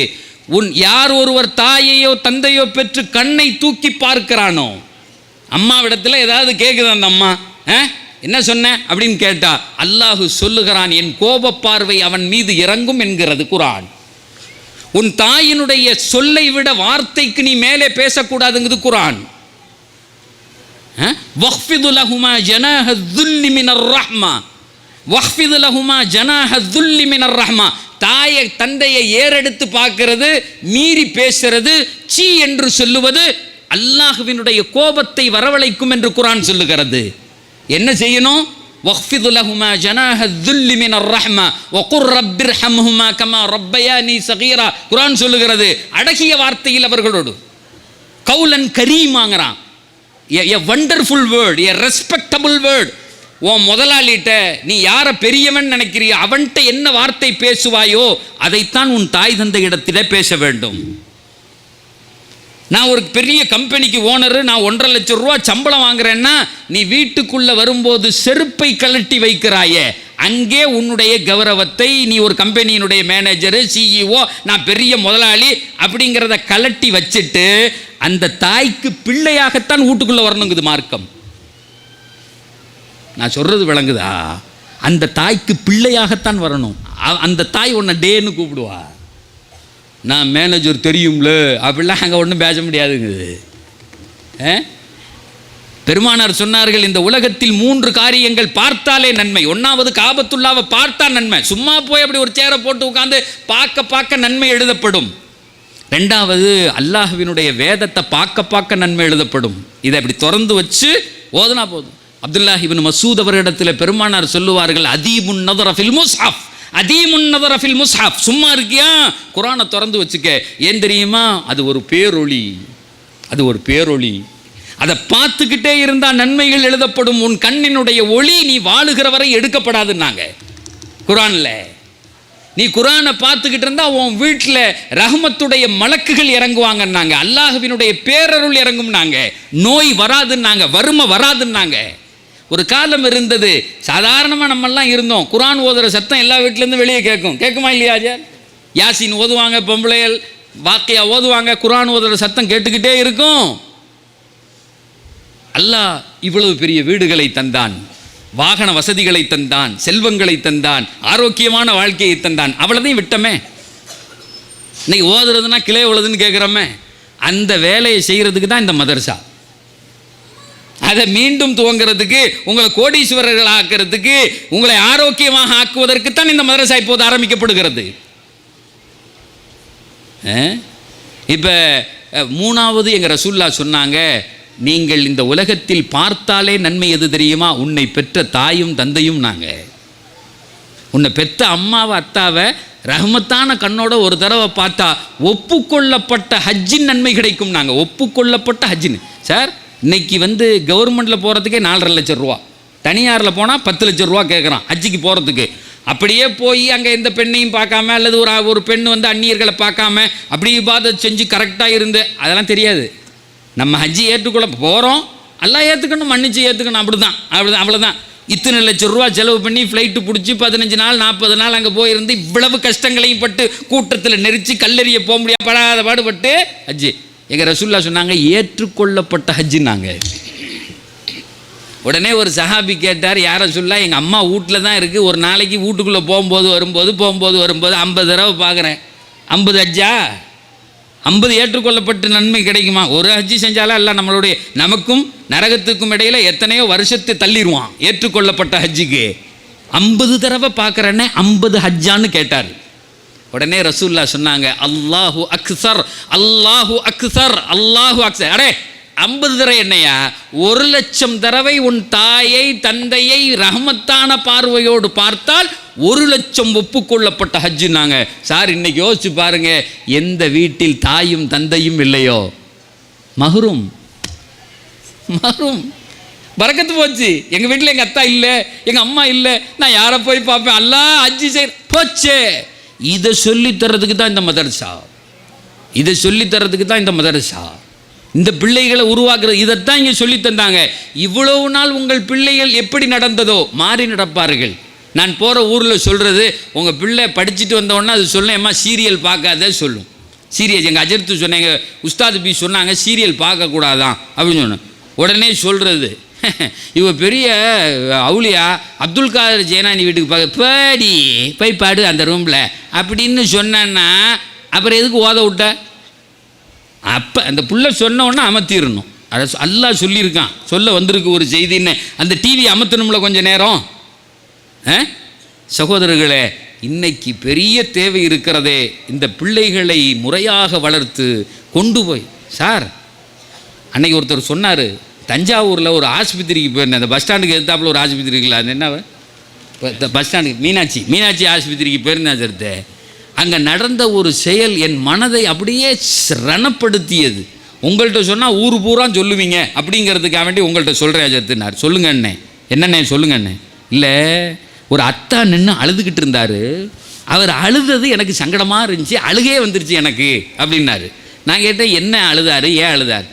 யார் ஒருவர் தாயையோ தந்தையோ பெற்று கண்ணை தூக்கி பார்க்கிறானோ, அம்மாவிடத்தில் ஏதாவது கேட்குது அந்த அம்மா, என்ன சொன்ன அப்படின்னு கேட்டா, அல்லாஹ் சொல்லுகிறான், என் கோப பார்வை அவன் மீது இறங்கும் என்கிறது குர்ஆன். உன் தாயினுடைய சொல்லை விட வார்த்தைக்கு நீ மேலே பேசக்கூடாதுங்கிறது குர்ஆன். வக்ஃபிது லஹுமா ஜனாஹ ذுல்லி மினர் ரஹ்மா வக்ஃபிது லஹுமா ஜனாஹ ذுல்லி மினர் ரஹ்மா. தாயை தந்தையை ஏறெடுத்து பார்க்கிறது, மீறி பேசுறது, சீ என்று சொல்லுவது அல்லாஹ்வினுடைய கோபத்தை வரவழைக்கும் என்று குர்ஆன் சொல்லுகிறது. என்ன செய்யணும்? வக்ஃபிது லஹுமா ஜனாஹ ذுல்லி மினர் ரஹ்மா வகுர் ரப்பிர்ஹம்ஹுமா கமா ரப்பயானி ஸகீரா. குர்ஆன் சொல்லுகிறது, அடகிய வார்த்தையில் அவர்களோடு, Kaulan கரீமாங்கறான். a wonderful word, a respectable word. உன் முதலாளிட்ட நீ யாரை பெரியவன் நினைக்கிறியோ அவன்கிட்ட என்ன வார்த்தை பேசுவாயோ அதைத்தான் உன் தாய் தந்தை இடத்திலே பேச வேண்டும். நான் ஒரு பெரிய கம்பெனிக்கு ஓனரு, நான் 1.5 லட்சம் ரூபா சம்பளம் வாங்குறேன்னா, நீ வீட்டுக்குள்ள வரும்போது செருப்பை கழட்டி வைக்கிறாயே, அங்கே உன்னுடைய கௌரவத்தை, நீ ஒரு கம்பெனியினுடைய மேனேஜரு, சிஇஓ, நான் பெரிய முதலாளி அப்படிங்கிறத கழட்டி வச்சுட்டு அந்த தாய்க்கு பிள்ளையாகத்தான் வீட்டுக்குள்ள வரணுங்குது மார்க்கம். நான் சொல்றது விளங்குதா? அந்த தாய்க்கு பிள்ளையாகத்தான் வரணும். அந்த தாய் உன்னை டேன்னு கூப்பிடுவா. நான் மேனேஜர் தெரியும்ல அப்படிலாம் அங்கே ஒன்றும் பேச முடியாதுங்குது. பெருமானார் சொன்னார்கள், இந்த உலகத்தில் 3 காரியங்கள் பார்த்தாலே நன்மை. 1வது காபத்துல்லாவை பார்த்தா நன்மை, சும்மா போய் அப்படி ஒரு சேரை போட்டு உட்காந்து பார்க்க நன்மை எழுதப்படும். 2வது அல்லாஹ்வினுடைய வேதத்தை பார்க்க நன்மை எழுதப்படும். இதை அப்படி திறந்து வச்சு ஓதுனா போதும். அப்துல்லாஹ் இப்னு மஸ்ஊத் அவரிடத்தில் பெருமானார் சொல்லுவார்கள், அதீமுன் நதர ஃபில் முஸ்ஹஃப், அதீமுன் நதர ஃபில் முஸ்ஹஃப். சும்மா இருக்கியா, குர்ஆனை திறந்து வச்சுக்க. ஏன் தெரியுமா? அது ஒரு பேரொளி. அதை பார்த்துக்கிட்டே இருந்தால் நன்மைகள் எழுதப்படும். உன் கண்ணினுடைய ஒளி நீ வாழுகிற வரை எடுக்கப்படாதுன்னாங்க குர்ஆன்ல. நீ குர்ஆனை பார்த்துக்கிட்டு இருந்தா உன் வீட்டில் ரஹ்மத்துடைய மலக்குகள் இறங்குவாங்கன்னாங்க, அல்லாஹ்வினுடைய பேரருள் இறங்கும்னாங்க, நோய் வராதுன்னாங்க, வறுமை வராதுன்னாங்க. ஒரு காலம் இருந்தது, சாதாரணமாக நம்மெல்லாம் இருந்தோம், குர்ஆன் ஓதுற சத்தம் எல்லா வீட்டிலேருந்து வெளியே கேட்குமா இல்லையா? யாசின் ஓதுவாங்க, பொம்பளைகள் வாக்கியா ஓதுவாங்க, குர்ஆன் ஓதுற சத்தம் கேட்டுக்கிட்டே இருக்கும். அல்லாஹ் இவ்வளவு பெரிய வீடுகளை தந்தான், வாகன வசதிகளை தந்தான், செல்வங்களை தந்தான், ஆரோக்கியமான வாழ்க்கையை தந்தான். அவ்வளோதையும் விட்டமே. இன்னைக்கு ஓதுறதுன்னா கிளை உள்ளதுன்னு கேட்குறோமே, அந்த வேலையை செய்கிறதுக்கு தான் இந்த மதரசா. அதை மீண்டும் துவங்கிறதுக்கு, உங்களை கோடீஸ்வரர்கள் ஆக்கிறதுக்கு, உங்களை ஆரோக்கியமாக ஆக்குவதற்குத்தான் இந்த மதரசா இப்போது ஆரம்பிக்கப்படுகிறது. இப்போ 3வது எங்கள் ரசூலுல்லாஹ் சொன்னாங்க, நீங்கள் இந்த உலகத்தில் பார்த்தாலே நன்மை எது தெரியுமா? உன்னை பெற்ற தாயும் தந்தையும். நாங்கள் உன்னை பெத்த அம்மாவை அத்தாவை ரஹ்மத்தான கண்ணோட ஒரு தடவை பார்த்தா ஒப்புக்கொள்ளப்பட்ட ஹஜ்ஜின் நன்மை கிடைக்கும். நாங்கள் ஒப்புக்கொள்ளப்பட்ட ஹஜ்ஜின்னு சார் இன்னைக்கு கவர்மெண்ட்டில் போகிறதுக்கே 4.5 லட்சம் ரூபா, தனியாரில் போனால் 10 லட்சம் ரூபா கேட்குறான் ஹஜ்ஜிக்கு போகிறதுக்கு. அப்படியே போய் அங்கே எந்த பெண்ணையும் பார்க்காம அல்லது ஒரு பெண் அந்நியர்களை பார்க்காம அப்படி இபாதத் செஞ்சு கரெக்டாக இருந்து அதெல்லாம் தெரியாது. நம்ம ஹஜ்ஜி ஏற்றுக்கொள்ள போகிறோம், எல்லாம் ஏற்றுக்கணும், மன்னிச்சு ஏற்றுக்கணும், அப்படிதான் அவ்வளோதான். இத்தனை லட்சம் ரூபா செலவு பண்ணி ஃப்ளைட்டு பிடிச்சி 15 நாள் 40 நாள் அங்கே போயிருந்து இவ்வளவு கஷ்டங்களையும் பட்டு கூட்டத்தில் நெரிச்சு கல்லெறிய போக முடியாது, படாத பாடுபட்டு ஹஜ்ஜி. எங்கள் ரசூல்லா சொன்னாங்க ஏற்றுக்கொள்ளப்பட்ட ஹஜ்ஜின்னாங்க. உடனே ஒரு சஹாபி கேட்டார், யார் ரசூல்லா, எங்கள் அம்மா வீட்டில் தான் இருக்குது, ஒரு நாளைக்கு வீட்டுக்குள்ளே போகும்போது வரும்போது 50 தடவை பார்க்குறேன், 50 ஹஜ்ஜா? 50 ஏற்றுக்கொள்ளப்பட்ட நன்மை கிடைக்குமா? ஒரு ஹஜ்ஜி செஞ்சாலும் எல்லாம் நமக்கும் நரகத்துக்கும் இடையில எத்தனையோ வருஷத்தை தள்ளிடுவான். ஏற்றுக்கொள்ளப்பட்ட ஹஜ்ஜுக்கு 50 தடவை பார்க்குறேன்னே 50 ஹஜ்ஜான்னு கேட்டார். உடனே ரசூல்லா சொன்னாங்க, அல்லாஹு அக்ஸர், அல்லாஹு அக்ஸர், அல்லாஹு அக்ஸர். அடே 50 தடவை என்னையா? 1 லட்சம் தடவை உன் தாயை தந்தையை ரஹ்மத்தான பார்வையோடு பார்த்தால் 1 லட்சம் ஒப்புக்கொள்ளப்பட்ட ஹஜ்ஜுன்னாங்க. சார் இன்னைக்கு யோசிச்சு பாருங்க, எந்த வீட்டில் தாயும் தந்தையும் இல்லையோ மஹ்ரூம் பரக்கத்து போச்சு. எங்கள் வீட்டில் எங்கள் அத்தா இல்லை, எங்கள் அம்மா இல்லை, நான் யாரை போய் பார்ப்பேன்? அல்லாஹ் ஹஜ்ஜி செய் போச்சே. இதை சொல்லித்தரதுக்கு தான் இந்த மதரசா, இதை சொல்லித்தரதுக்கு தான் இந்த மதரசா. இந்த பிள்ளைகளை உருவாக்குறது இதைத்தான் இங்கே சொல்லி தந்தாங்க. இவ்வளவு நாள் உங்கள் பிள்ளைகள் எப்படி நடந்ததோ மாறி நடப்பார்கள். நான் போகிற ஊரில் சொல்கிறது, உங்கள் பிள்ளை படிச்சுட்டு வந்தோடனே அது சொல்லேன், அம்மா சீரியல் பார்க்காத சொல்லும். சீரியல் எங்கள் அஜர்த்து சொன்னாங்க, உஸ்தாது பி சொன்னாங்க சீரியல் பார்க்கக்கூடாதான் அப்படின்னு சொன்னேன். உடனே சொல்கிறது, இவ பெரிய அவுலியா அப்துல் காதர் ஜெயனானி வீட்டுக்கு பாடி போய் பாடு அந்த ரூமில் அப்படின்னு சொன்னேன்னா அப்புறம் எதுக்கு ஓத விட்ட? அப்போ அந்த புள்ள சொன்னோன்னா அமர்த்திடணும். அதை அல்லாஹ் சொல்லியிருக்கான், சொல்ல வந்திருக்கு ஒரு செய்தின்னு. அந்த டிவி அமர்த்தணும்ல கொஞ்சம் நேரம். சகோதரர்களே, இன்னைக்கு பெரிய தேவை இருக்கிறதே, இந்த பிள்ளைகளை முறையாக வளர்த்து கொண்டு போய். சார் அன்னைக்கு ஒருத்தர் சொன்னார், தஞ்சாவூரில் ஒரு ஆஸ்பத்திரிக்கு போயிருந்தேன். அந்த பஸ் ஸ்டாண்டுக்கு எதிர்த்தாப்புல ஒரு ஆஸ்பத்திரி இருக்குல்ல, அது என்ன பஸ் ஸ்டாண்டுக்கு மீனாட்சி ஆஸ்பத்திரிக்கு போயிருந்தேன் சார். அங்கே நடந்த ஒரு செயல் என் மனதை அப்படியே ரணப்படுத்தியது. உங்கள்கிட்ட சொன்னால் ஊர் பூரா சொல்லுவீங்க அப்படிங்கிறதுக்காக வேண்டி உங்கள்கிட்ட சொல்கிறேன் அஜர்த்துனார். சொல்லுங்க அண்ணே, என்னண்ணே சொல்லுங்க அண்ணே. இல்லை, ஒரு அத்தா நின்று அழுதுகிட்டு இருந்தார். அவர் அழுதது எனக்கு சங்கடமாக இருந்துச்சு, அழுகே வந்துருச்சு எனக்கு அப்படின்னாரு. நான் கேட்டேன், என்ன அழுதாரு, ஏன் அழுதார்?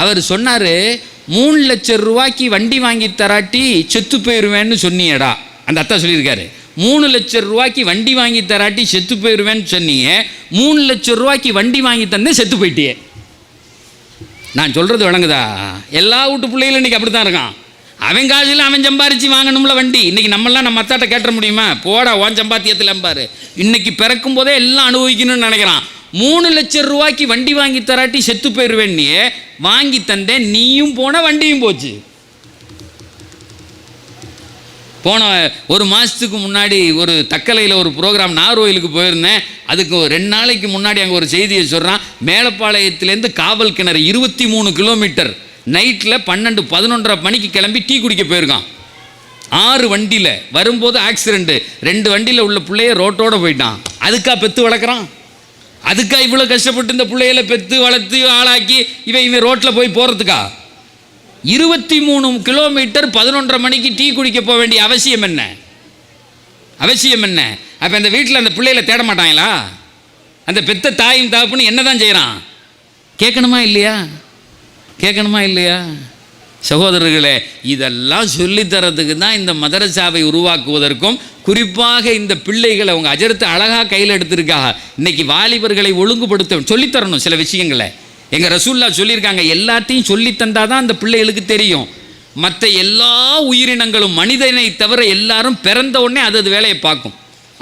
அவர் சொன்னார், 3 லட்சம் ரூபாய்க்கு வண்டி வாங்கி தராட்டி செத்து போயிடுவேன்னு சொன்னியடா. அந்த அத்தா சொல்லியிருக்காரு, 3 லட்சம் ரூபாய்க்கு வண்டி வாங்கி தராட்டி செத்து போயிடுவேன்னு சொன்னீங்க, 3 லட்சம் ரூபாய்க்கு வண்டி வாங்கி தந்தே செத்து போயிட்டியே. நான் சொல்கிறது விளங்குதா? எல்லா வீட்டு பிள்ளைகளும் இன்றைக்கி அப்படி தான் இருக்கான். அவன் காசில் அவன் சம்பாரித்து வாங்கணும்ல வண்டி. இன்றைக்கி நம்மளாம் நம்ம அத்தாட்ட கேட்ட முடியுமா? போடா உன் சம்பாத்தியத்தில் எம்பாரு. இன்றைக்கி பிறக்கும் போதே எல்லாம் அனுபவிக்கணும்னு நினைக்கிறான். 3 லட்சம் ரூபாய்க்கு வண்டி வாங்கி தராட்டி செத்து போயிடுவேன், நீ வாங்கி தந்தேன், நீயும் போன வண்டியும் போச்சு. போன ஒரு மாதத்துக்கு முன்னாடி ஒரு தக்கலையில் ஒரு ப்ரோக்ராம் நார்வேலுக்கு போயிருந்தேன். அதுக்கு 2 நாளைக்கு முன்னாடி அங்கே ஒரு செய்தியை சொல்கிறான். மேலப்பாளையத்துலேருந்து காவல் கிணறு 23 கிலோமீட்டர் நைட்டில் 12-11:30 மணிக்கு கிளம்பி டீ குடிக்க போயிருக்கான். 6 வண்டியில் வரும்போது ஆக்சிடெண்ட்டு. 2 வண்டியில் உள்ள பிள்ளைய ரோட்டோடு போயிட்டான். அதுக்கா பெற்று வளர்க்குறான்? அதுக்கா இவ்வளோ கஷ்டப்பட்டு இந்த பிள்ளைகளை பெற்று வளர்த்து ஆளாக்கி இவன் ரோட்டில் போய் போகிறதுக்கா? 23 கிலோமீட்டர் 11:30 மணிக்கு டீ குடிக்க போக வேண்டிய அவசியம் என்ன? அவசியம் என்ன? அப்போ அந்த வீட்டில் அந்த பிள்ளைகளை தேட மாட்டாங்களா? அந்த பெத்த தாயும் தாப்புன்னு என்ன தான் செய்கிறான்? கேட்கணுமா இல்லையா? கேட்கணுமா இல்லையா? சகோதரர்களே, இதெல்லாம் சொல்லித்தரத்துக்கு தான் இந்த மதரசாவை உருவாக்குவதற்கும், குறிப்பாக இந்த பிள்ளைகளை அவங்க அஜர்த்து அழகாக கையில் எடுத்திருக்காங்க. இன்றைக்கி வாலிபர்களை ஒழுங்குபடுத்த சொல்லித்தரணும் சில விஷயங்களை. எங்கள் ரசூல்லா சொல்லியிருக்காங்க, எல்லாத்தையும் சொல்லித்தந்தால் தான் அந்த பிள்ளைகளுக்கு தெரியும். மற்ற எல்லா உயிரினங்களும் மனிதனை தவிர எல்லாரும் பிறந்த உடனே அது வேலையை பார்க்கும்.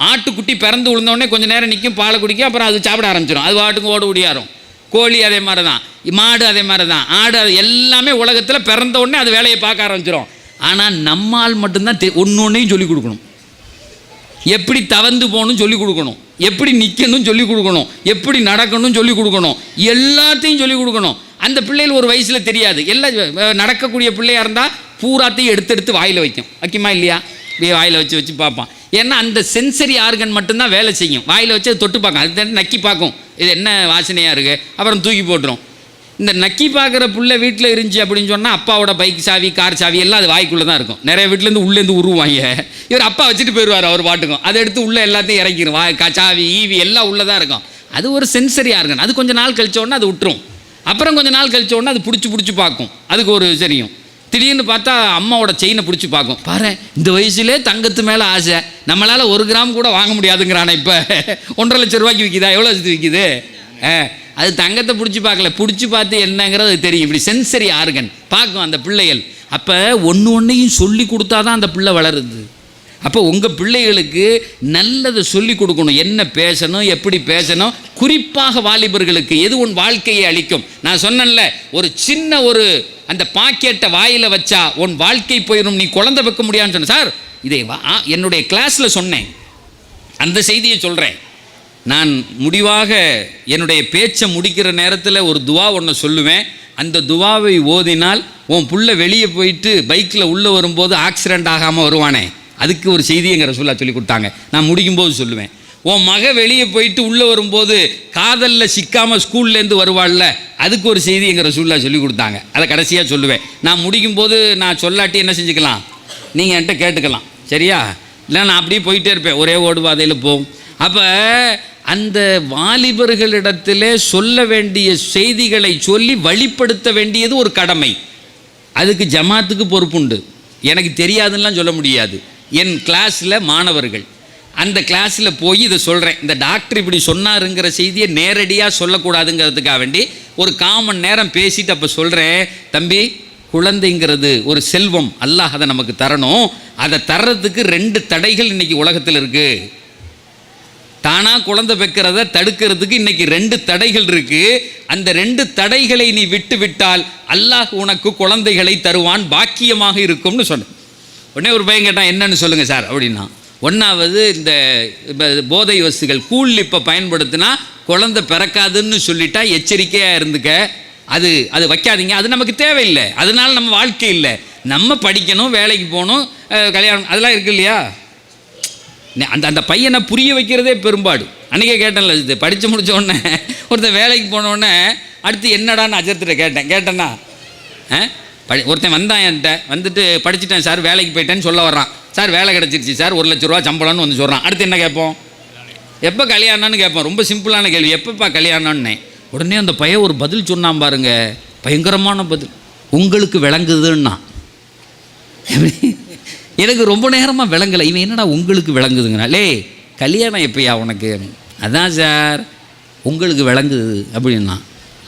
ஆட்டுக்குட்டி பிறந்து விழுந்தோடனே கொஞ்சம் நேரம் நிற்கும், பாலை குடிக்கும், அப்புறம் அது சாப்பிட ஆரம்பிச்சிடும், அது வாட்டுக்கு ஓட ஓடியாரும். கோழி அதே மாதிரி தான், மாடு அதே மாதிரி தான், ஆடு அது எல்லாமே உலகத்தில் பிறந்த உடனே அது வேலையை பார்க்க ஆரம்பிச்சிடும். ஆனால் நம்மால் மட்டும்தான் ஒன்னொன்னையும் சொல்லிக் கொடுக்கணும். எப்படி தவந்து போகணும் சொல்லிக் கொடுக்கணும், எப்படி நிற்கணும் சொல்லிக் கொடுக்கணும், எப்படி நடக்கணும் சொல்லிக் கொடுக்கணும், எல்லாத்தையும் சொல்லிக் கொடுக்கணும். அந்த பிள்ளைகள் ஒரு வயசில் தெரியாது. எல்லாம் நடக்கக்கூடிய பிள்ளையாக இருந்தால் பூராத்தையும் எடுத்து வாயில் வைக்கும். வைக்குமா இல்லையா? இப்படியே வாயில் வச்சு பார்ப்பான். ஏன்னா அந்த சென்சரி ஆர்கன் மட்டும்தான் வேலை செய்யும். வாயில் வச்சு அது தொட்டு பார்க்கும், அது நக்கி பார்க்கும், இது என்ன வாசனையாக இருக்குது, அப்புறம் தூக்கி போட்டுரும். இந்த நக்கி பார்க்குற புள்ள வீட்டில் இருந்துச்சு அப்படின்னு சொன்னால் அப்பாவோட பைக் சாவி, கார் சாவி எல்லாம் அது வாய்க்குள்ளே தான் இருக்கும். நிறைய வீட்டிலேருந்து உள்ளேருந்து உருவாங்க. இவர் அப்பா வச்சுட்டு போயிடுவார் அவர் பாட்டுக்கும், அதை எடுத்து உள்ளே எல்லாத்தையும் இறக்கிடும். சாவி ஈவி எல்லாம் உள்ளே தான் இருக்கும். அது ஒரு சென்சரி ஆர்கன். அது கொஞ்சம் நாள் கழிச்சோடனே அது விட்டுரும். அப்புறம் கொஞ்சம் நாள் கழிச்சோடனே அது பிடிச்சி பார்க்கும். அதுக்கு ஒரு சரியும். திடீர்னு பார்த்தா அம்மாவோட செயினை பிடிச்சி பார்க்கும். பாரு, இந்த வயசுலேயே தங்கத்து மேலே ஆசை, நம்மளால் 1 கிராம் கூட வாங்க முடியாதுங்கிறானே. இப்போ 1.5 லட்சம் ரூபாய்க்கு விற்கிதா, எவ்வளோ விற்கிது? அது தங்கத்தை பிடிச்சி பார்க்கல, பிடிச்சி பார்த்து என்னங்கிறது தெரியும். இப்படி சென்சரி ஆர்கன் பார்க்கும் அந்த பிள்ளைகள். அப்போ ஒன்றையும் சொல்லி கொடுத்தா தான் அந்த பிள்ளை வளருது. அப்போ உங்கள் பிள்ளைகளுக்கு நல்லதை சொல்லி கொடுக்கணும், என்ன பேசணும், எப்படி பேசணும். குறிப்பாக வாலிபர்களுக்கு எது உன் வாழ்க்கையை அளிக்கும். நான் சொன்னேன்ல, ஒரு சின்ன ஒரு அந்த பாக்கெட்டை வாயில் வச்சா உன் வாழ்க்கை போயிடும், நீ குழந்தை வைக்க முடியாதுன்னு சொன்னேன் சார். இதை என்னுடைய கிளாஸில் சொன்னேன், அந்த செய்தியை சொல்கிறேன். நான் முடிவாக என்னுடைய பேச்சை முடிக்கிற நேரத்தில் ஒரு துவா ஒன்று சொல்லுவேன். அந்த துவாவை ஓதினால் உன் புள்ள வெளியே போயிட்டு பைக்கில் உள்ளே வரும்போது ஆக்சிடெண்ட் ஆகாமல் வருவானே, அதுக்கு ஒரு செய்தி எங்கள் ரசூலுல்லாஹ் சொல்லி கொடுத்தாங்க. நான் முடிக்கும்போது சொல்லுவேன். உன் மக வெளியே போயிட்டு உள்ளே வரும்போது காதலில் சிக்காமல் ஸ்கூல்லேருந்து வருவாள்ல, அதுக்கு ஒரு செய்தி எங்கள் ரசூலுல்லாஹ் சொல்லி கொடுத்தாங்க. அதை கடைசியாக சொல்லுவேன். நான் முடிக்கும்போது நான் சொல்லாட்டி என்ன செஞ்சுக்கலாம், நீங்கள் என்கிட்ட கேட்டுக்கலாம், சரியா? இல்லை நான் அப்படியே போயிட்டே இருப்பேன், ஒரே ஓடுபாதையில் போகும். அப்போ அந்த வாலிபர்களிடத்தில் சொல்ல வேண்டிய செய்திகளை சொல்லி வழிப்படுத்த வேண்டியது ஒரு கடமை. அதுக்கு ஜமாத்துக்கு பொறுப்புண்டு. எனக்கு தெரியாதுன்னெலாம் சொல்ல முடியாது. என் கிளாஸில் மாணவர்கள் அந்த கிளாஸில் போய் இதை சொல்கிறேன், இந்த டாக்டர் இப்படி சொன்னாருங்கிற செய்தியை நேரடியாக சொல்லக்கூடாதுங்கிறதுக்காக வேண்டி ஒரு 1/4 மணி நேரம் பேசிட்டு அப்போ சொல்கிறேன், தம்பி, குழந்தைங்கிறது ஒரு செல்வம், அல்லாஹ் அதை நமக்கு தரணும். அதை தர்றதுக்கு 2 தடைகள் இன்றைக்கி உலகத்தில் இருக்குது. தானாக குழந்தை பெக்கிறத தடுக்கிறதுக்கு இன்றைக்கி 2 தடைகள் இருக்குது. அந்த 2 தடைகளை நீ விட்டு விட்டால் அல்லாஹ் உனக்கு குழந்தைகளை தருவான், பாக்கியமாக இருக்கும்னு சொன்னேன். உடனே ஒரு பையன் கேட்டான், என்னன்னு சொல்லுங்கள் சார் அப்படின்னா. 1வது, இந்த போதை வஸ்துகள் கூழ் இப்போ பயன்படுத்தினா குழந்தை பிறக்காதுன்னு சொல்லிட்டா எச்சரிக்கையாக இருந்துக்க, அது வைக்காதீங்க, அது நமக்கு தேவையில்லை, அதனால நம்ம வாழ்க்கை இல்லை, நம்ம படிக்கணும், வேலைக்கு போகணும், கல்யாணம் அதெல்லாம் இருக்கு இல்லையா. அந்த பையனை புரிய வைக்கிறதே பெரும்பாடு. அன்றைக்கே கேட்டேன்ல, இது படித்து முடித்த உடனே ஒருத்தன் வேலைக்கு போனோடனே அடுத்து என்னடான்னு அஜர்த்திட்ட கேட்டேன்னா ஒருத்தன் வந்தான் என்கிட்ட, வந்துட்டு படிச்சுட்டேன் சார், வேலைக்கு போயிட்டேன்னு சொல்ல வர்றான். சார் வேலை கிடச்சிருச்சு சார், 1 லட்ச ரூபா சம்பளம்னு வந்து சொல்கிறான். அடுத்து என்ன கேட்போம், எப்போ கல்யாணம்னு கேட்போம். ரொம்ப சிம்பிளான கேள்வி, எப்பப்பா கல்யாணம்னே. உடனே அந்த பையன் ஒரு பதில் சொன்னான் பாருங்க, பயங்கரமான பதில். உங்களுக்கு விளங்குதுன்னா. எனக்கு ரொம்ப நேரமாக விளங்கலை. இவன் என்னடா உங்களுக்கு விளங்குதுங்கனாலே, கல்யாணம் எப்பயா உனக்கு? அதான் சார் உங்களுக்கு விளங்குது அப்படின்னா.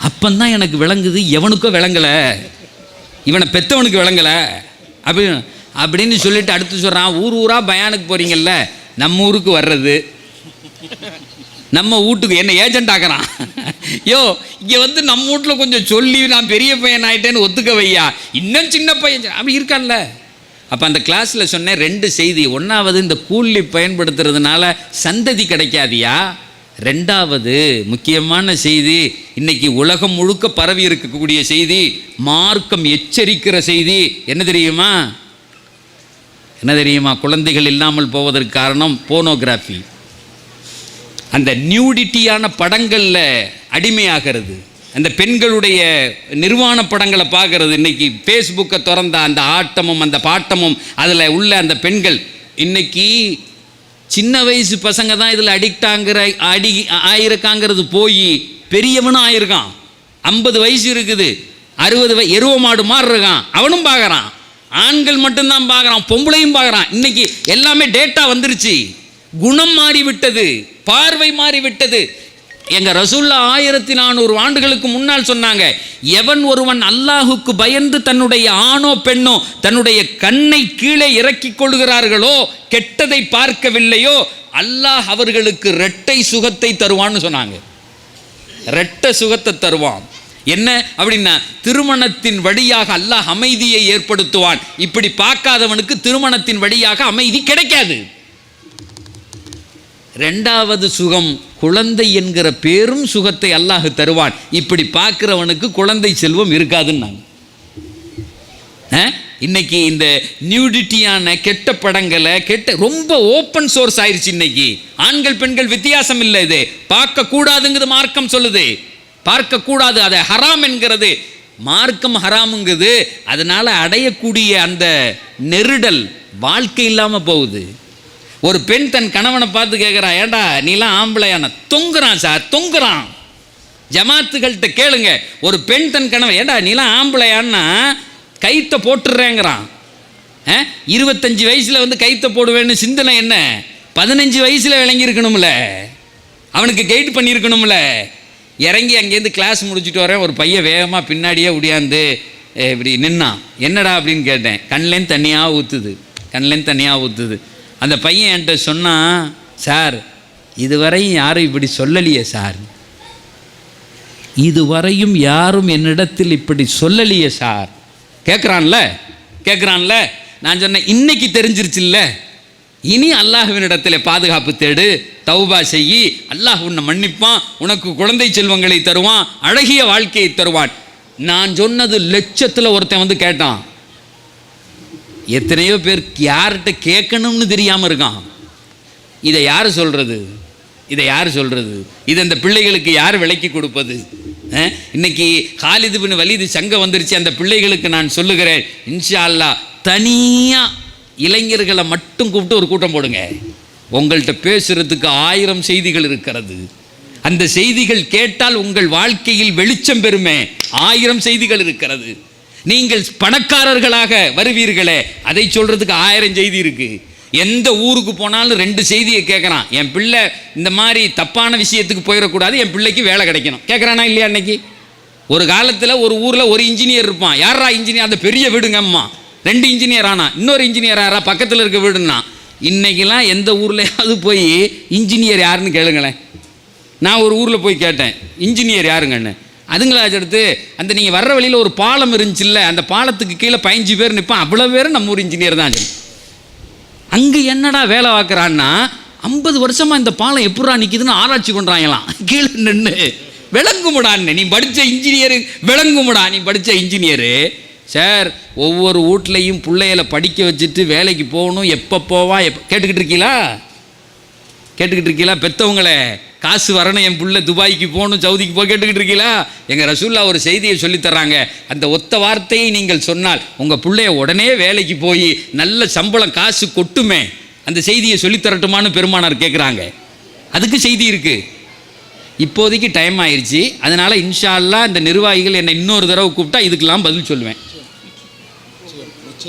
அப்பந்தான் எனக்கு விளங்குது, எவனுக்கோ விளங்கலை, இவனை பெற்றவனுக்கு விளங்கலை அப்படின்னு சொல்லிட்டு அடுத்து சொல்கிறான், ஊராக பயானுக்கு போகிறீங்கல்ல, நம்ம ஊருக்கு வர்றது, நம்ம வீட்டுக்கு என்ன ஏஜென்ட் ஆக்குறான். யோ, இங்கே வந்து நம்ம வீட்டில் கொஞ்சம் சொல்லி நான் பெரிய பையன் ஆகிட்டேன்னு ஒத்துக்க வையா, இன்னும் சின்ன பையன் அப்படி இருக்கான்ல. அப்போ அந்த கிளாஸில் சொன்னேன் 2 செய்தி. 1வது, இந்த கூலி பயன்படுத்துறதுனால சந்ததி கிடைக்காதியா. 2வது முக்கியமான செய்தி, இன்னைக்கு உலகம் முழுக்க பரவி இருக்கக்கூடிய செய்தி, மார்க்கம் எச்சரிக்கிற செய்தி. என்ன தெரியுமா? குழந்தைகள் இல்லாமல் போவதற்கு காரணம் போனோகிராஃபி. அந்த நியூடிட்டியான படங்களில் அடிமையாகிறது, அந்த பெண்களுடைய நிர்வாண படங்களை பார்க்கறது. இன்றைக்கி ஃபேஸ்புக்கை திறந்த அந்த ஆட்டமும் அந்த பாட்டமும் அதில் உள்ள அந்த பெண்கள், இன்றைக்கி சின்ன வயசு பசங்க தான் இதில் ஆயிருக்காங்கிறது போய் பெரியவனும் ஆயிருக்கான். 50 வயசு இருக்குது, 60 எருவ மாடு மாதிரி இருக்கான், அவனும் பார்க்குறான். ஆண்கள் மட்டும்தான் பார்க்குறான், பொம்பளையும் பார்க்குறான். இன்றைக்கி எல்லாமே டேட்டா வந்துருச்சு, குணம் மாறிவிட்டது, பார்வை மாறிவிட்டது. எங்கள் ரசூல்லா 1400 ஆண்டுகளுக்கு முன்னால் சொன்னாங்க, எவன் ஒருவன் அல்லாஹுக்கு பயந்து தன்னுடைய ஆணோ பெண்ணோ தன்னுடைய கண்ணை கீழே இறக்கிக் கொள்கிறார்களோ, கெட்டதை பார்க்கவில்லையோ, அல்லாஹ் அவர்களுக்கு இரட்டை சுகத்தை தருவான்னு சொன்னாங்க. இரட்டை சுகத்தை தருவான். என்ன அப்படின்னா, திருமணத்தின் வழியாக அல்லாஹ் அமைதியை ஏற்படுத்துவான். இப்படி பார்க்காதவனுக்கு திருமணத்தின் வழியாக அமைதி கிடைக்காது. 2வது சுகம், குழந்தை என்கிற பேரும் சுகத்தை அல்லாஹ் தருவான். இப்படி பார்க்கிறவனுக்கு குழந்தை செல்வம் இருக்காதுன்னாங்க. இன்னைக்கு இந்த நியூடிட்டியான கெட்ட படங்களை ரொம்ப ஓப்பன் சோர்ஸ் ஆயிடுச்சு. இன்னைக்கு ஆண்கள் பெண்கள் வித்தியாசம் இல்லை. இது பார்க்க கூடாதுங்கிறது மார்க்கம் சொல்லுது, பார்க்க கூடாது, அதை ஹராம் என்கிறது மார்க்கம் ஹராமுங்குது. அதனால அடையக்கூடிய அந்த நெருடல் வாழ்க்கை இல்லாமல் போகுது. ஒரு பெண் தன் கணவனை பார்த்து கேட்குறா, ஏண்டா நீலாம் ஆம்பளையான? தொங்குறான் சார், தொங்குறான். ஜமாத்துகள்கிட்ட கேளுங்க, ஒரு பெண் தன் கணவன், ஏண்டா நீலாம் ஆம்பளையான்னா கைத்தை போட்டுடுறேங்கிறான். 25 வயசில் வந்து கைத்தை போடுவேன்னு சிந்தனை என்ன? 15 வயசில் விளங்கியிருக்கணும்ல, அவனுக்கு கைட் பண்ணியிருக்கணும்ல. இறங்கி அங்கேருந்து கிளாஸ் முடிச்சுட்டு வரேன், ஒரு பையன் வேகமாக பின்னாடியே உடையாந்து இப்படி நின்னான். என்னடா அப்படின்னு கேட்டேன். கண்லேருந்து தண்ணியாக ஊற்றுது. அந்த பையன் என்கிட்ட சொன்னான், சார் இதுவரையும் யாரும் இப்படி சொல்லலையே சார், இதுவரையும் யாரும் என்னிடத்தில் இப்படி சொல்லலையே சார். கேட்குறான்ல. நான் சொன்னேன், இன்னைக்கு தெரிஞ்சிருச்சுல்ல, இனி அல்லாஹ்வினிடத்தில் பாதுகாப்பு தேடு, தௌபா செய்யி, அல்லாஹ் உன்னை மன்னிப்பான், உனக்கு குழந்தை செல்வங்களை தருவான், அழகிய வாழ்க்கையை தருவான். நான் சொன்னது லட்சத்தில் ஒருத்தன் வந்து கேட்டான். எத்தனையோ பேர் யார்கிட்ட கேட்கணும்னு தெரியாமல் இருக்கான். இதை யார் சொல்கிறது? இதை இந்த பிள்ளைகளுக்கு யார் விலைக்கு கொடுப்பது? இன்னைக்கு காலிது பின் வலீது சங்கம் வந்துருச்சு. அந்த பிள்ளைகளுக்கு நான் சொல்லுகிறேன், இன்ஷா அல்லாஹ் தனியாக இளைஞர்களை மட்டும் கூப்பிட்டு ஒரு கூட்டம் போடுங்க. உங்கள்கிட்ட பேசுறதுக்கு 1000 செய்திகள் இருக்கிறது. அந்த செய்திகள் கேட்டால் உங்கள் வாழ்க்கையில் வெளிச்சம் பெறுமே. 1000 செய்திகள் இருக்கிறது. நீங்கள் பணக்காரர்களாக வருவீர்களே, அதை சொல்றதுக்கு 1000 செய்தி இருக்கு. எந்த ஊருக்கு போனாலும் 2 செய்தியை கேட்குறான். என் பிள்ளை இந்த மாதிரி தப்பான விஷயத்துக்கு போயிடக்கூடாது, என் பிள்ளைக்கு வேலை கிடைக்கணும். கேட்குறானா இல்லையா? அன்னைக்கு ஒரு காலத்தில் ஒரு ஊரில் ஒரு இன்ஜினியர் இருப்பான். யாரா இன்ஜினியர்? அந்த பெரிய வீடுங்க அம்மா 2 இன்ஜினியர் ஆனா, இன்னொரு இன்ஜினியர் யாரா பக்கத்தில் இருக்க வீடுன்னா. இன்னைக்கெல்லாம் எந்த ஊர்லையாவது போய் இன்ஜினியர் யாருன்னு கேளுங்களேன். நான் ஒரு ஊரில் போய் கேட்டேன், இன்ஜினியர் யாருங்கன்னு. அதுங்களாச்சு எடுத்து, அந்த நீங்கள் வர்ற வழியில் ஒரு பாலம் இருந்துச்சுல்ல, அந்த பாலத்துக்கு கீழே 15 பேர் நிற்பான், அவ்வளோ பேர் நம்ம ஊர் இன்ஜினியர் தான். அங்கே என்னடா வேலை பார்க்குறான்னா, 50 வருஷமாக இந்த பாலம் எப்படா நிற்கிதுன்னு ஆராய்ச்சி பண்ணுறாங்களாம். கீழே நின்று விளங்குமுடான்னு, நீ படித்த இன்ஜினியரு விளங்குமுடா, நீ படித்த இன்ஜினியரு. சார் ஒவ்வொரு வீட்லையும் பிள்ளைகளை படிக்க வச்சுட்டு வேலைக்கு போகணும், எப்போ போவா கேட்டுக்கிட்டு இருக்கீங்களா? பெற்றவங்களே, காசு வரணும், என் பிள்ளை துபாய்க்கு போகணும், சவுதிக்கு போக கேட்டுக்கிட்டு இருக்கீங்களா? எங்கள் ரசூல்லா ஒரு செய்தியை சொல்லித்தர்றாங்க. அந்த ஒத்த வார்த்தையை நீங்கள் சொன்னால் உங்கள் பிள்ளைய உடனே வேலைக்கு போய் நல்ல சம்பளம் காசு கொட்டுமே. அந்த செய்தியை சொல்லித்தரட்டுமான்னு பெருமானார் கேட்குறாங்க. அதுக்கு செய்தி இருக்குது. இப்போதைக்கு டைம் ஆயிடுச்சு. அதனால் இன்ஷா அல்லாஹ் இந்த நிர்வாகிகள் என்னை இன்னொரு தடவை கூப்பிட்டா இதுக்கெல்லாம் பதில் சொல்லுவேன்.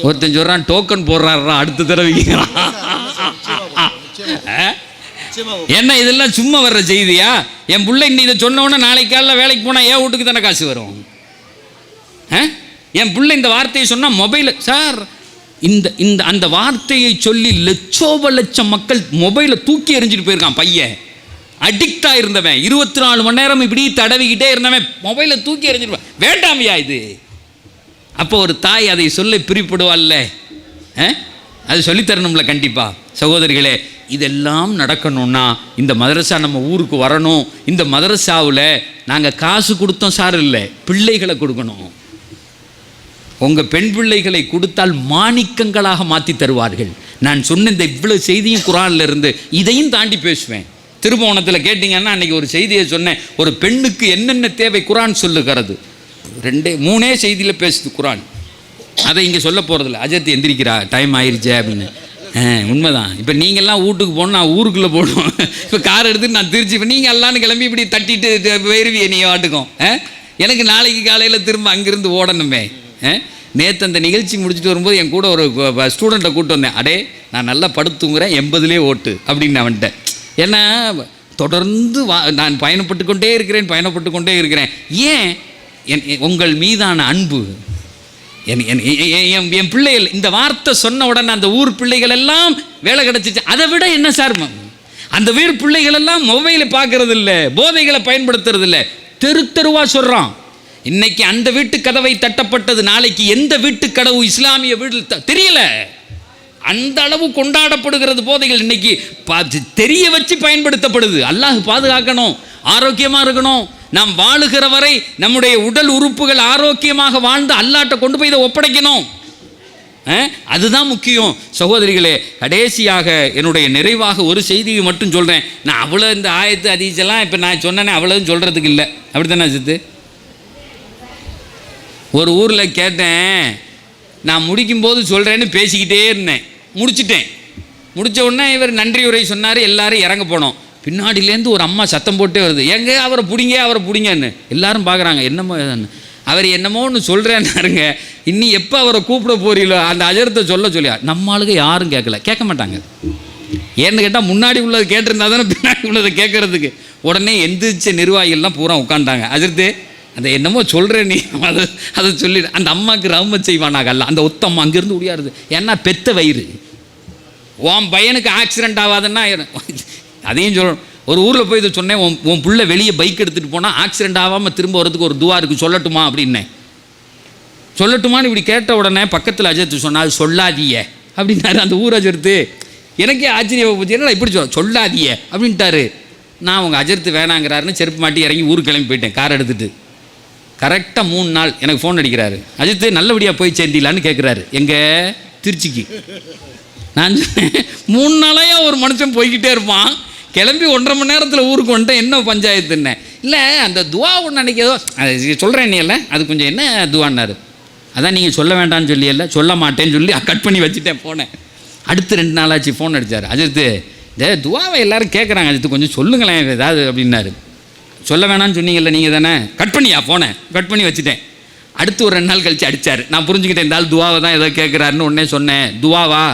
ஒருத்தன் சொல்கிறான், டோக்கன் போடுறாரா அடுத்த தடவைக்கிறான். என்ன இதெல்லாம் சும்மா வர்ற செய்தியா? என் பிள்ளை இன்னும் இதை சொன்னோன்னே நாளைக்கு காலையில் வேலைக்கு போனால் என் வீட்டுக்கு தானே காசு வரும். என் பிள்ளை இந்த வார்த்தையை சொன்னால் மொபைல் சார், இந்த அந்த வார்த்தையை சொல்லி லட்சம் மக்கள் மொபைலை தூக்கி எறிஞ்சிட்டு போயிருக்கான். பையன் அடிக்டாக இருந்தவன், 24 மணி நேரம் இப்படி தடவிக்கிட்டே இருந்தவன் மொபைலை தூக்கி எறிஞ்சிருப்பான். வேண்டாமையா இது? அப்போ ஒரு தாய் அதை சொல்ல பிரிப்படுவாள்ல, அது சொல்லித்தரணும்ல கண்டிப்பாக. சகோதரிகளே, இதெல்லாம் நடக்கணும்னா இந்த மதரசா நம்ம ஊருக்கு வரணும். இந்த மதரசாவில் நாங்கள் காசு கொடுத்தோம் சார் இல்லை, பிள்ளைகளை கொடுக்கணும். உங்கள் பெண் பிள்ளைகளை கொடுத்தால் மாணிக்கங்களாக மாற்றி தருவார்கள். நான் சொன்ன இந்த இவ்வளோ செய்தியும் குரானில் இருந்து இதையும் தாண்டி பேசுவேன். திருபுவனத்தில் கேட்டிங்கன்னா அன்றைக்கி ஒரு செய்தியை சொன்னேன். ஒரு பெண்ணுக்கு என்னென்ன தேவை குரான் சொல்லுகிறது. 2-3 செய்தியில் பேசுது குரான். அதை இங்கே சொல்ல போகிறதில்ல. அஜத் எந்திரிக்கிறா, டைம் ஆயிடுச்சே அப்படின்னு. உண்மைதான். இப்போ நீங்கள்லாம் வீட்டுக்கு போகணும், நான் ஊருக்குள்ளே போகணும். இப்போ கார் எடுத்துட்டு நான் திருச்சி, இப்போ நீங்கள் எல்லான்னு கிளம்பி இப்படி தட்டிட்டு போயிருவியே நீங்கள் வாட்டுக்கும். எனக்கு நாளைக்கு காலையில் திரும்ப அங்கேருந்து ஓடணுமே. நேற்று அந்த நிகழ்ச்சி முடிச்சுட்டு வரும்போது என் கூட ஒரு ஸ்டூடெண்ட்டை கூப்பிட்டு வந்தேன். அடே நான் நல்லா படுத்துங்கிறேன், 80லே ஓட்டு அப்படின்னு நான் வந்துட்டேன். ஏன்னா தொடர்ந்து நான் பயணப்பட்டு கொண்டே இருக்கிறேன். ஏன்? உங்கள் மீதான அன்பு. என் பிள்ளைகள் இந்த வார்த்தை சொன்ன உடனே அந்த ஊர் பிள்ளைகள் எல்லாம் வேலை கிடைச்சிச்சு. அதை விட என்ன சார், அந்த ஊர் பிள்ளைகள் எல்லாம் மொபைலை பார்க்கறது இல்லை, போதைகளை பயன்படுத்துறது இல்லை, தெருவா சொல்கிறான். இன்னைக்கு அந்த வீட்டு கதவை தட்டப்பட்டது, நாளைக்கு எந்த வீட்டு கதவு இஸ்லாமிய வீடு தெரியல. அந்த அளவு கொண்டாடப்படுகிறது போதைகள். இன்னைக்கு தெரிய வச்சு பயன்படுத்தப்படுது. அல்லாஹ் பாதுகாக்கணும், ஆரோக்கியமாக இருக்கணும். நாம் வாழுகிற வரை நம்முடைய உடல் உறுப்புகள் ஆரோக்கியமாக வாழ்ந்து அல்லாஹ்ட்ட கொண்டு போய் இதை ஒப்படைக்கணும். அதுதான் முக்கியம் சகோதரிகளே. கடைசியாக என்னுடைய நிறைவாக ஒரு செய்தியை மட்டும் சொல்கிறேன். நான் அவ்வளோ இந்த ஆயத்து ஹதீஸெல்லாம் இப்போ நான் சொன்னேனே அவ்வளோன்னு சொல்கிறதுக்கு இல்லை. அப்படி தானே சித்து? ஒரு ஊரில் கேட்டேன், நான் முடிக்கும்போது சொல்கிறேன்னு பேசிக்கிட்டே இருந்தேன். முடித்த உடனே இவர் நன்றி உரை சொன்னார். எல்லாரும் இறங்க போனோம். பின்னாடியிலேருந்து ஒரு அம்மா சத்தம் போட்டே வருது, எங்கே அவரை பிடிங்கன்னு. எல்லாரும் பார்க்குறாங்க, என்னமோ அவர் என்னமோ ஒன்று சொல்கிறேன்னாருங்க. இன்னும் எப்போ அவரை கூப்பிட போறீங்களோ அந்த அஜரத்தை சொல்லியா நம்ம ஆளுங்க யாரும் கேட்க மாட்டாங்க. ஏன்னு கேட்டால் முன்னாடி உள்ளது கேட்டிருந்தா தானே பின்னாடி உள்ளதை கேட்குறதுக்கு. உடனே எந்திரிச்ச நிர்வாகிகள்லாம் பூரா உட்காண்டாங்க. அஜர்த்து அந்த என்னமோ சொல்கிறேன் நீ அதை சொல்லி அந்த அம்மாவுக்கு ரவும செய்வானாங்க. அல்ல அந்த ஒத்தம்மா அங்கேருந்து முடியாது. ஏன்னா பெத்த வயிறு உன் பையனுக்கு ஆக்சிடென்ட் ஆகாதுன்னா அதையும் சொல்லணும். ஒரு ஊரில் போய் இதை சொன்னேன், உன் பிள்ளை வெளியே பைக் எடுத்துகிட்டு போனால் ஆக்சிடென்ட் ஆகாமல் திரும்ப வரதுக்கு ஒரு துவா இருக்குது, சொல்லட்டுமா அப்படின்னேன். சொல்லட்டுமான்னு இப்படி கேட்ட உடனே பக்கத்தில் அஜர்த்து சொன்னால் சொல்லாதிய அப்படின்னாரு அந்த ஊர் அஜர்த்து. எனக்கே ஆச்சரியம் போச்சு, என்னடா இப்படி சொல்லாதிய அப்படின்ட்டாரு. நான் உங்கள் அஜர்த்து வேணாங்கிறாருன்னு செருப்பு மாட்டி இறங்கி ஊருக்கு கிளம்பி போயிட்டேன் கார் எடுத்துகிட்டு. கரெக்டாக 3 நாள் எனக்கு ஃபோன் அடிக்கிறாரு. அஜித்து நல்லபடியாக போய் சேர்ந்தீங்களான்னு கேட்குறாரு. எங்கே? திருச்சிக்கு. நான் 3 நாளாக ஒரு மனுஷன் போய்கிட்டே இருப்பான். கிளம்பி 1.5 மணி நேரத்தில் ஊருக்கு வந்துட்டேன். என்ன பஞ்சாயத்துன்னு இல்லை, அந்த துவா ஒன்று நினைக்கிறதோ அது சொல்கிறேன் நீ இல்லை, அது கொஞ்சம் என்ன துவான்னாரு. அதான் நீங்கள் சொல்ல வேண்டாம்னு சொல்லி இல்லை, சொல்ல மாட்டேன்னு சொல்லி கட் பண்ணி வச்சுட்டேன் போனேன். அடுத்து 2 நாளாச்சு ஃபோன் அடித்தார். அஜித்து இந்த துவாவை எல்லோரும் கேட்குறாங்க, அஜித்து கொஞ்சம் சொல்லுங்களேன் ஏதாவது அப்படின்னாரு. சொல்ல வேணான்னு சொன்னீங்கல்ல நீங்கள் தானே, கட் பண்ணியா போனேன், கட் பண்ணி வச்சுட்டேன். அடுத்து ஒரு 2 நாள் கழிச்சு அடித்தார். நான் புரிஞ்சுக்கிட்டேன் இந்த ஆள் துவாவை தான் ஏதோ கேட்குறாருன்னு. உடனே சொன்னேன், துவாவா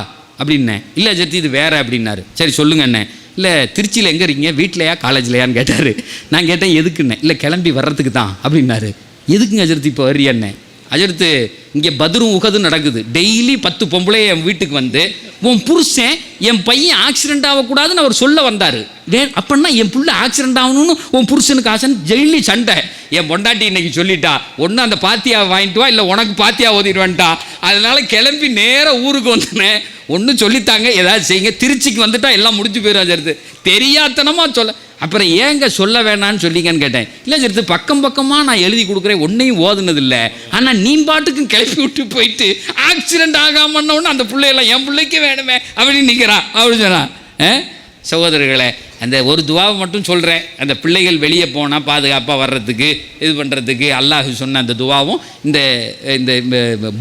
அப்படின்னேன். இல்லை அஜித்து இது வேறு அப்படின்னாரு. சரி சொல்லுங்க என்ன. இல்லை திருச்சியில் எங்கே இருக்கீங்க, வீட்டிலையா காலேஜ்லையான்னு கேட்டார். நான் கேட்டேன் எதுக்குண்ணே. இல்லை கிளம்பி வர்றதுக்கு தான் அப்படின்னாரு. எதுக்குங்க அஜர்த்து இப்போ வர்றியாண்ணே? அஜர்த்து இங்கே பத்ரும் உகதும் நடக்குது. டெய்லி 10 பொம்பளை என் வீட்டுக்கு வந்து உன் புருஷன் என் பையன் ஆக்சிடென்ட் ஆகக்கூடாதுன்னு அவர் சொல்ல வந்தார். அப்படின்னா என் புள்ள ஆக்சிடென்ட் ஆகணும்னு உன் புருஷனுக்கு ஆசைன்னு டெய்லி சண்டை. என் பொண்டாட்டி இன்னைக்கு சொல்லிட்டா, ஒன்று அந்த பாத்தியாவை வாங்கிட்டு வா, இல்லை உனக்கு பாத்தியா ஓதிடுவேன்ட்டா. அதனால கிளம்பி நேராக ஊருக்கு வந்தேன். ஒன்று சொல்லித்தாங்க, ஏதாவது செய்யுங்க, திருச்சிக்கு வந்துட்டா எல்லாம் முடிஞ்சு போயிடும் அஜர்த்து. தெரியாதனமாக சொல்ல. அப்புறம் ஏங்க சொல்ல வேணான்னு சொல்லிங்கன்னு கேட்டேன். இல்லை அஜர்த்து பக்கமாக நான் எழுதி கொடுக்குறேன், ஒன்றையும் ஓதுனதில்லை. ஆனால் நீ பாட்டுக்கும் கிளப்பி விட்டு போயிட்டு ஆக்சிடென்ட் ஆகாமன்னொன்னு அந்த பிள்ளையெல்லாம் என் பிள்ளைக்கு வேணுமே அப்படின்னு நிற்கிறான் அப்படின்னு சொன்னான். சகோதரர்களே, அந்த ஒரு துவாவை மட்டும் சொல்கிறேன். அந்த பிள்ளைகள் வெளியே போனால் பாதுகாப்பாக வர்றதுக்கு இது பண்ணுறதுக்கு அல்லாஹ் சொன்ன அந்த துவாவும், இந்த இந்த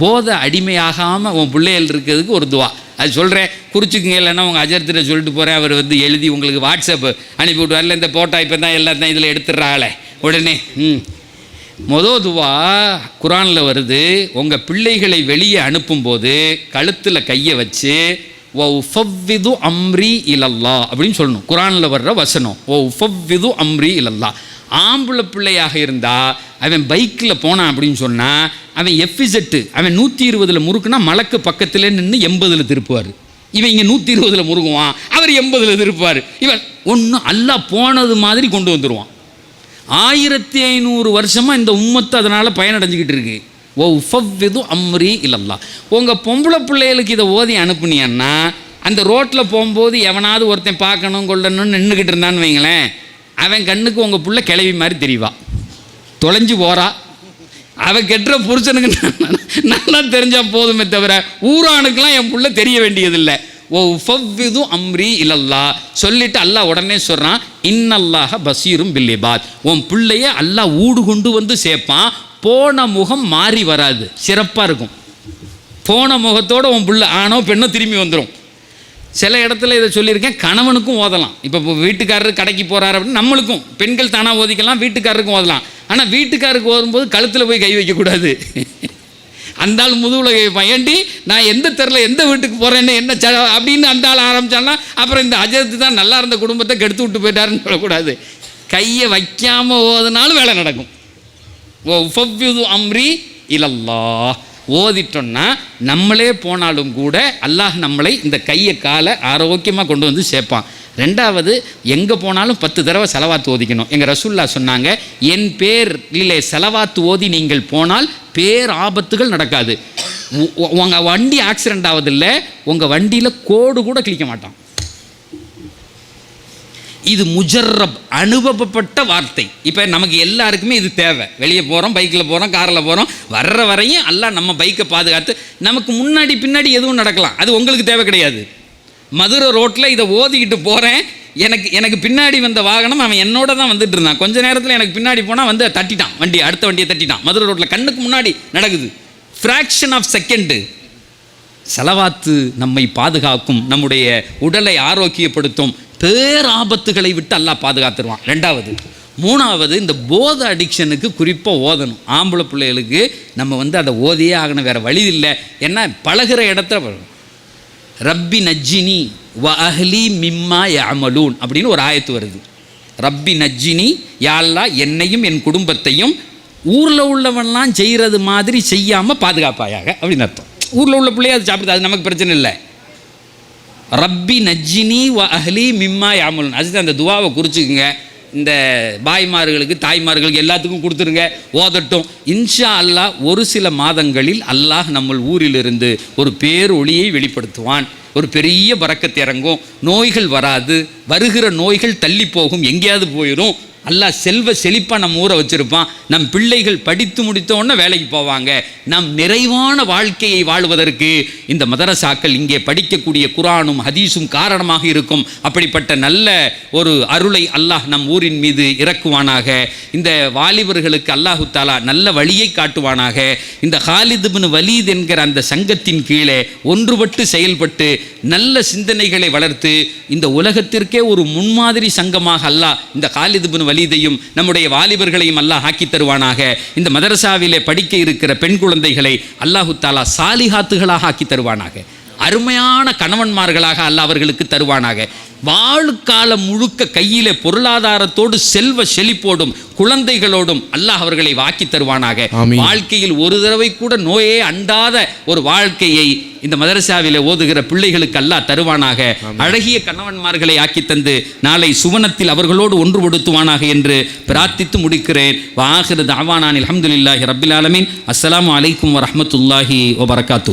போதை அடிமையாகாமல் உன் பிள்ளைகள் இருக்கிறதுக்கு ஒரு துவா அது சொல்கிறேன். குறிச்சிக்குங்க. இல்லைன்னா உங்கள் அஜர்த்திட்ட சொல்லிட்டு போகிறேன், அவர் வந்து எழுதி உங்களுக்கு வாட்ஸ்அப் அனுப்பி விட்டுவாரில். இந்த போட்டோ இப்போ தான் எல்லாத்தையும் இதில் எடுத்துடுறாங்களே உடனே. மொதல் துவா குரானில் வருது. உங்கள் பிள்ளைகளை வெளியே அனுப்பும்போது கழுத்தில் கையை வச்சு உஃபவ்விது அம்ரி இலல்லா அப்படின்னு சொல்லணும். குரானில் வர்ற வசனம் உஃபவ்விது அம்ரி இலல்லா. ஆம்பளை பிள்ளையாக இருந்தால் அவன் பைக்கில் போனான் அப்படின்னு சொன்னால் அவன் எஃபிசெட்டு அவன் 120 முறுக்குனா மலக்கு பக்கத்தில் நின்று 80 திருப்புவார். இவன் இங்கே 120 முறுக்குவான், அவர் 80 திருப்புவார். இவன் ஒன்றும் அல்லா போனது மாதிரி கொண்டு வந்துடுவான். 1500 வருஷமாக இந்த உம்மத்து அதனால் பயனடைஞ்சிக்கிட்டு இருக்கு. உஃபவ்விது அம்ரி இல்லல்லா. உங்கள் பொம்பளை பிள்ளைகளுக்கு இதை ஓதி அனுப்புனியன்னா அந்த ரோட்டில் போகும்போது எவனாவது ஒருத்தன் பார்க்கணும் கொள்ளணும்னு நின்றுக்கிட்டு இருந்தான்னு வைங்களேன், அவன் கண்ணுக்கு உங்கள் பிள்ளை கிளவி மாதிரி தெரியவா, தொலைஞ்சு போகிறா. அவன் கெட்டுற புருஷனுக்கு நல்லா தெரிஞ்சால் போதுமே தவிர ஊரானுக்கெல்லாம் என் பிள்ளை தெரிய வேண்டியதில்லை. உஃபவ்விது அம்ரி இல்லல்லா சொல்லிட்டு அல்லாஹ் உடனே சொல்கிறான், இன்னல்லாஹ பசீரும் பில் இபாத். உன் பிள்ளைய அல்லாஹ் ஊடு கொண்டு வந்து சேர்ப்பான். போன முகம் மாறி வராது, சிறப்பாக இருக்கும். போன முகத்தோடு உன் பிள்ளை ஆணோ பெண்ணோ திரும்பி வந்துடும். சில இடத்துல இதை சொல்லியிருக்கேன், கணவனுக்கும் ஓதலாம். இப்போ வீட்டுக்காரர் கடைக்கு போகிறாரு அப்படின்னு நம்மளுக்கும் பெண்கள் தானாக ஓதிக்கலாம், வீட்டுக்காரருக்கும் ஓதலாம். ஆனால் வீட்டுக்காரருக்கு ஓதும்போது கழுத்தில் போய் கை வைக்கக்கூடாது. அந்த ஆள் முதுகுல கேட்பான், ஏண்டி நான் எந்த தெருவில் எந்த வீட்டுக்கு போகிறேன்னு என்ன அப்படின்னு அந்த ஆள் ஆரம்பித்தான்னா அப்புறம் இந்த அஜர்த்து தான் நல்லா இருந்த குடும்பத்தை கெடுத்து விட்டு போயிட்டாருன்னு சொல்லக்கூடாது. கையை வைக்காமல் ஓதுனாலும் வேலை நடக்கும். உஃபவ்விது அம்ரி இலல்லா ஓதிட்டோன்னா நம்மளே போனாலும் கூட அல்லாஹ் நம்மளை இந்த கையை காலை ஆரோக்கியமாக கொண்டு வந்து சேர்ப்பான். 2வது, எங்கே போனாலும் 10 தடவை செலவாத்து ஓதிக்கணும். எங்கள் ரசூல்லா சொன்னாங்க, என் பேரிலே செலவாத்து ஓதி நீங்கள் போனால் பேர் ஆபத்துகள் நடக்காது. உங்கள் வண்டி ஆக்சிடெண்ட் ஆவதில்லை, உங்கள் வண்டியில் கோடு கூட கிழிக்க மாட்டான். இது முஜர்ரப், அனுபவப்பட்ட வார்த்தை. இப்போ நமக்கு எல்லாருக்குமே இது தேவை. வெளியே போகிறோம், பைக்கில் போகிறோம், காரில் போகிறோம், வர்ற வரையும் அல்லாஹ் நம்ம பைக்கை பாதுகாத்து, நமக்கு முன்னாடி பின்னாடி எதுவும் நடக்கலாம், அது உங்களுக்கு தேவை கிடையாது. மதுரை ரோட்டில் இதை ஓதிக்கிட்டு போகிறேன், எனக்கு பின்னாடி வந்த வாகனம் அவன் என்னோட தான் வந்துட்டு இருந்தான். கொஞ்ச நேரத்தில் எனக்கு பின்னாடி போனால் வந்து தட்டிட்டான், அடுத்த வண்டியை தட்டிட்டான். மதுரை ரோட்டில் கண்ணுக்கு முன்னாடி நடக்குது. Fraction of second. ஸலவாத்து நம்மை பாதுகாக்கும், நம்முடைய உடலை ஆரோக்கியப்படுத்தும், பேராபத்துகளை விட்டு அல்லாஹ் பாதுகாத்துருவான். 2வது. 3வது, இந்த போத அடிக்ஷனுக்கு குறிப்பாக ஓதணும். ஆம்பளை பிள்ளைகளுக்கு நம்ம வந்து அதை ஓதியே ஆகணும், வேறு வழி இல்லை. ஏன்னா பழகிற இடத்துல ரப்பி நஜ்ஜினி வ அஹ்லி மிம்மா யஅமலூன் அப்படின்னு ஒரு ஆயத்து வருது. ரப்பி நஜ்ஜினி, யா அல்லாஹ் என்னையும் என் குடும்பத்தையும் ஊரில் உள்ளவன்லாம் செய்கிறது மாதிரி செய்யாமல் பாதுகாப்பாயாக அப்படின்னு அர்த்தம். ஊரில் உள்ள பிள்ளைய அது சாப்பிடுது, அது நமக்கு பிரச்சனை இல்லை. ரப்பி நஜ்ஜினி வ அஹ்லி மிம்மா யஅமலூன். அது அந்த துவாவை குறிச்சிக்குங்க. இந்த பாய்மார்களுக்கு, தாய்மார்களுக்கு எல்லாத்துக்கும் கொடுத்துருங்க, ஓதட்டும். இன்ஷா அல்லாஹ் ஒரு சில மாதங்களில் அல்லாஹ் நம்ம ஊரிலிருந்து ஒரு பேரொளியை வெளிப்படுத்துவான். ஒரு பெரிய பரக்கத்து இறங்கும், நோய்கள் வராது, வருகிற நோய்கள் தள்ளி போகும், எங்கேயாவது போயிடும். அல்லாஹ் செல்வ செழிப்பாக நம்ம ஊரை வச்சுருப்பான். நம் பிள்ளைகள் படித்து முடித்தோன்னே வேலைக்கு போவாங்க. நம் நிறைவான வாழ்க்கையை வாழ்வதற்கு இந்த மதரசாக்கள், இங்கே படிக்கக்கூடிய குரானும் ஹதீஸும் காரணமாக இருக்கும். அப்படிப்பட்ட நல்ல ஒரு அருளை அல்லாஹ் நம் ஊரின் மீது இறக்குவானாக. இந்த வாலிபர்களுக்கு அல்லாஹு தாலா நல்ல வழியை காட்டுவானாக. இந்த ஹாலித் இப்னு வலீத் என்கிற அந்த சங்கத்தின் கீழே ஒன்றுபட்டு செயல்பட்டு நல்ல சிந்தனைகளை வளர்த்து இந்த உலகத்திற்கே ஒரு முன்மாதிரி சங்கமாக அல்லாஹ் இந்த ஹாலித் இப்னு வலீதையும் நம்முடைய வாலிபர்களையும் அல்லாஹ் ஆக்கி தருவானாக. இந்த மதரசாவிலே படிக்க இருக்கிற பெண் குழந்தைகளை அல்லாஹு தாலா சாலிஹாத்துகளாக ஆக்கி தருவானாக. அருமையான கணவன்மார்களாக அல்லாஹ் அவர்களுக்கு தருவானாக. வாழுக்காலம் முழுக்க கையிலே பொருளாதாரத்தோடு செல்வ செழிப்போடும் குழந்தைகளோடும் அல்லாஹ் அவர்களை வாக்கி தருவானாக. வாழ்க்கையில் ஒரு தடவை கூட நோயே அண்டாத ஒரு வாழ்க்கையை இந்த மதரசாவிலே ஓதுகிற பிள்ளைகளுக்கு அல்லாஹ் தருவானாக. அழகிய கணவன்மார்களை ஆக்கி தந்து நாளை சுவனத்தில் அவர்களோடு ஒன்றுபடுத்துவானாக என்று பிரார்த்தித்து முடிக்கிறேன். வஆகிரு தஅவானா அல்ஹம்துலில்லாஹி ரப்பில் ஆலமீன். அஸ்ஸலாமு அலைக்கும் வரஹ்மத்துல்லாஹி வபரகாத்துஹு.